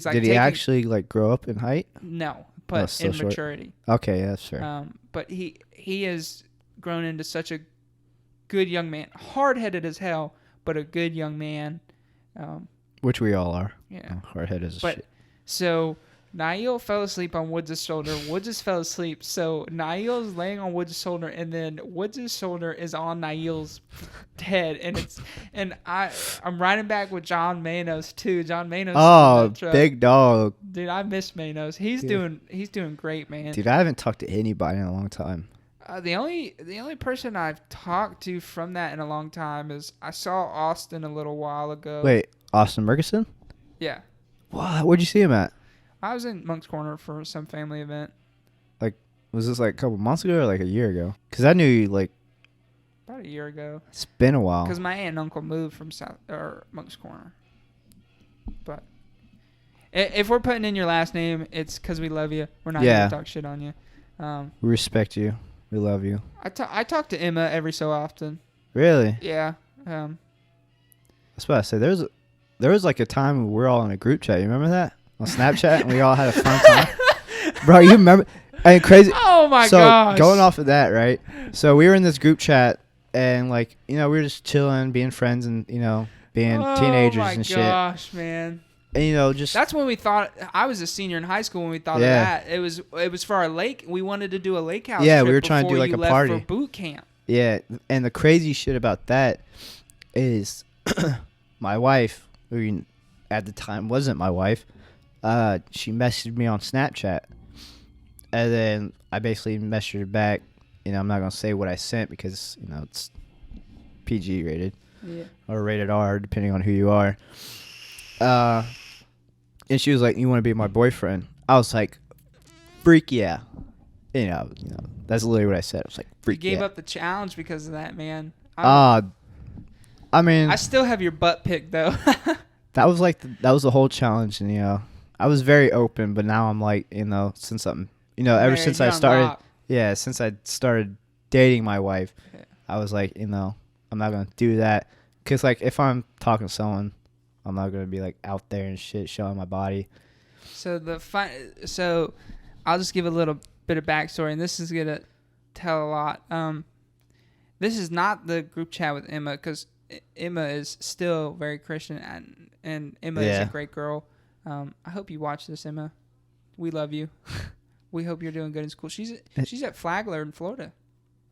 like. Did he actually like grow up in height? No, Oh, but still in short. maturity. Okay, yeah, that's fair. But he has grown into such a good young man. Hard-headed as hell, but a good young man. Which we all are. Yeah. Hard-headed as But shit. so Nail fell asleep on Woods' shoulder. Woods just fell asleep. So Nail's laying on Woods' shoulder, and then Woods' shoulder is on Nail's head, and I'm riding back with John Manos too. John Manos. Oh, big dog. Dude, I miss Manos. He's Dude. doing great, man. Dude, I haven't talked to anybody in a long time. The only person I've talked to from that in a long time is I saw Austin a little while ago. Wait, Austin Murkison? Yeah. What? Where'd you see him at? I was in Monk's Corner for some family event. Was this like a couple months ago or like a year ago? Because I knew you like, About a year ago. it's been a while. Because my aunt and uncle moved from Monk's Corner. But if we're putting in your last name, it's because we love you. We're not Yeah. going to talk shit on you. We respect you. We love you. I talk to Emma every so often. Really? Yeah. That's what I said. There was like a time when we were all in a group chat. You remember that? On Snapchat, and we all had a fun time. Bro, you remember? And crazy. Oh my So gosh. going off of that, right? So we were in this group chat, and like, you know, we were just chilling, being friends, and you know, being teenagers and shit. Oh my gosh, man. And you know, just That's when we thought. I was a senior in high school when we thought Yeah. of that. It was for our lake. We wanted to do a lake house. Yeah, trip we were trying to do, before like, you a left party. for boot camp. yeah. And the crazy shit about that is, my wife, who at the time wasn't my wife, she messaged me on Snapchat, and then I basically messaged her back. You know, I'm not gonna say what I sent because you know it's PG rated. Yeah. Or rated R, depending on who you are. And she was like, "You want to be my boyfriend?" I was like, "Freak yeah!" You know, that's literally what I said. I was like, You "Freak gave yeah!" up the challenge because of that, man. I mean, I still have your butt pic though. that was like that was the whole challenge, and you know, I was very open, but now I'm like, you know, since I'm, you know, ever Man, since you're I started, unlocked. yeah, since I started dating my wife, Yeah. I was like, you know, I'm not gonna do that, cause like if I'm talking to someone, I'm not gonna be like out there and shit showing my body. So I'll just give a little bit of backstory, and this is gonna tell a lot. This is not the group chat with Emma, because Emma is still very Christian, and Emma is a Yeah. great girl. I hope you watch this, Emma. We love you. We hope you're doing good in school. She's at Flagler in Florida.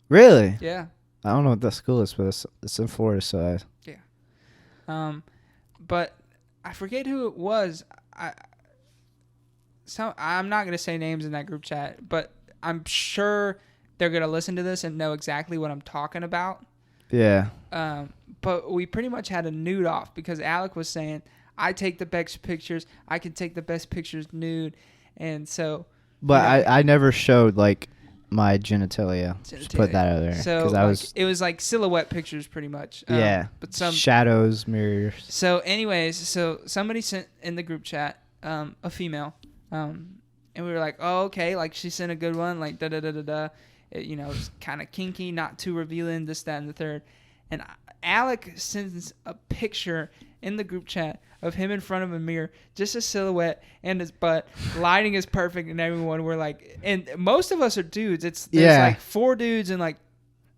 Really? Yeah. I don't know what that school is, but it's in Florida, so But I forget who it was. I'm not gonna say names in that group chat, but I'm sure they're gonna listen to this and know exactly what I'm talking about. yeah. But we pretty much had a nude off because Alec was saying, "I take the best pictures. I can take the best pictures nude," and so. But Yeah. I never showed like my genitalia. Just put that out there, So because I was it was like silhouette pictures, pretty much. yeah. But some. shadows, mirrors. So, anyways, somebody sent in the group chat, a female, and we were like, "Oh, okay." Like she sent a good one, like da da da da da. You know, it's kind of kinky, not too revealing, this, that, and the third. And Alec sends a picture in the group chat of him in front of a mirror, just a silhouette and his butt. Lighting is perfect, and everyone we're like, and most of us are dudes. There's like 4 dudes and like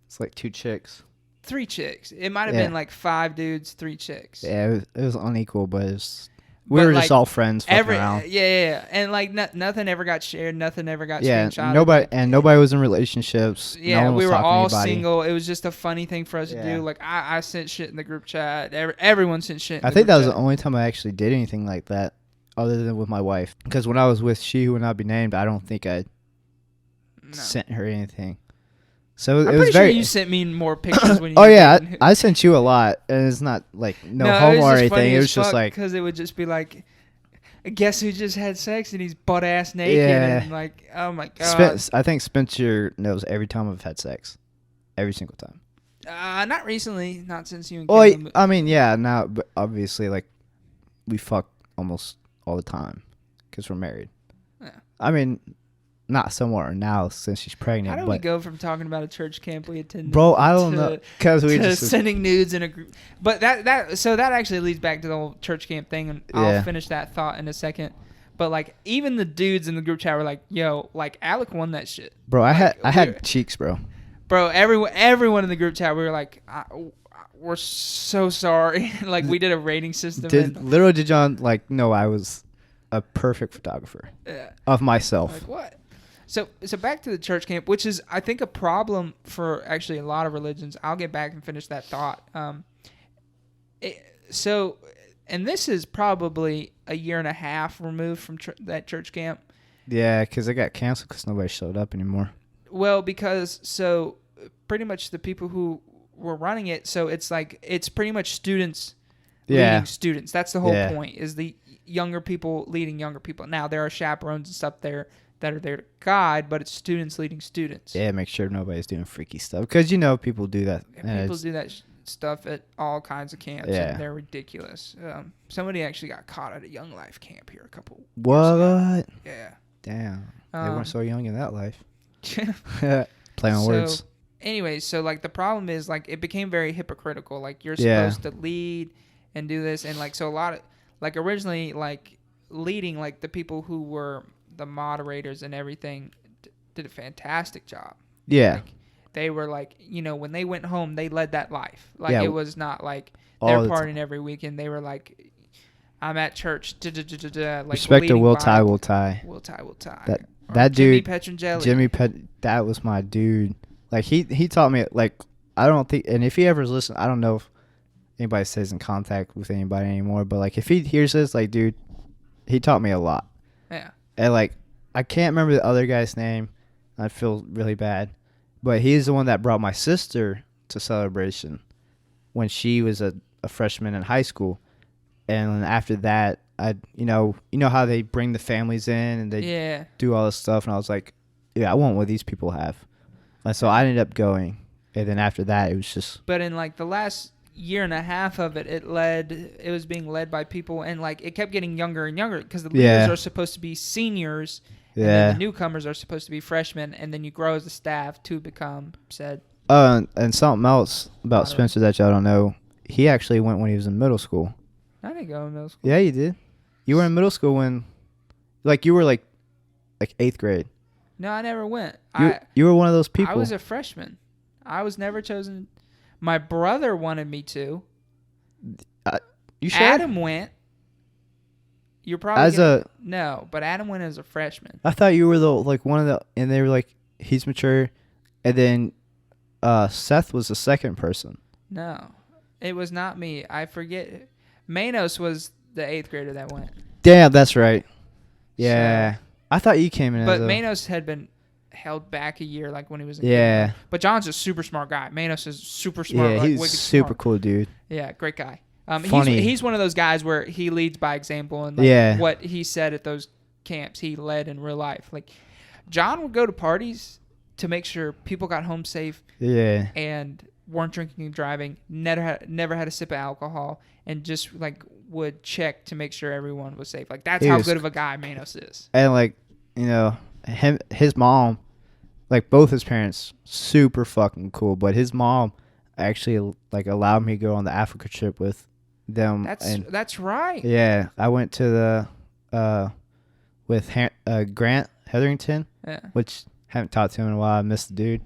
It's like 2 chicks. 3 chicks. It might have Yeah. been like 5 dudes, 3 chicks. Yeah, it was unequal, but it was We were like, just all friends fucking around. Yeah. And like nothing ever got shared. Nothing ever got Yeah, screenshotted. nobody was in relationships. Yeah, no one was we were talking to all anybody. single. It was just a funny thing for us to Yeah. do. Like I sent shit in the group chat. Everyone sent shit. I think that was the only time I actually did anything like that, other than with my wife. Because when I was with she who would not be named, I don't think I sent her anything. So I'm it was pretty very. sure you sent me more pictures when you. Oh yeah, I sent you a lot, and it's not like no homo or anything. It was just like because it would just be like, guess who just had sex and he's butt ass naked and like, oh my god. I think Spencer knows every time I've had sex, every single time. Not recently, not since you and Well, Caleb. I mean, yeah, now, but obviously, like, we fuck almost all the time because we're married. Yeah. I mean, not somewhere now since she's pregnant. How do we go from talking about a church camp we attended? Bro, I don't know, because we just sending nudes in a group. But that actually leads back to the whole church camp thing, and I'll finish that thought in a second. But like, even the dudes in the group chat were like, "Yo, like Alec won that shit." Bro, I had cheeks, bro. Bro, everyone in the group chat, we were like, "We're so sorry." Like, we did a rating system. Little did John know I was a perfect photographer of myself. Like what? So back to the church camp, which is, I think, a problem for actually a lot of religions. I'll get back and finish that thought. And this is probably a year and a half removed from that church camp. Yeah, because it got canceled because nobody showed up anymore. Well, because pretty much the people who were running it, so it's like it's pretty much students leading students. That's the whole point, is the younger people leading younger people. Now, there are chaperones and stuff there that are there to guide, but it's students leading students. Yeah, make sure nobody's doing freaky stuff. Because, people do that. People do that stuff at all kinds of camps, and they're ridiculous. Somebody actually got caught at a Young Life camp here a couple years ago. Yeah. Damn. They weren't so young in that life. Play on words. Anyways, so, like, the problem is, like, it became very hypocritical. Like, you're supposed to lead and do this, and, like, so a lot of, like, originally, like, leading, like, the people who were the moderators and everything did a fantastic job. Yeah. Like, they were like, when they went home, they led that life. Like, it was not like they're partying every weekend. They were like, I'm at church. Like, respect to will tie. Will tie. That dude, Jimmy that was my dude. Like, he taught me, like, I don't think, and if he ever listens, I don't know if anybody stays in contact with anybody anymore, but, like, if he hears this, like, dude, he taught me a lot. Yeah. And, like, I can't remember the other guy's name. I feel really bad. But he's the one that brought my sister to Celebration when she was a freshman in high school. And then after that, you know how they bring the families in and they do all this stuff. And I was like, yeah, I want what these people have. And so I ended up going. And then after that, it was just. But in, like, the last year and a half of it was being led by people, and, like, it kept getting younger and younger because the leaders are supposed to be seniors. And then the newcomers are supposed to be freshmen, and then you grow as a staff to become said. And something else about Spencer that y'all don't know, he actually went when he was in middle school. I didn't go in middle school. Yeah, you did. You were in middle school when, like, you were like 8th grade. No, I never went. You were one of those people. I was a freshman. I was never chosen. My brother wanted me to. You sure? Adam went. You're probably no, but Adam went as a freshman. I thought you were one of the, and they were like, he's mature, and then Seth was the second person. No, it was not me. I forget. Manos was the 8th grader that went. Damn, that's right. Yeah, so, I thought you came in. But Manos had been held back a year, like when he was in kid. But John's a super smart guy. Manos is super smart. Yeah, he's super cool dude. Yeah, great guy. Funny. He's one of those guys where he leads by example, and what he said at those camps, he led in real life. Like, John would go to parties to make sure people got home safe. Yeah. And weren't drinking and driving. Never had a sip of alcohol, and just like would check to make sure everyone was safe. Like, that's how good of a guy Manos is. And like, his mom, like both his parents, super fucking cool. But his mom actually like allowed me to go on the Africa trip with them. That's right. Yeah, I went to the with Grant Hetherington, which haven't talked to him in a while. I miss the dude.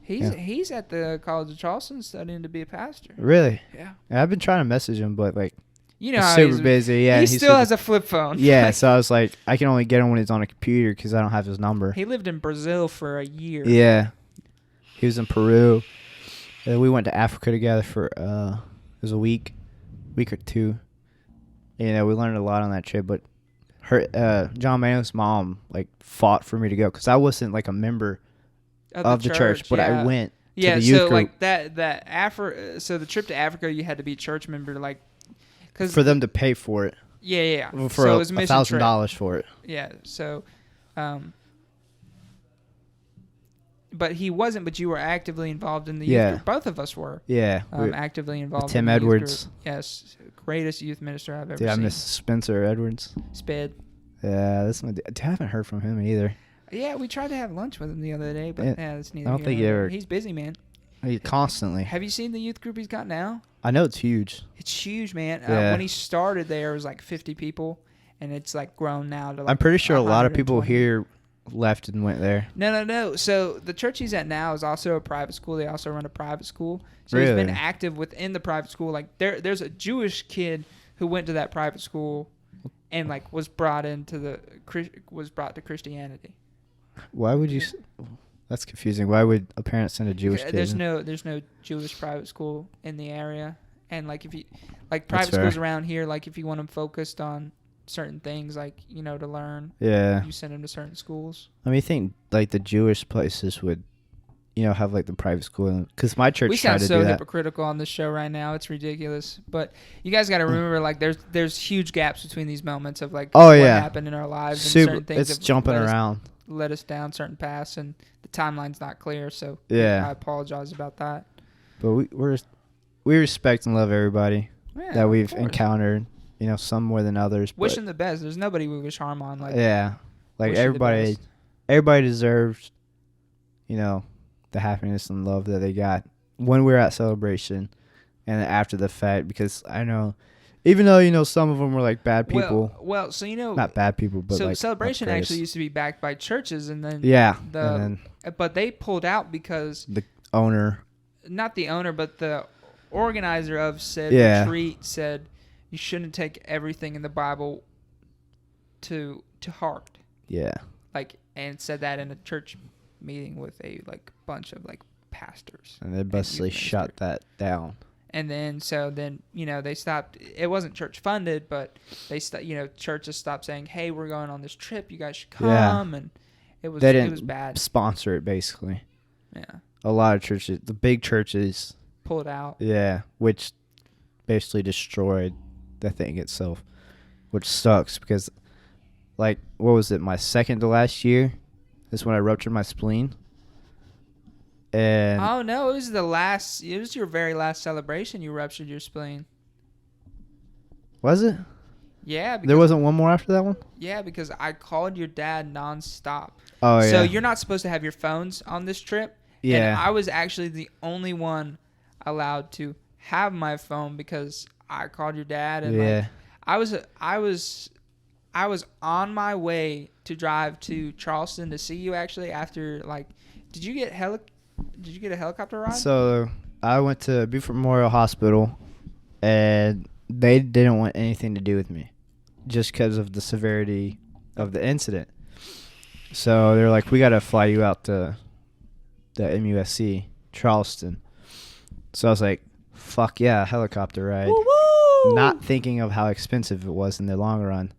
He's at the College of Charleston studying to be a pastor. Really? Yeah. I've been trying to message him, but like You know He's how super he's busy. Yeah, he he's still super- has a flip phone. Yeah, so I was like, I can only get him when he's on a computer because I don't have his number. He lived in Brazil for a year. Yeah, he was in Peru. And we went to Africa together for it was a week or two. You know, we learned a lot on that trip. But John Manuel's mom like fought for me to go because I wasn't like a member of the church, but I went to the youth group. Like so the trip to Africa, you had to be a church member, like, cause for them to pay for it. Yeah. For so it was a mission trip. $1,000 for it. Yeah. So, but he wasn't. But you were actively involved in the youth group. Both of us were. Yeah. Actively involved. Tim in the Edwards. Youth group. Yes, greatest youth minister I've ever Dude, seen. I miss Spencer Edwards. Sped. Yeah, that's my. I haven't heard from him either. Yeah, we tried to have lunch with him the other day, but that's neither. I don't think he ever. He's busy, man. Constantly. Have you seen the youth group he's got now? I know it's huge. It's huge, man. Yeah. When he started, there was like 50 people, and it's like grown now to like. I'm pretty sure a lot of people 120. here left and went there. No. So the church he's at now is also a private school. They also run a private school. So Really? he's been active within the private school. Like there's a Jewish kid who went to that private school, and like was brought to Christianity. Why would you? That's confusing. Why would a parent send a Jewish kid? There's no Jewish private school in the area, and like if you like private schools around here, like if you want them focused on certain things, like to learn, you send them to certain schools. I mean, you think like the Jewish places would, have like the private school? Because my church We tried sound to so do that. hypocritical on this show right now. It's ridiculous, but you guys got to remember, like there's huge gaps between these moments of like what happened in our lives and certain things. It's jumping around. Let us down certain paths, and the timeline's not clear. So I apologize about that. But we respect and love everybody that we've encountered. Some more than others. Wish them the best. There's nobody we wish harm on. Like everybody deserves, the happiness and love that they got when we're at celebration, and after the fact. Because I know, even though some of them were like bad people. Well, so not bad people, but so like celebration actually used to be backed by churches, and then but they pulled out because the owner, not the owner, but the organizer of said retreat said you shouldn't take everything in the Bible to heart. Yeah. And said that in a church meeting with a bunch of pastors. And they basically shut that down. And then they stopped. It wasn't church funded, but they churches stopped saying, "Hey, we're going on this trip. You guys should come." And it was bad. Sponsor it basically. Yeah. A lot of churches, the big churches, pulled out. Yeah, which basically destroyed the thing itself, which sucks because, what was it? My second to last year is when I ruptured my spleen. And oh no, it was your very last celebration you ruptured your spleen. Was it? Yeah. There wasn't one more after that one? Yeah, because I called your dad nonstop. Oh, yeah. So you're not supposed to have your phones on this trip. Yeah. And I was actually the only one allowed to have my phone because I called your dad, and I was on my way to drive to Charleston to see you actually after did you get a helicopter ride? So I went to Beaufort Memorial Hospital, and they didn't want anything to do with me just because of the severity of the incident. So they're like, we got to fly you out to the MUSC, Charleston. So I was like, fuck yeah, helicopter ride. Woo-woo! Not thinking of how expensive it was in the long run.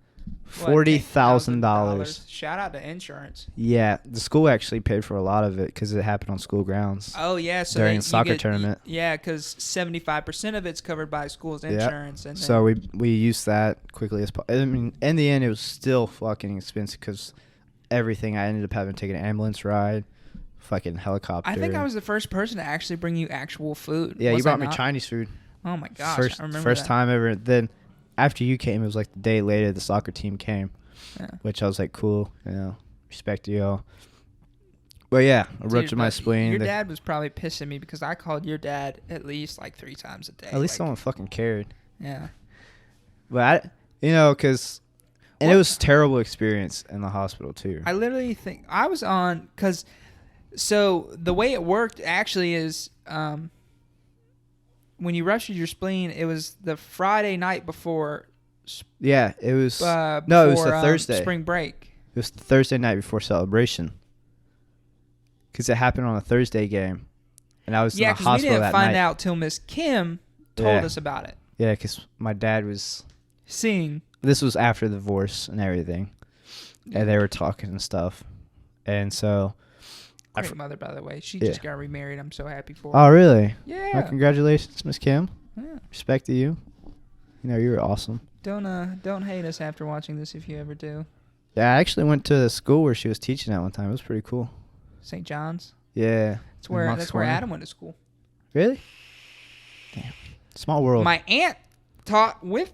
$40,000. Shout out to insurance. Yeah, the school actually paid for a lot of it because it happened on school grounds. Oh yeah, so during soccer tournament. Yeah, because 75% of it's covered by school's insurance. Yep. And so we used that quickly as possible. I mean, in the end, it was still fucking expensive because everything. I ended up having to take an ambulance ride, fucking helicopter. I think I was the first person to actually bring you actual food. Yeah, you brought me Chinese food. Oh my gosh, I remember first time ever. Then after you came, it was like the day later the soccer team came, which I was like, cool, respect to y'all. But yeah, I ruptured my spleen. Your dad was probably pissing me because I called your dad at least 3 times a day. At least someone fucking cared. Yeah. But because it was a terrible experience in the hospital too. I literally think I was on so the way it worked actually is when you ruptured your spleen, it was the Friday night before. Yeah, it was. Before, no, it was the Thursday. Spring break. It was the Thursday night before celebration. Because it happened on a Thursday game, and I was in the hospital that night. Yeah, because we didn't find out till Miss Kim told us about it. Yeah, because my dad was seeing. This was after the divorce and everything, and they were talking and stuff, and so. Great mother, by the way. She just got remarried. I'm so happy for her. Oh, really? Yeah. Well, congratulations, Miss Kim. Yeah. Respect to you. You know, you were awesome. Don't hate us after watching this if you ever do. Yeah, I actually went to the school where she was teaching at one time. It was pretty cool. St. John's? Yeah. That's where Adam went to school. Really? Damn. Small world. My aunt taught with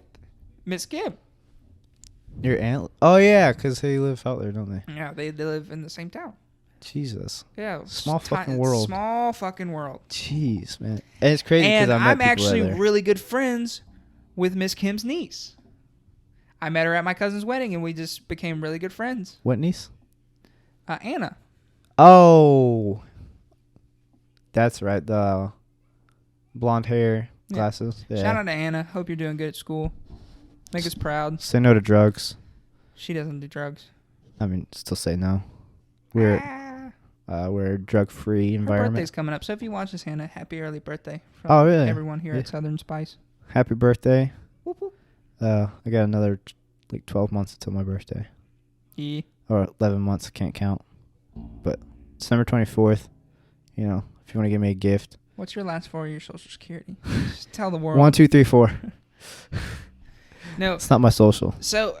Miss Kim. Your aunt? Oh, yeah, because they live out there, don't they? Yeah, they live in the same town. Jesus. Yeah. Small fucking world. Small fucking world. Jeez, man. And it's crazy because I'm actually really good friends with Miss Kim's niece. I met her at my cousin's wedding, and we just became really good friends. What niece? Anna. Oh. That's right. The blonde hair, glasses. Yeah. Shout out to Anna. Hope you're doing good at school. Make us proud. Say no to drugs. She doesn't do drugs. I mean, still say no. We're a drug-free environment. Her birthday's coming up, so if you watch this, Hannah, happy early birthday from everyone here at Southern Spice. Happy birthday. Whoop, whoop. I got another 12 months until my birthday. Yeah. Or 11 months, I can't count. But December 24th, you know, if you want to give me a gift. What's your last 4 of your Social Security? Just tell the world. 1, 2, 3, 4. No. It's not my social. So,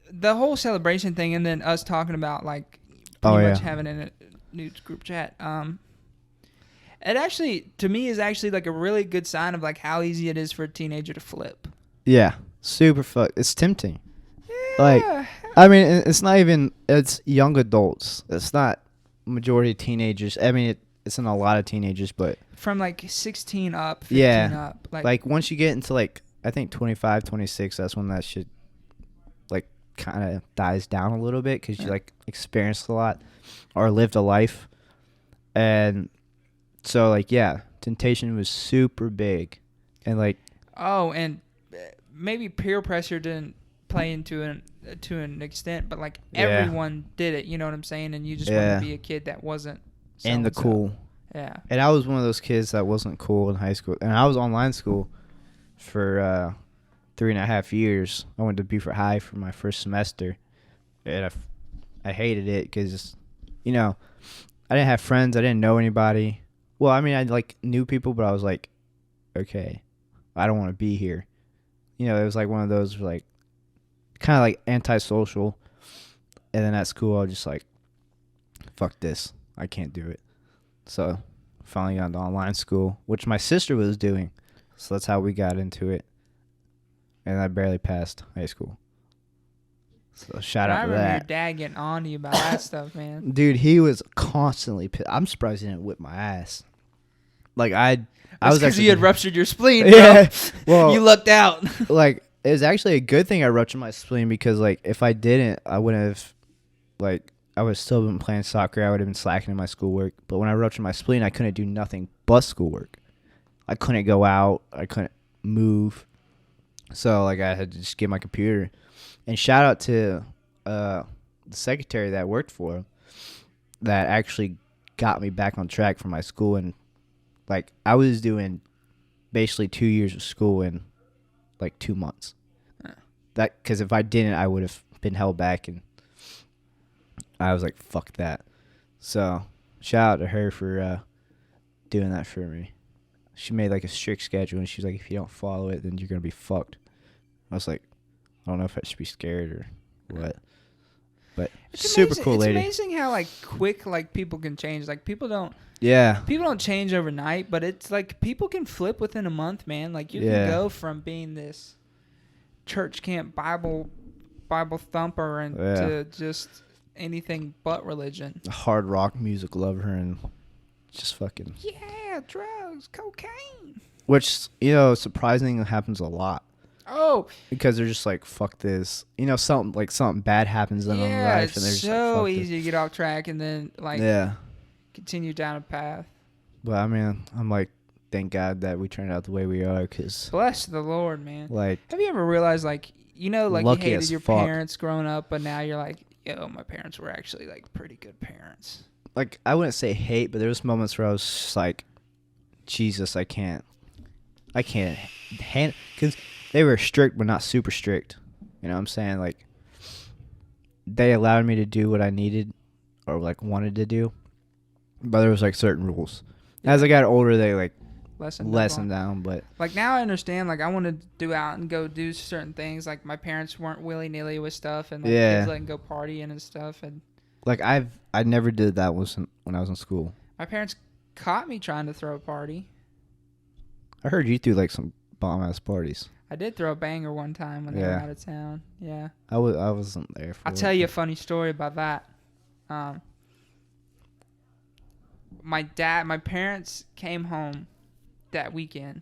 the whole celebration thing and then us talking about, like, pretty much having in a nudes group chat. It actually, to me, is actually like a really good sign of like how easy it is for a teenager to flip. Yeah, super fuck. It's tempting. Yeah. Like, I mean, it's not even. It's young adults. It's not majority teenagers. I mean, it's in a lot of teenagers, but from like 16 up, 15 up. Like once you get into like I think 25, 26, that's when that shit like kind of dies down a little bit because you like experienced a lot or lived a life, and so like temptation was super big, and like and maybe peer pressure didn't play into to an extent, but like everyone did it, you know what I'm saying, and you just wanted to be a kid that wasn't and the cool. Yeah. And I was one of those kids that wasn't cool in high school, and I was online school for 3.5 years. I went to Beaufort High for my first semester, and I hated it because, you know, I didn't have friends. I didn't know anybody. Well, I mean, I like knew people, but I was like, okay, I don't want to be here. You know, it was like one of those like kind of like antisocial. And then at school, I was just like, fuck this. I can't do it. So finally got into online school, which my sister was doing. So that's how we got into it. And I barely passed high school. So shout out to that. I remember your dad getting on to you about that stuff, man. Dude, he was constantly pissed. I'm surprised he didn't whip my ass. Like I was because you had ruptured your spleen, yeah, bro. Well, you lucked out. Like it was actually a good thing I ruptured my spleen because like if I didn't, I wouldn't have like I would have still been playing soccer. I would have been slacking in my schoolwork. But when I ruptured my spleen, I couldn't do nothing but schoolwork. I couldn't go out. I couldn't move. So like I had to just get my computer. And shout out to the secretary that worked for him that actually got me back on track for my school. And like I was doing basically 2 years of school in like 2 months. That because if I didn't, I would have been held back, and I was like, fuck that. So shout out to her for doing that for me. She made like a strict schedule, and she's like, if you don't follow it, then you're gonna be fucked. I was like, I don't know if I should be scared or what. But it's super amazing, cool lady. It's amazing how like quick like people can change. Like people don't change overnight, but it's like people can flip within a month, man. Like you can go from being this church camp Bible thumper and to just anything but religion. Hard rock music lover and just fucking drugs, cocaine. Which, you know, surprisingly happens a lot. Oh, because they're just like, fuck this. You know, something bad happens in their life, and they're just so like, fuck easy to get off track and then like continue down a path. But I mean, I'm like thank God that we turned out the way we are, cause Bless the Lord, man. like Have you ever realized, like, you know, like you lucky hated as your fuck. parents growing up, but now you're like, yo, my parents were actually like pretty good parents. Like I wouldn't say hate, but there was moments where I was just like, Jesus, I can't because they were strict but not super strict. You know what I'm saying? Like they allowed me to do what I needed or like wanted to do, but there was like certain rules. Yeah. As I got older, they like Lessened down. But like now I understand. Like I want to do out and go do certain things. Like my parents weren't willy nilly with stuff, and like kids letting go partying and stuff. And like I never did that when I was in school. my parents caught me trying to throw a party. I heard you threw like some bomb ass parties. I did throw a banger one time when they were out of town. Yeah. I wasn't there for I'll it. tell you a funny story about that. My parents came home that weekend,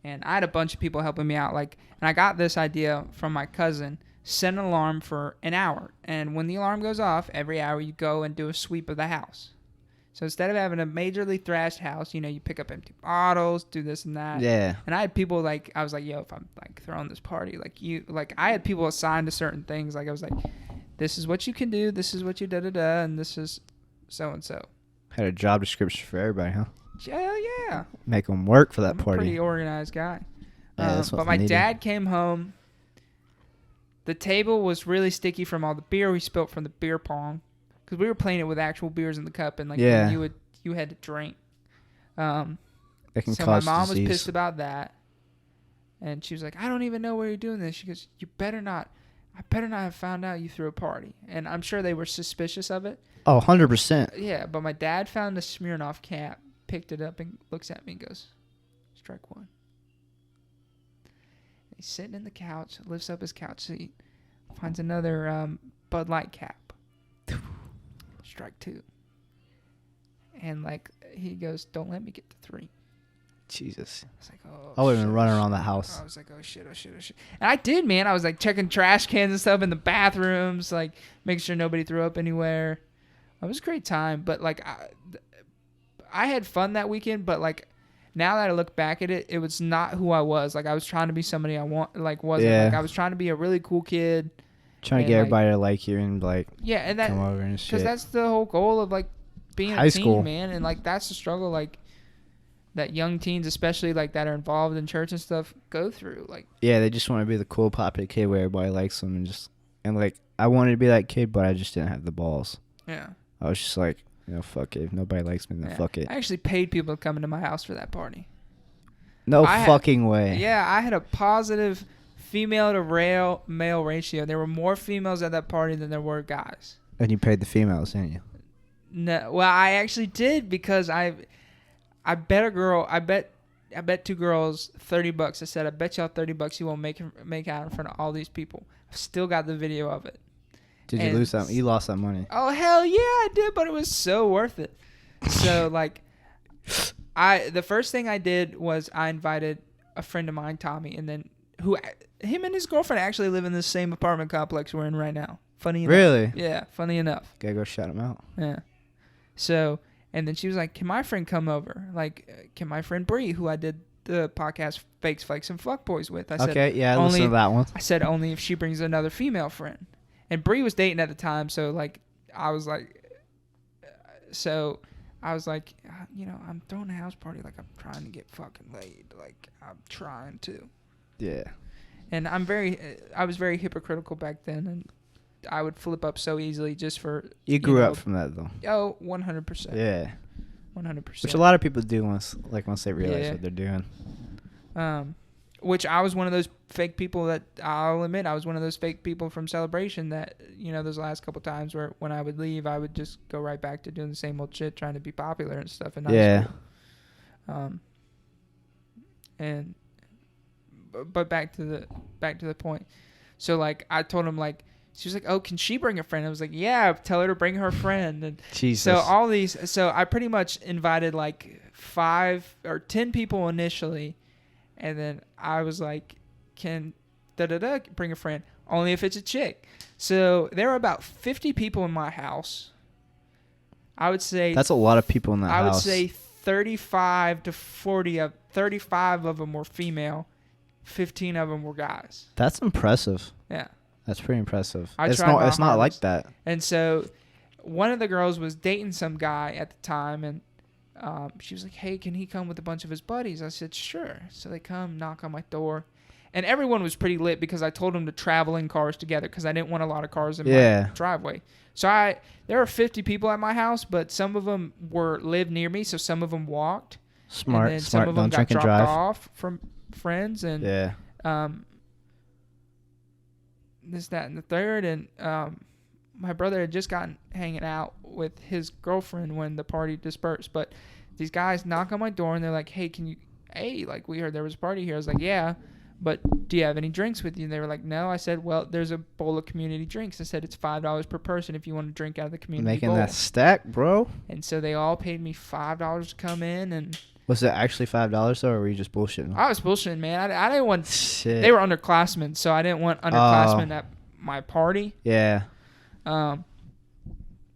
and I had a bunch of people helping me out. Like, and I got this idea from my cousin: set an alarm for an hour, and when the alarm goes off, every hour you go and do a sweep of the house. So instead of having a majorly thrashed house, you know, you pick up empty bottles, do this and that. Yeah. And I had people like, I was like, yo, if I'm like throwing this party, I had people assigned to certain things. Like I was like, this is what you can do, this is what you da-da-da, and this is so-and-so. Had a job description for everybody, huh? Hell yeah. Make them work for that I'm a party. pretty organized guy. Yeah, that's but my dad came home. The table was really sticky from all the beer we spilt from the beer pong. Because we were playing it with actual beers in the cup, and like you had to drink. That can so cause my mom disease. was pissed about that, and she was like, "I don't even know where you're doing this." She goes, "You better not. I better not have found out you threw a party." And I'm sure they were suspicious of it. Oh, 100%. Yeah, but my dad found a Smirnoff cap, picked it up, and looks at me and goes, "Strike one." He's sitting in the couch, lifts up his couch seat, finds another Bud Light cap. Strike two. And like he goes, "Don't let me get to three." Jesus. I was like, "Oh." I would have been running around the house. I was like, "Oh shit, oh shit, oh shit." And I did, man. I was like checking trash cans and stuff in the bathrooms, like making sure nobody threw up anywhere. It was a great time, but like I had fun that weekend, but like now that I look back at it, it was not who I was. Like I was trying to be somebody I wasn't. Yeah. Like I was trying to be a really cool kid. Trying to get everybody to like you and like and that come over and shit. because that's the whole goal of like being High a teen, school. man, and like that's the struggle like that young teens, especially like that are involved in church and stuff, go through. Like they just want to be the cool popular kid where everybody likes them and like I wanted to be that kid, but I just didn't have the balls. Yeah, I was just like, fuck it. If nobody likes me, then fuck it. I actually paid people to come into my house for that party. No fucking way. Yeah, I had a positive female to male ratio. There were more females at that party than there were guys. And you paid the females, didn't you? No, well, I actually did because I bet a girl. I bet two girls $30. I said, I bet y'all $30 you won't make out in front of all these people. I've still got the video of it. Did you lose that? You lost that money. Oh hell yeah, I did, but it was so worth it. So like, the first thing I did was I invited a friend of mine, Tommy, and then him and his girlfriend actually live in the same apartment complex we're in right now. Funny enough. Really? Yeah, funny enough. Gotta go shout him out. Yeah. So, and then she was like, "Can my friend come over? Like, can my friend Bree, who I did the podcast Fakes, Flakes, and Fuckboys with?" I said, okay, yeah, I listened to that one. I said only if she brings another female friend. And Bree was dating at the time, so like, I was like, I'm throwing a house party, like I'm trying to get fucking laid, like I'm trying to. Yeah. And I was very hypocritical back then, and I would flip up so easily just for. You grew up from that though. Oh, 100%. Yeah. 100%. Which a lot of people do once they realize what they're doing. Which I was one of those fake people that I'll admit I was one of those fake people from Celebration that, those last couple times where when I would leave, I would just go right back to doing the same old shit, trying to be popular and stuff. And but back to the point. So like I told him like, she was like, "Oh, can she bring a friend?" I was like, "Yeah, tell her to bring her friend." And Jesus. So I pretty much invited like 5 or 10 people initially. And then I was like, "Can bring a friend? Only if it's a chick." So there were about 50 people in my house. I would say that's a lot of people in that house. I would say 35 to 35 of them were female, 15 of them were guys. That's impressive. Yeah. That's pretty impressive. I It's tried my not like hardest. that. And so one of the girls was dating some guy at the time, and she was like, hey, can he come with a bunch of his buddies? I said, sure. So they come, knock on my door. And everyone was pretty lit because I told them to travel in cars together because I didn't want a lot of cars in my driveway. So there were 50 people at my house, but some of them lived near me, so some of them walked. Smart. And then some of them Don't got drink and dropped drive. off from friends and this, that, and the third. And my brother had just gotten hanging out with his girlfriend when the party dispersed. But these guys knock on my door and they're like, hey, like we heard there was a party here. I was like, yeah, but do you have any drinks with you? And they were like, no. I said, well, there's a bowl of community drinks. I said, it's $5 per person if you want to drink out of the community Making bowl. that stack, bro. And so they all paid me $5 to come in. And Was it actually $5 though, or were you just bullshitting? I was bullshitting, man. I didn't want... Shit. They were underclassmen, so I didn't want underclassmen at my party. Yeah.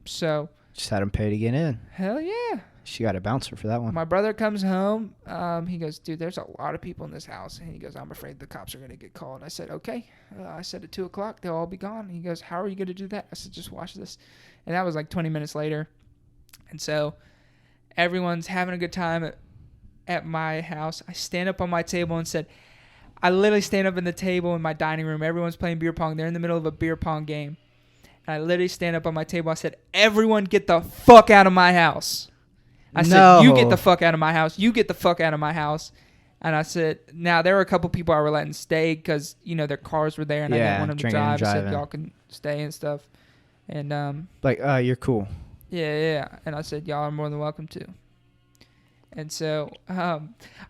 So... Just had him pay to get in. Hell yeah. She got a bouncer for that one. My brother comes home. He goes, dude, there's a lot of people in this house. And he goes, I'm afraid the cops are going to get called. I said, okay. I said at 2 o'clock, they'll all be gone. He goes, how are you going to do that? I said, just watch this. And that was like 20 minutes later. And so everyone's having a good time at my house. I stand up on my table and said, I literally stand up in the table in my dining room. Everyone's playing beer pong. They're in the middle of a beer pong game. And I literally stand up on my table. I said, everyone get the fuck out of my house. I said, you get the fuck out of my house. You get the fuck out of my house. And I said, now there were a couple people I were letting stay because, their cars were there and I didn't want them to drive. I said, y'all can stay and stuff. And you're cool. Yeah. And I said, y'all are more than welcome to. And so I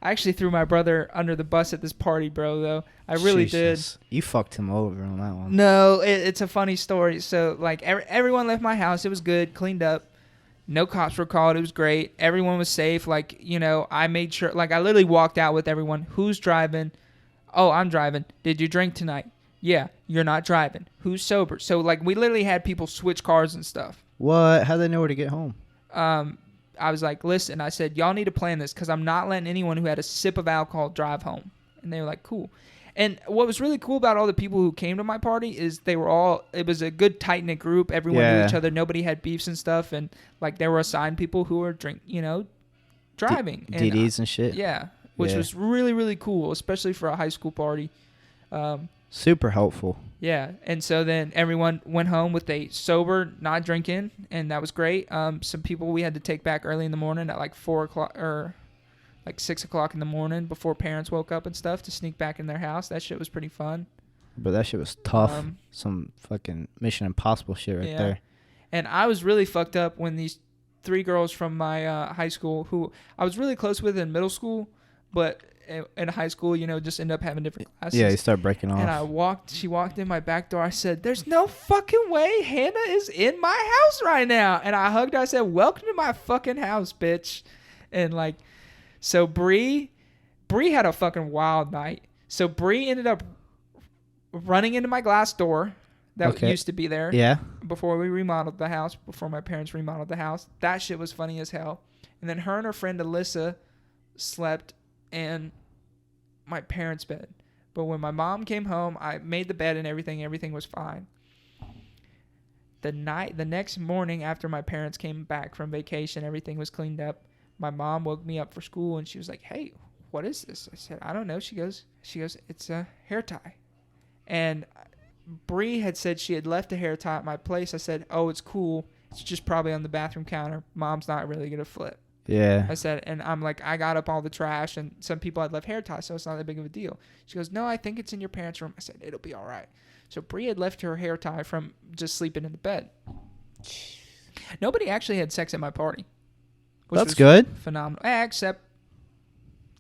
actually threw my brother under the bus at this party, bro, though. I really did. You fucked him over on that one. No, it's a funny story. So, like, everyone left my house. It was good, cleaned up. No cops were called. It was great. Everyone was safe. Like, I made sure. Like, I literally walked out with everyone. Who's driving? Oh, I'm driving. Did you drink tonight? Yeah, you're not driving. Who's sober? So, like, we literally had people switch cars and stuff. What? How'd they know where to get home? I was like, listen, I said, y'all need to plan this because I'm not letting anyone who had a sip of alcohol drive home. And they were like, cool. And what was really cool about all the people who came to my party is it was a good tight-knit group. Everyone knew each other. Nobody had beefs and stuff. And, like, there were assigned people who were driving. DDs and shit. Yeah, which was really, really cool, especially for a high school party. Super helpful. Yeah, and so then everyone went home with a sober, not drinking, and that was great. Some people we had to take back early in the morning at like 4 o'clock or like 6 o'clock in the morning before parents woke up and stuff to sneak back in their house. That shit was pretty fun. But that shit was tough. Some fucking Mission Impossible shit right there. And I was really fucked up when these 3 girls from my high school who I was really close with in middle school, but in high school, just end up having different classes. Yeah, you start breaking off. And she walked in my back door. I said, there's no fucking way Hannah is in my house right now. And I hugged her. I said, welcome to my fucking house, bitch. And like, so Bree had a fucking wild night. So Bree ended up running into my glass door that used to be there. Yeah. Before we remodeled the house, before my parents remodeled the house. That shit was funny as hell. And then her and her friend Alyssa slept in my parents' bed. But when my mom came home, I made the bed and everything was fine. The next morning after my parents came back from vacation, everything was cleaned up. My mom woke me up for school and she was like, hey, what is this? I said, I don't know. She goes, it's a hair tie. And Bree had said she had left a hair tie at my place. I said, oh, it's cool. It's just probably on the bathroom counter. Mom's not really going to flip. Yeah. I said, and I'm like, I got up all the trash, and some people had left hair ties, so it's not that big of a deal. She goes, no, I think it's in your parents' room. I said, it'll be all right. So Bree had left her hair tie from just sleeping in the bed. Nobody actually had sex at my party. That's good. Phenomenal. Except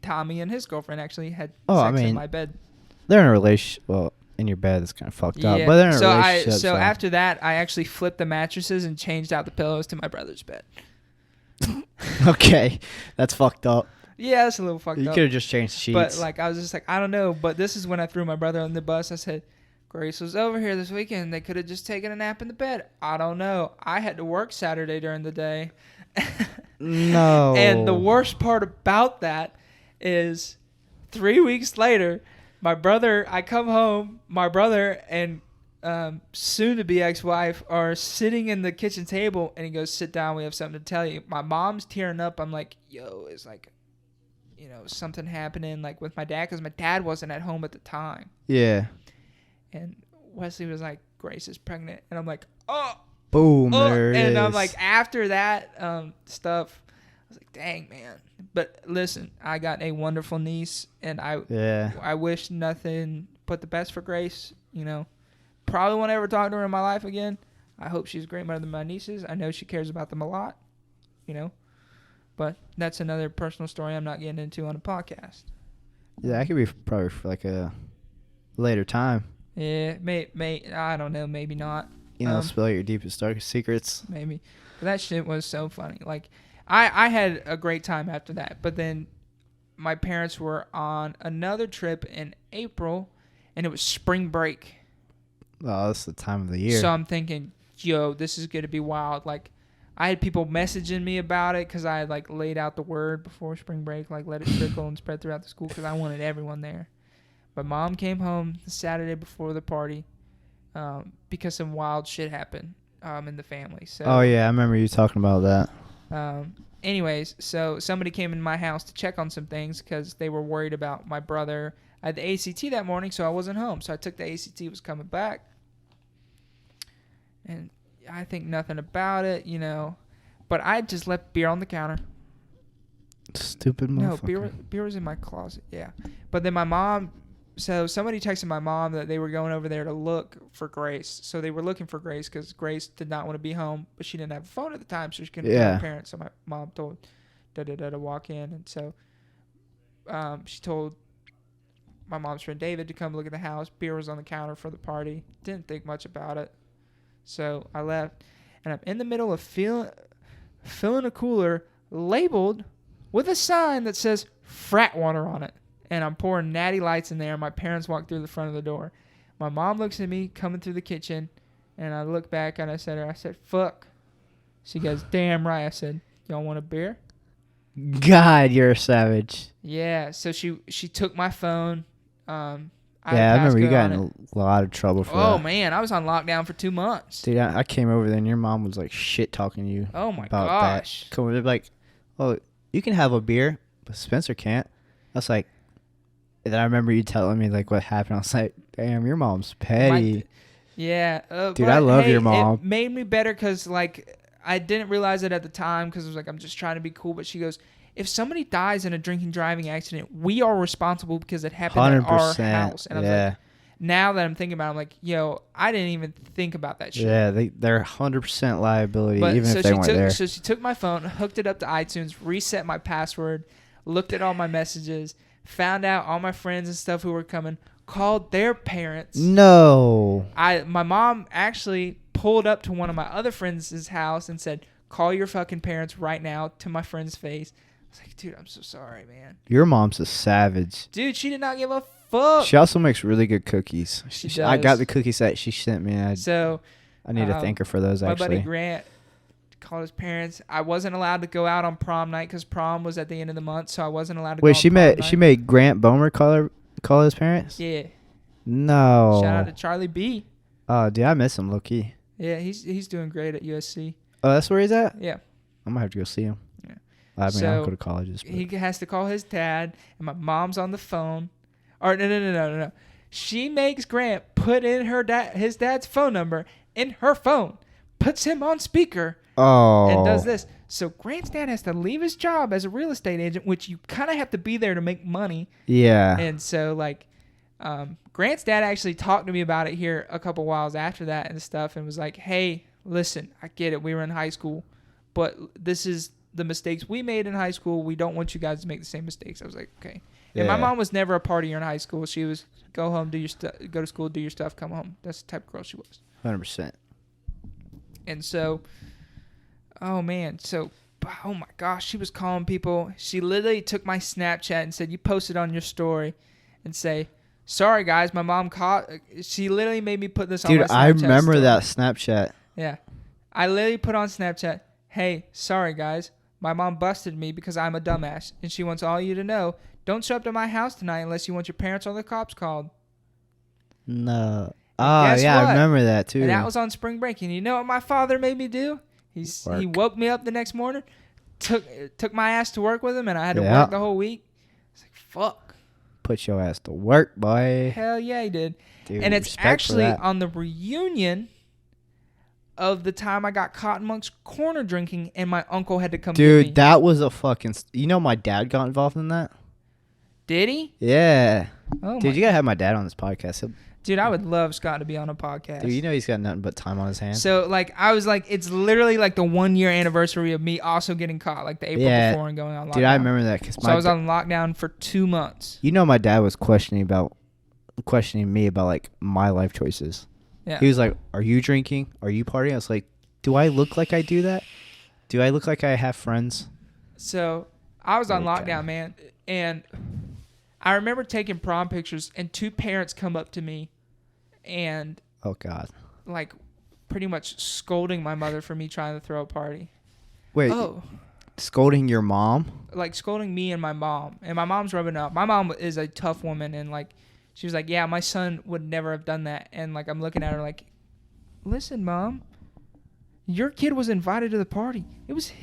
Tommy and his girlfriend actually had sex in my bed. They're in a relationship. Well, in your bed, it's kind of fucked up. But they're in a relationship. So after that, I actually flipped the mattresses and changed out the pillows to my brother's bed. Okay, that's fucked up. Yeah, that's a little fucked up. You could have just changed the sheets. But like, I was just like, I don't know. But this is when I threw my brother on the bus. I said, Grace was over here this weekend. They could have just taken a nap in the bed. I don't know. I had to work Saturday during the day. No. And the worst part about that is 3 weeks later, I come home, my brother and soon-to-be ex-wife are sitting in the kitchen table, and he goes, sit down, we have something to tell you. My mom's tearing up. I'm like, yo, it's like, something happening like with my dad, because my dad wasn't at home at the time. Yeah. And Wesley was like, Grace is pregnant. And I'm like, oh. Boom, there it is. And I'm like, after that stuff, I was like, dang, man. But listen, I got a wonderful niece, and I wish nothing but the best for Grace. Probably won't ever talk to her in my life again. I hope she's a great mother than my nieces. I know she cares about them a lot, But that's another personal story I'm not getting into on a podcast. Yeah, that could be probably for like a later time. Yeah, I don't know, maybe not. Spill your deepest, darkest secrets. Maybe. But that shit was so funny. Like, I had a great time after that. But then my parents were on another trip in April, and it was spring break. Oh, that's the time of the year. So I'm thinking, yo, this is going to be wild. Like, I had people messaging me about it because I had, like, laid out the word before spring break, like, let it trickle and spread throughout the school because I wanted everyone there. But Mom came home the Saturday before the party because some wild shit happened in the family. So, oh, yeah, I remember you talking about that. Anyways, so somebody came in my house to check on some things because they were worried about my brother. I had the ACT that morning, so I wasn't home. So I took the ACT, was coming back. And I think nothing about it, But I just left beer on the counter. Stupid motherfucker. No, beer was in my closet, yeah. But then my mom, so somebody texted my mom that they were going over there to look for Grace. So they were looking for Grace because Grace did not want to be home, but she didn't have a phone at the time, so she couldn't tell her parents. So my mom told da-da-da to walk in. And so she told my mom's friend David to come look at the house. Beer was on the counter for the party. Didn't think much about it. So I left, and I'm in the middle of filling a cooler labeled with a sign that says frat water on it. And I'm pouring Natty Lights in there, and my parents walk through the front of the door. My mom looks at me coming through the kitchen, and I look back, and I said, fuck. She goes, damn right. I said, y'all want a beer? God, you're a savage. Yeah, so she took my phone. I remember you got in a lot of trouble for that. Oh, man, I was on lockdown for 2 months. Dude, I came over there, and your mom was like shit talking to you. Oh, my about gosh. That. Come over, like, oh, you can have a beer, but Spencer can't. I was like, and then I remember you telling me like what happened. I was like, damn, your mom's petty. Yeah. Dude, I love your mom. It made me better because, like, I didn't realize it at the time because I was like, I'm just trying to be cool. But she goes, if somebody dies in a drinking driving accident, we are responsible because it happened at our house. And I was like, now that I'm thinking about it, I'm like, yo, I didn't even think about that shit. Yeah, they're 100% liability, even if they weren't there. So she took my phone, hooked it up to iTunes, reset my password, looked at all my messages, found out all my friends and stuff who were coming, called their parents. No. My mom actually pulled up to one of my other friends' house and said, call your fucking parents right now, to my friend's face. I was like, dude, I'm so sorry, man. Your mom's a savage. Dude, she did not give a fuck. She also makes really good cookies. She does. I got the cookies that she sent me. I need to thank her for those, actually. My buddy Grant called his parents. I wasn't allowed to go out on prom night because prom was at the end of the month, so I wasn't allowed to go on prom night. She made Grant Bomer call his parents? Yeah. No. Shout out to Charlie B. Oh, dude, I miss him, low-key. Yeah, he's doing great at USC. Oh, that's where he's at? Yeah. I'm going to have to go see him. Yeah. I mean, I don't go to colleges. But. He has to call his dad, and my mom's on the phone. Or no. She makes Grant put in his dad's phone number in her phone, puts him on speaker, and does this. So Grant's dad has to leave his job as a real estate agent, which you kind of have to be there to make money. Yeah. And so, like, Grant's dad actually talked to me about it here a couple whiles after that and stuff, and was like, hey, listen, I get it. We were in high school, but this is the mistakes we made in high school. We don't want you guys to make the same mistakes. I was like, okay. Yeah. And my mom was never a partier in high school. She was go home, do your stuff, go to school, do your stuff, come home. That's the type of girl she was. 100%. And so, oh man, oh my gosh, she was calling people. She literally took my Snapchat and said, you posted on your story, and say, sorry guys, my mom caught. She literally made me put this on my Snapchat. Dude, I remember that Snapchat. Yeah. I literally put on Snapchat, hey, sorry guys, My mom busted me because I'm a dumbass, and she wants all you to know, don't show up to my house tonight unless you want your parents or the cops called. No. Guess Yeah, what? I remember that too. And that was on spring break. And you know what my father made me do? He woke me up the next morning, took my ass to work with him, and I had to work the whole week. It's like, fuck. Put your ass to work, boy. Hell yeah, he did. Dude, and it's actually on the reunion of the time I got caught in Monk's Corner drinking, and my uncle had to come get me. Dude, that was a fucking... You know my dad got involved in that? Did he? Yeah. Oh, dude, you gotta have my dad on this podcast. Dude, I would love Scott to be on a podcast. Dude, you know he's got nothing but time on his hands. So, like, I was like, it's literally like the 1 year anniversary of me also getting caught, like the April before and going on lockdown. Dude, I remember that. So I was on lockdown for 2 months. You know my dad was questioning me about, like, my life choices. Yeah. He was like, are you drinking? Are you partying? I was like, do I look like I do that? Do I look like I have friends? So I was on lockdown, man. And I remember taking prom pictures, and 2 parents come up to me and... Oh, God. Like, pretty much scolding my mother for me trying to throw a party. Wait. Oh. Scolding your mom? Like, scolding me and my mom. And my mom's rubbing up. My mom is a tough woman, and, like, she was like, yeah, my son would never have done that. And, like, I'm looking at her like, listen, Mom, your kid was invited to the party. It was,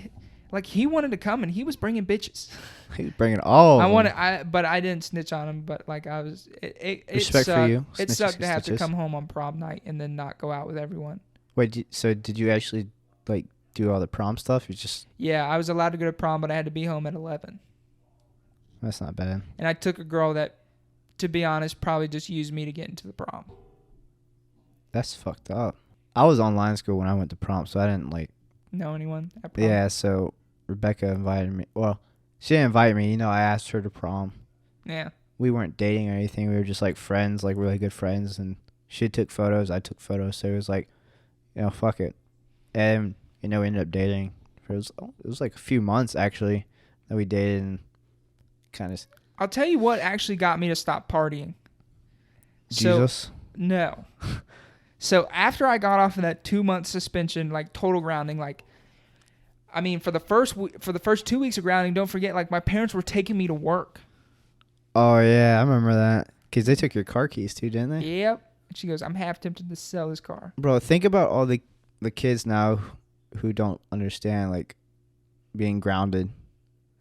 like, he wanted to come, and he was bringing bitches. He was bringing all of them. But I didn't snitch on him. But, like, I was, it Respect sucked. for you. It sucked to have to come home on prom night and then not go out with everyone. Wait, so did you actually, like, do all the prom stuff? You just... Yeah, I was allowed to go to prom, but I had to be home at 11. That's not bad. And I took a girl that, to be honest, probably just used me to get into the prom. That's fucked up. I was online school when I went to prom, so I didn't, like... know anyone at prom? Yeah, so Rebecca invited me. Well, she didn't invite me. You know, I asked her to prom. Yeah. We weren't dating or anything. We were just, like, friends, like, really good friends. And she took photos. I took photos. So it was like, you know, fuck it. And, you know, we ended up dating. It was like a few months, actually, that we dated and kind of... I'll tell you what actually got me to stop partying. Jesus? No. So after I got off of that 2-month suspension, like total grounding, like, I mean, for the first 2 weeks of grounding, don't forget, like, my parents were taking me to work. Oh, yeah, I remember that. Because they took your car keys, too, didn't they? Yep. And she goes, I'm half tempted to sell this car. Bro, think about all the kids now who don't understand, like, being grounded.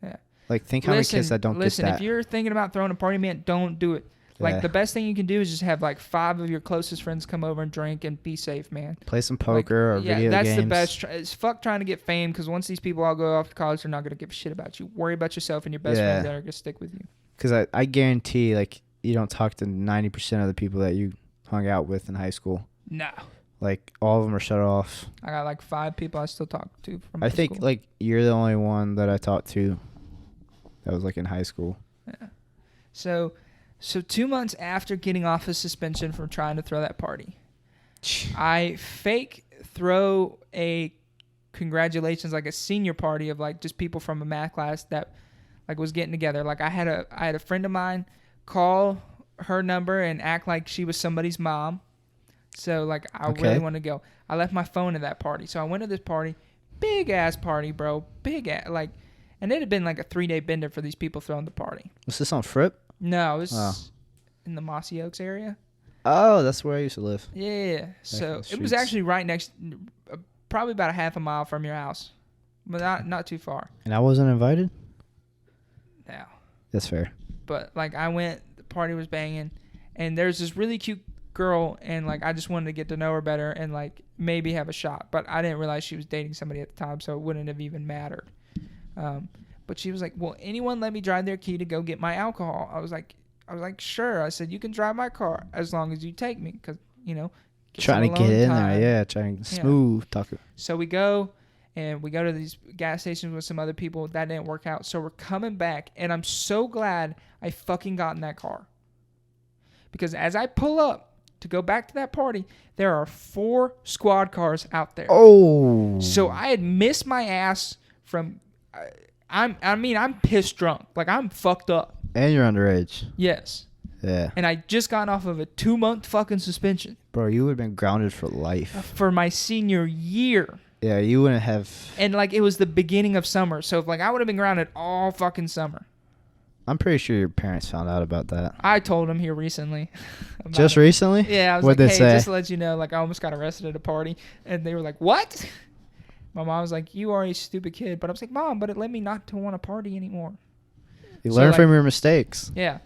Yeah. Like, think how many kids that don't get that. Listen, if you're thinking about throwing a party, man, don't do it. Like, the best thing you can do is just have, like, 5 of your closest friends come over and drink and be safe, man. Play some poker or video games. Yeah, that's the best. It's fuck trying to get fame, because once these people all go off to college, they're not going to give a shit about you. Worry about yourself and your best friends that are going to stick with you. Because I guarantee, like, you don't talk to 90% of the people that you hung out with in high school. No. Like, all of them are shut off. I got, like, 5 people I still talk to from high school. I think, like, you're the only one that I talked to that was, like, in high school. Yeah. So 2 months after getting off of suspension from trying to throw that party, I fake throw a congratulations, like a senior party of, like, just people from a math class that, like, was getting together. Like, I had a friend of mine call her number and act like she was somebody's mom. So, like, I really wanted to go. I left my phone at that party. So I went to this party. Big ass party, bro. Big ass, like, and it had been like a 3-day bender for these people throwing the party. Was this on Fripp? No, it was in the Mossy Oaks area. Oh, that's where I used to live. Yeah. So it was actually right next, probably about a half a mile from your house, but not too far. And I wasn't invited? No. That's fair. But, like, I went, the party was banging, and there's this really cute girl, and, like, I just wanted to get to know her better and, like, maybe have a shot. But I didn't realize she was dating somebody at the time, so it wouldn't have even mattered. But she was like, will anyone let me drive their key to go get my alcohol? I was like, sure. I said, you can drive my car as long as you take me, because, you know, trying to get in there, yeah, trying smooth talking. So we go to these gas stations with some other people. That didn't work out. So we're coming back, and I'm so glad I fucking got in that car, because as I pull up to go back to that party, there are 4 squad cars out there. Oh. So I had missed my ass from. I'm pissed drunk. Like, I'm fucked up. And you're underage. Yes. Yeah. And I just got off of a 2-month fucking suspension. Bro, you would have been grounded for life. For my senior year. Yeah, you wouldn't have. And like it was the beginning of summer, so if, like I would have been grounded all fucking summer. I'm pretty sure your parents found out about that. I told them here recently. Just it. recently? Yeah, I was What'd like, they hey, say? just to let you know, like I almost got arrested at a party, and they were like, what? My mom was like, you are a stupid kid, but I was like, Mom, but it led me not to want to party anymore. You learn from your mistakes. Yeah.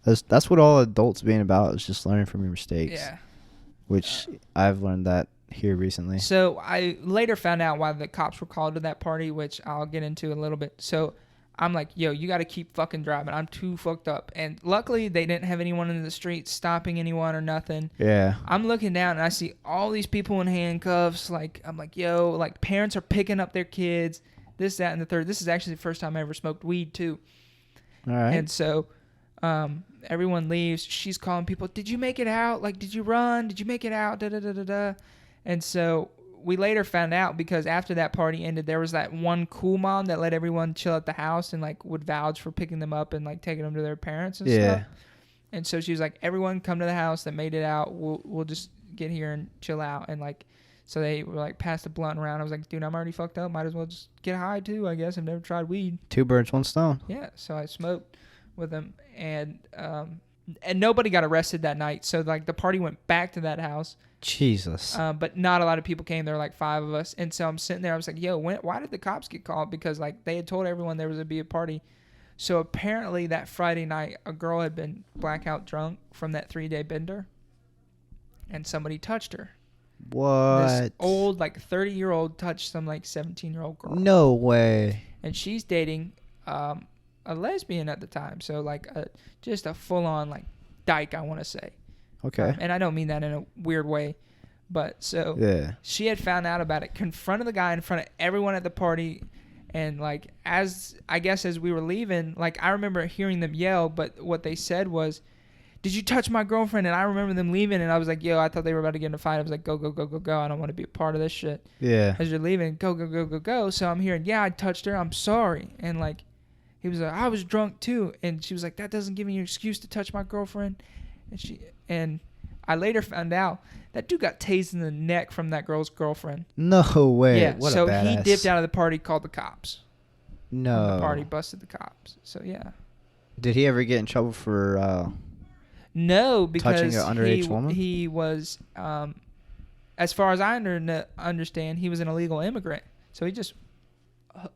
That's what all adults being about is just learning from your mistakes. Yeah. Which I've learned that here recently. So I later found out why the cops were called to that party, which I'll get into in a little bit. So I'm like, yo, you got to keep fucking driving. I'm too fucked up. And luckily, they didn't have anyone in the street stopping anyone or nothing. Yeah. I'm looking down, and I see all these people in handcuffs. Like, I'm like, yo, like, parents are picking up their kids, this, that, and the third. This is actually the first time I ever smoked weed, too. All right. And so everyone leaves. She's calling people, did you make it out? Like, did you run? Did you make it out? Da-da-da-da-da. And so we later found out because after that party ended, there was that one cool mom that let everyone chill at the house and, like, would vouch for picking them up and, like, taking them to their parents and stuff. And so she was like, everyone come to the house that made it out. We'll just get here and chill out. And, like, so they were, like, passed the blunt around. I was like, dude, I'm already fucked up. Might as well just get high, too, I guess. I've never tried weed. 2 birds, 1 stone. Yeah, so I smoked with them. And nobody got arrested that night. So, like, the party went back to that house. Jesus. But not a lot of people came. There were like 5 of us. And so I'm sitting there. I was like, yo, why did the cops get called? Because, like, they had told everyone there was going to be a party. So apparently that Friday night, a girl had been blackout drunk from that 3-day bender. And somebody touched her. What? This old, like, 30-year-old touched some, like, 17-year-old girl. No way. And she's dating a lesbian at the time. So, like, just a full-on, like, dyke, I want to say. Okay. And I don't mean that in a weird way. But so she had found out about it, confronted the guy in front of everyone at the party. And, like, as we were leaving, like, I remember hearing them yell. But what they said was, did you touch my girlfriend? And I remember them leaving. And I was like, yo, I thought they were about to get in a fight. I was like, go, go, go, go, go. I don't want to be a part of this shit. Yeah. As you're leaving, go, go, go, go, go. So I'm hearing, yeah, I touched her. I'm sorry. And, like, he was like, I was drunk, too. And she was like, that doesn't give me an excuse to touch my girlfriend. And I later found out that dude got tased in the neck from that girl's girlfriend. No way. Yeah, what so a badass. he dipped out of the party, called the cops. No. And the party busted the cops. So, yeah. Did he ever get in trouble for no, because touching an underage woman? He was, as far as I understand, he was an illegal immigrant. So he just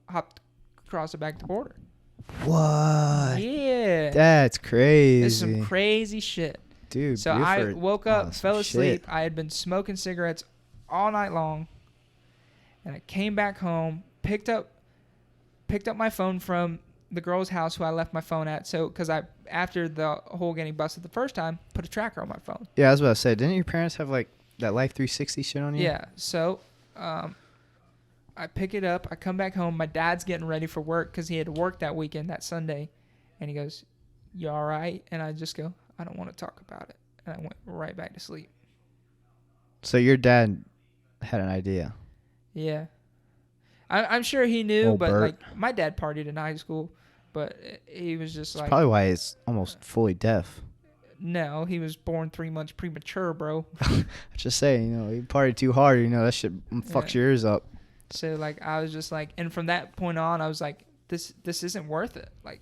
hopped across the back the border. What? Yeah. That's crazy. It's some crazy shit. Dude, so I woke up, fell asleep. I had been smoking cigarettes all night long. And I came back home, picked up my phone from the girl's house who I left my phone at. So, because after the whole getting busted the first time, put a tracker on my phone. Yeah, I was about to say, didn't your parents have, like, that Life 360 shit on you? Yeah. So, I pick it up. I come back home. My dad's getting ready for work because he had worked that weekend, that Sunday. And he goes, you all right? And I just go, I don't want to talk about it. And I went right back to sleep. So your dad had an idea. Yeah. I'm sure he knew, Old but Bert. like my dad partied in high school, but he was just That's like, probably why he's almost fully deaf. no, he was born 3 months premature, bro. Just saying, you know, he partied too hard, you know, that shit fucks your ears up. So like I was just like, and from that point on, I was like, this isn't worth it. Like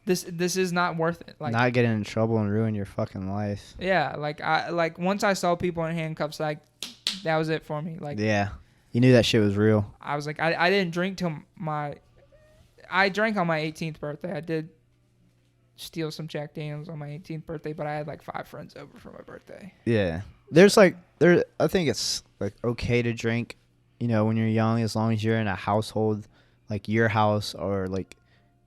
this is not worth it. Like not getting in trouble and ruin your fucking life. Yeah, like once I saw people in handcuffs, like that was it for me. Like yeah, you knew that shit was real. I was like, I didn't drink till I drank on my 18th birthday. I did steal some Jack Daniels on my 18th birthday, but I had like 5 friends over for my birthday. Yeah, I think it's like okay to drink, you know, when you're young, as long as you're in a household like your house or like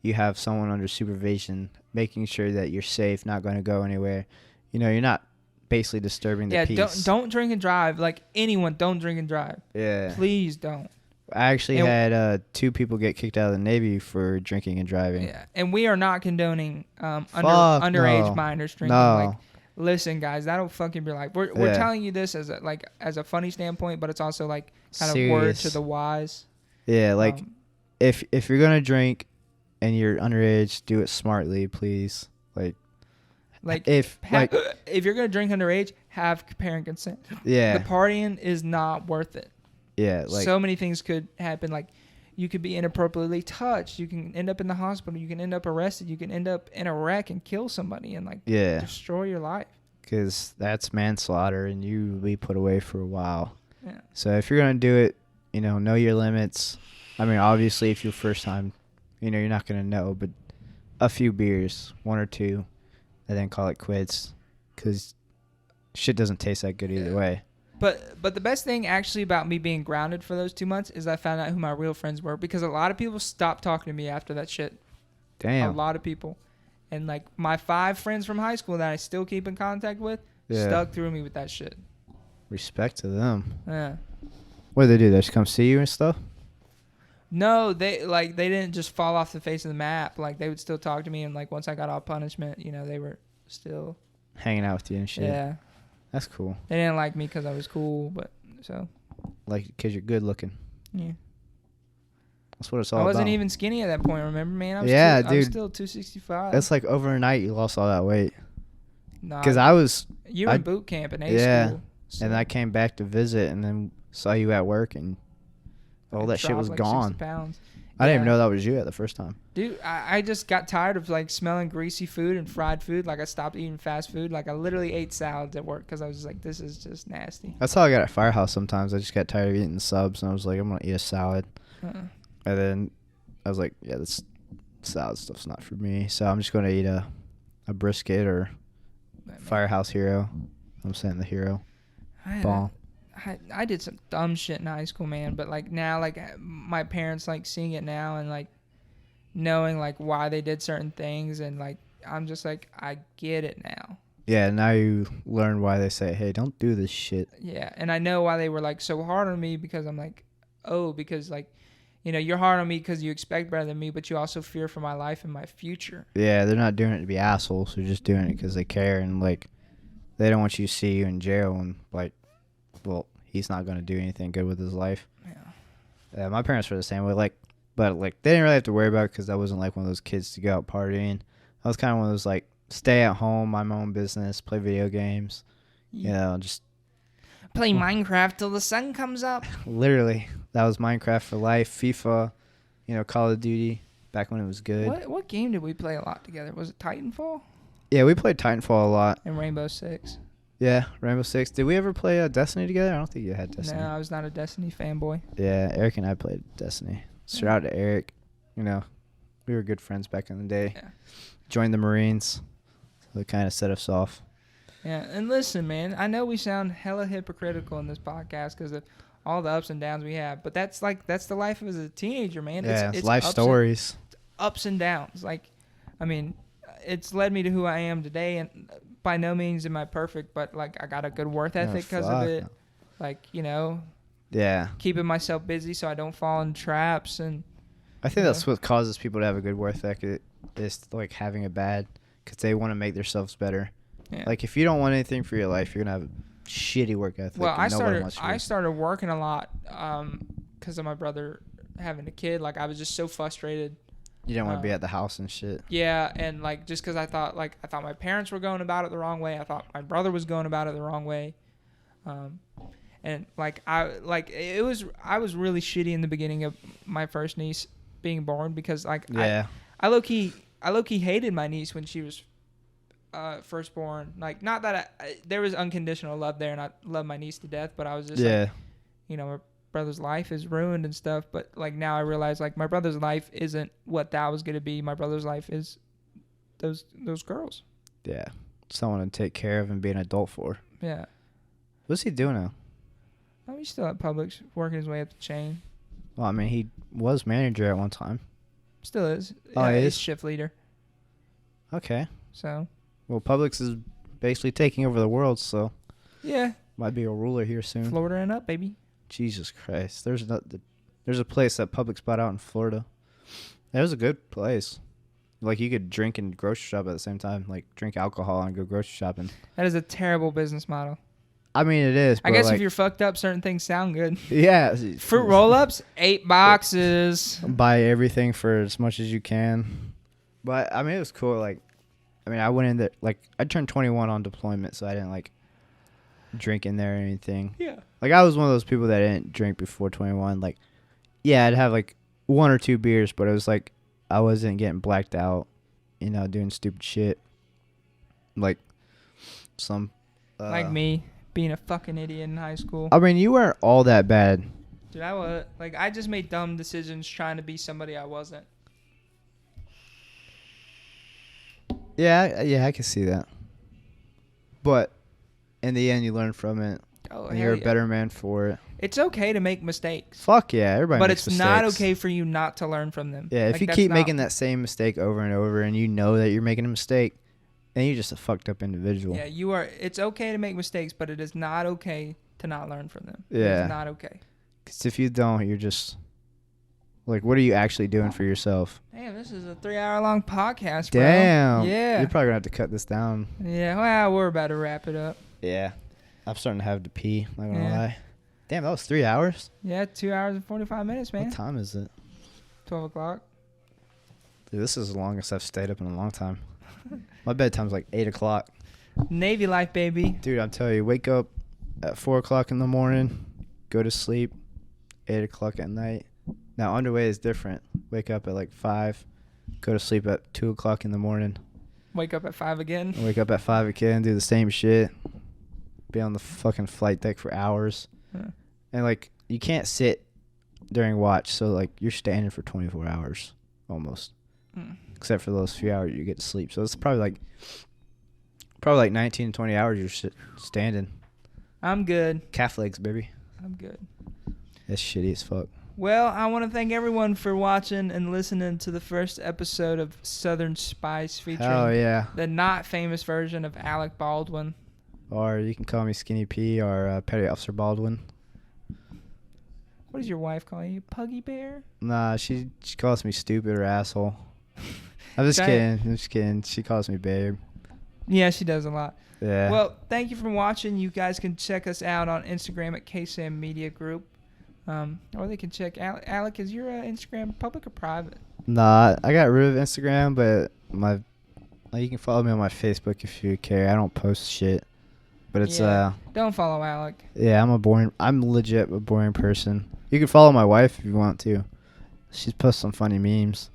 you have someone under supervision, making sure that you're safe, not going to go anywhere. You know, you're not basically disturbing the peace. Yeah, don't drink and drive. Like anyone, don't drink and drive. Yeah. Please don't. I actually had 2 people get kicked out of the Navy for drinking and driving. Yeah, and we are not condoning underage minors drinking. No. Like, listen, guys, that'll fucking be like we're telling you this as a funny standpoint, but it's also like kind of word to the wise. Yeah, like if you're gonna drink and you're underage, do it smartly, please. If you're gonna drink underage, have parent consent. Yeah. The partying is not worth it. Yeah, like so many things could happen. Like you could be inappropriately touched. You can end up in the hospital. You can end up arrested. You can end up in a wreck and kill somebody and like destroy your life. Because that's manslaughter, and you will be put away for a while. Yeah. So if you're gonna do it, know your limits. I mean, obviously, if you're first time, you're not gonna know, but a few beers, 1 or 2, and then call it quits, because shit doesn't taste that good either way. But the best thing actually about me being grounded for those 2 months is I found out who my real friends were, because a lot of people stopped talking to me after that shit. Damn. A lot of people. And like my 5 friends from high school that I still keep in contact with stuck through me with that shit. Respect to them. Yeah. What do they do? They just come see you and stuff? No, they didn't just fall off the face of the map. Like they would still talk to me, and like once I got off punishment, they were still hanging out with you and shit. Yeah. That's cool. They didn't like me because I was cool, but so. Like, because you're good looking. Yeah. That's what it's all about. I wasn't even skinny at that point, remember, man? I was dude. I was still 265. That's like overnight you lost all that weight. Nah. Because I was... You were in boot camp in A school. So. And I came back to visit and then saw you at work and all that shit was like gone. 60 pounds. I didn't even know that was you at the first time. Dude, I just got tired of like smelling greasy food and fried food. Like I stopped eating fast food. Like I literally ate salads at work because I was just like, this is just nasty. That's how I got at Firehouse sometimes. I just got tired of eating the subs and I was like, I'm going to eat a salad. And then I was like, yeah, this salad stuff's not for me. So I'm just going to eat a brisket or Firehouse Hero. I'm saying the Hero. Ball. I did some dumb shit in high school, man. But like now, like my parents like seeing it now and like knowing like why they did certain things, and like I'm just like, I get it now. Yeah, now you learn why they say, hey, don't do this shit. Yeah, and I know why they were like so hard on me, because I'm like, because like, you're hard on me because you expect better than me, but you also fear for my life and my future. Yeah, they're not doing it to be assholes. They're just doing it because they care, and like they don't want you to see you in jail and like, well, he's not going to do anything good with his life. Yeah. My parents were the same way, but they didn't really have to worry about it because I wasn't like one of those kids to go out partying. I was kind of one of those like stay at home, mind my own business, play video games, just play Minecraft till the sun comes up. Literally, that was Minecraft for life. FIFA, Call of Duty back when it was good. What game did we play a lot together? Was it Titanfall? Yeah, we played Titanfall a lot. And Rainbow Six. Yeah, Rainbow Six. Did we ever play Destiny together? I don't think you had Destiny. No, I was not a Destiny fanboy. Yeah, Eric and I played Destiny. Shout out to Eric. We were good friends back in the day. Yeah. Joined the Marines. So it kind of set us off. Yeah, and listen, man, I know we sound hella hypocritical in this podcast because of all the ups and downs we have, but that's the life as a teenager, man. Yeah, it's life stories. Ups and downs. Like, I mean, it's led me to who I am today, and by no means am I perfect, but like I got a good work ethic because of it. Like, yeah, keeping myself busy so I don't fall in traps. And I think that's what causes people to have a good work ethic, is like having a bad, because they want to make themselves better. Yeah. Like if you don't want anything for your life, you're gonna have a shitty work ethic. Well, I started working a lot because of my brother having a kid. Like I was just so frustrated. You didn't want to be at the house and shit. Yeah, and like just because I thought my parents were going about it the wrong way. I thought my brother was going about it the wrong way, and I was really shitty in the beginning of my first niece being born, because I low key hated my niece when she was first born. Like, not that there was unconditional love there, and I love my niece to death, but I was just my brother's life is ruined and stuff. But like now I realize like my brother's life isn't what that was gonna be. My brother's life is those girls. Yeah, someone to take care of and be an adult for. Yeah. What's he doing now? Oh, he's still at Publix, working his way up the chain. Well, I mean, he was manager at one time. Still is. Oh, he is? He's shift leader. Okay. So. Well, Publix is basically taking over the world, so. Yeah. Might be a ruler here soon. Florida and up, baby. Jesus Christ. There's a place that Publix bought out in Florida. It was a good place. Like, you could drink and grocery shop at the same time. Like, drink alcohol and go grocery shopping. That is a terrible business model. I mean, it is. I guess if you're fucked up, certain things sound good. Yeah. Fruit roll-ups, 8 boxes. Buy everything for as much as you can. But, I mean, it was cool. Like, I mean, I went in there. Like, I turned 21 on deployment, so I didn't, like, drink in there or anything. Yeah. Like, I was one of those people that didn't drink before 21. Like, yeah, I'd have, like, 1 or 2 beers, but it was like I wasn't getting blacked out, doing stupid shit. Like, some... like me, being a fucking idiot in high school. I mean, you weren't all that bad. Dude, I was... Like, I just made dumb decisions trying to be somebody I wasn't. Yeah, I can see that. But in the end, you learn from it, and you're a better man for it. It's okay to make mistakes. Fuck yeah, everybody makes mistakes. But it's not okay for you not to learn from them. Yeah, if you keep making that same mistake over and over, and you know that you're making a mistake, then you're just a fucked up individual. Yeah, you are. It's okay to make mistakes, but it is not okay to not learn from them. Yeah. It's not okay. Because if you don't, you're just... Like, what are you actually doing for yourself? Damn, this is a 3-hour-long podcast, bro. Damn. Yeah. You're probably going to have to cut this down. Yeah, well, we're about to wrap it up. Yeah. I'm starting to have to pee. Not going to lie. Damn, that was 3 hours? Yeah, 2 hours and 45 minutes, man. What time is it? 12 o'clock. Dude, this is the longest I've stayed up in a long time. My bedtime's like 8 o'clock. Navy life, baby. Dude, I'm telling you, wake up at 4 o'clock in the morning, go to sleep 8 o'clock at night. Now, underway is different. Wake up at like 5, go to sleep at 2 o'clock in the morning. Wake up at 5 again. Wake up at 5 again, do the same shit. Be on the fucking flight deck for hours. Huh. And, like, you can't sit during watch, so, like, you're standing for 24 hours almost. Except for those few hours you get to sleep. So it's probably like 19 to 20 hours you're standing. I'm good. Calf legs, baby. I'm good. That's shitty as fuck. Well, I want to thank everyone for watching and listening to the first episode of Southern Spice featuring the not famous version of Alec Baldwin. Or you can call me Skinny P or Petty Officer Baldwin. What does your wife call you? Puggy Bear? Nah, she calls me stupid or asshole. I'm just kidding. She calls me babe. Yeah, she does a lot. Yeah. Well, thank you for watching. You guys can check us out on Instagram at Ksammedia Group. Or they can check Alec, is your Instagram public or private? Nah, I got rid of Instagram, but you can follow me on my Facebook if you care. I don't post shit. But it's don't follow Alec. Yeah, I'm legit a boring person. You can follow my wife if you want to. She's posted some funny memes.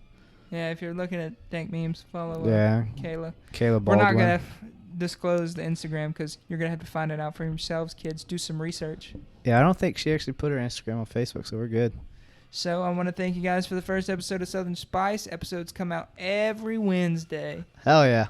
Yeah, if you're looking at dank memes, follow Kayla. Kayla Baldwin. We're not going to disclose the Instagram because you're going to have to find it out for yourselves, kids. Do some research. Yeah, I don't think she actually put her Instagram on Facebook, so we're good. So I want to thank you guys for the first episode of Southern Spice. Episodes come out every Wednesday. Hell yeah.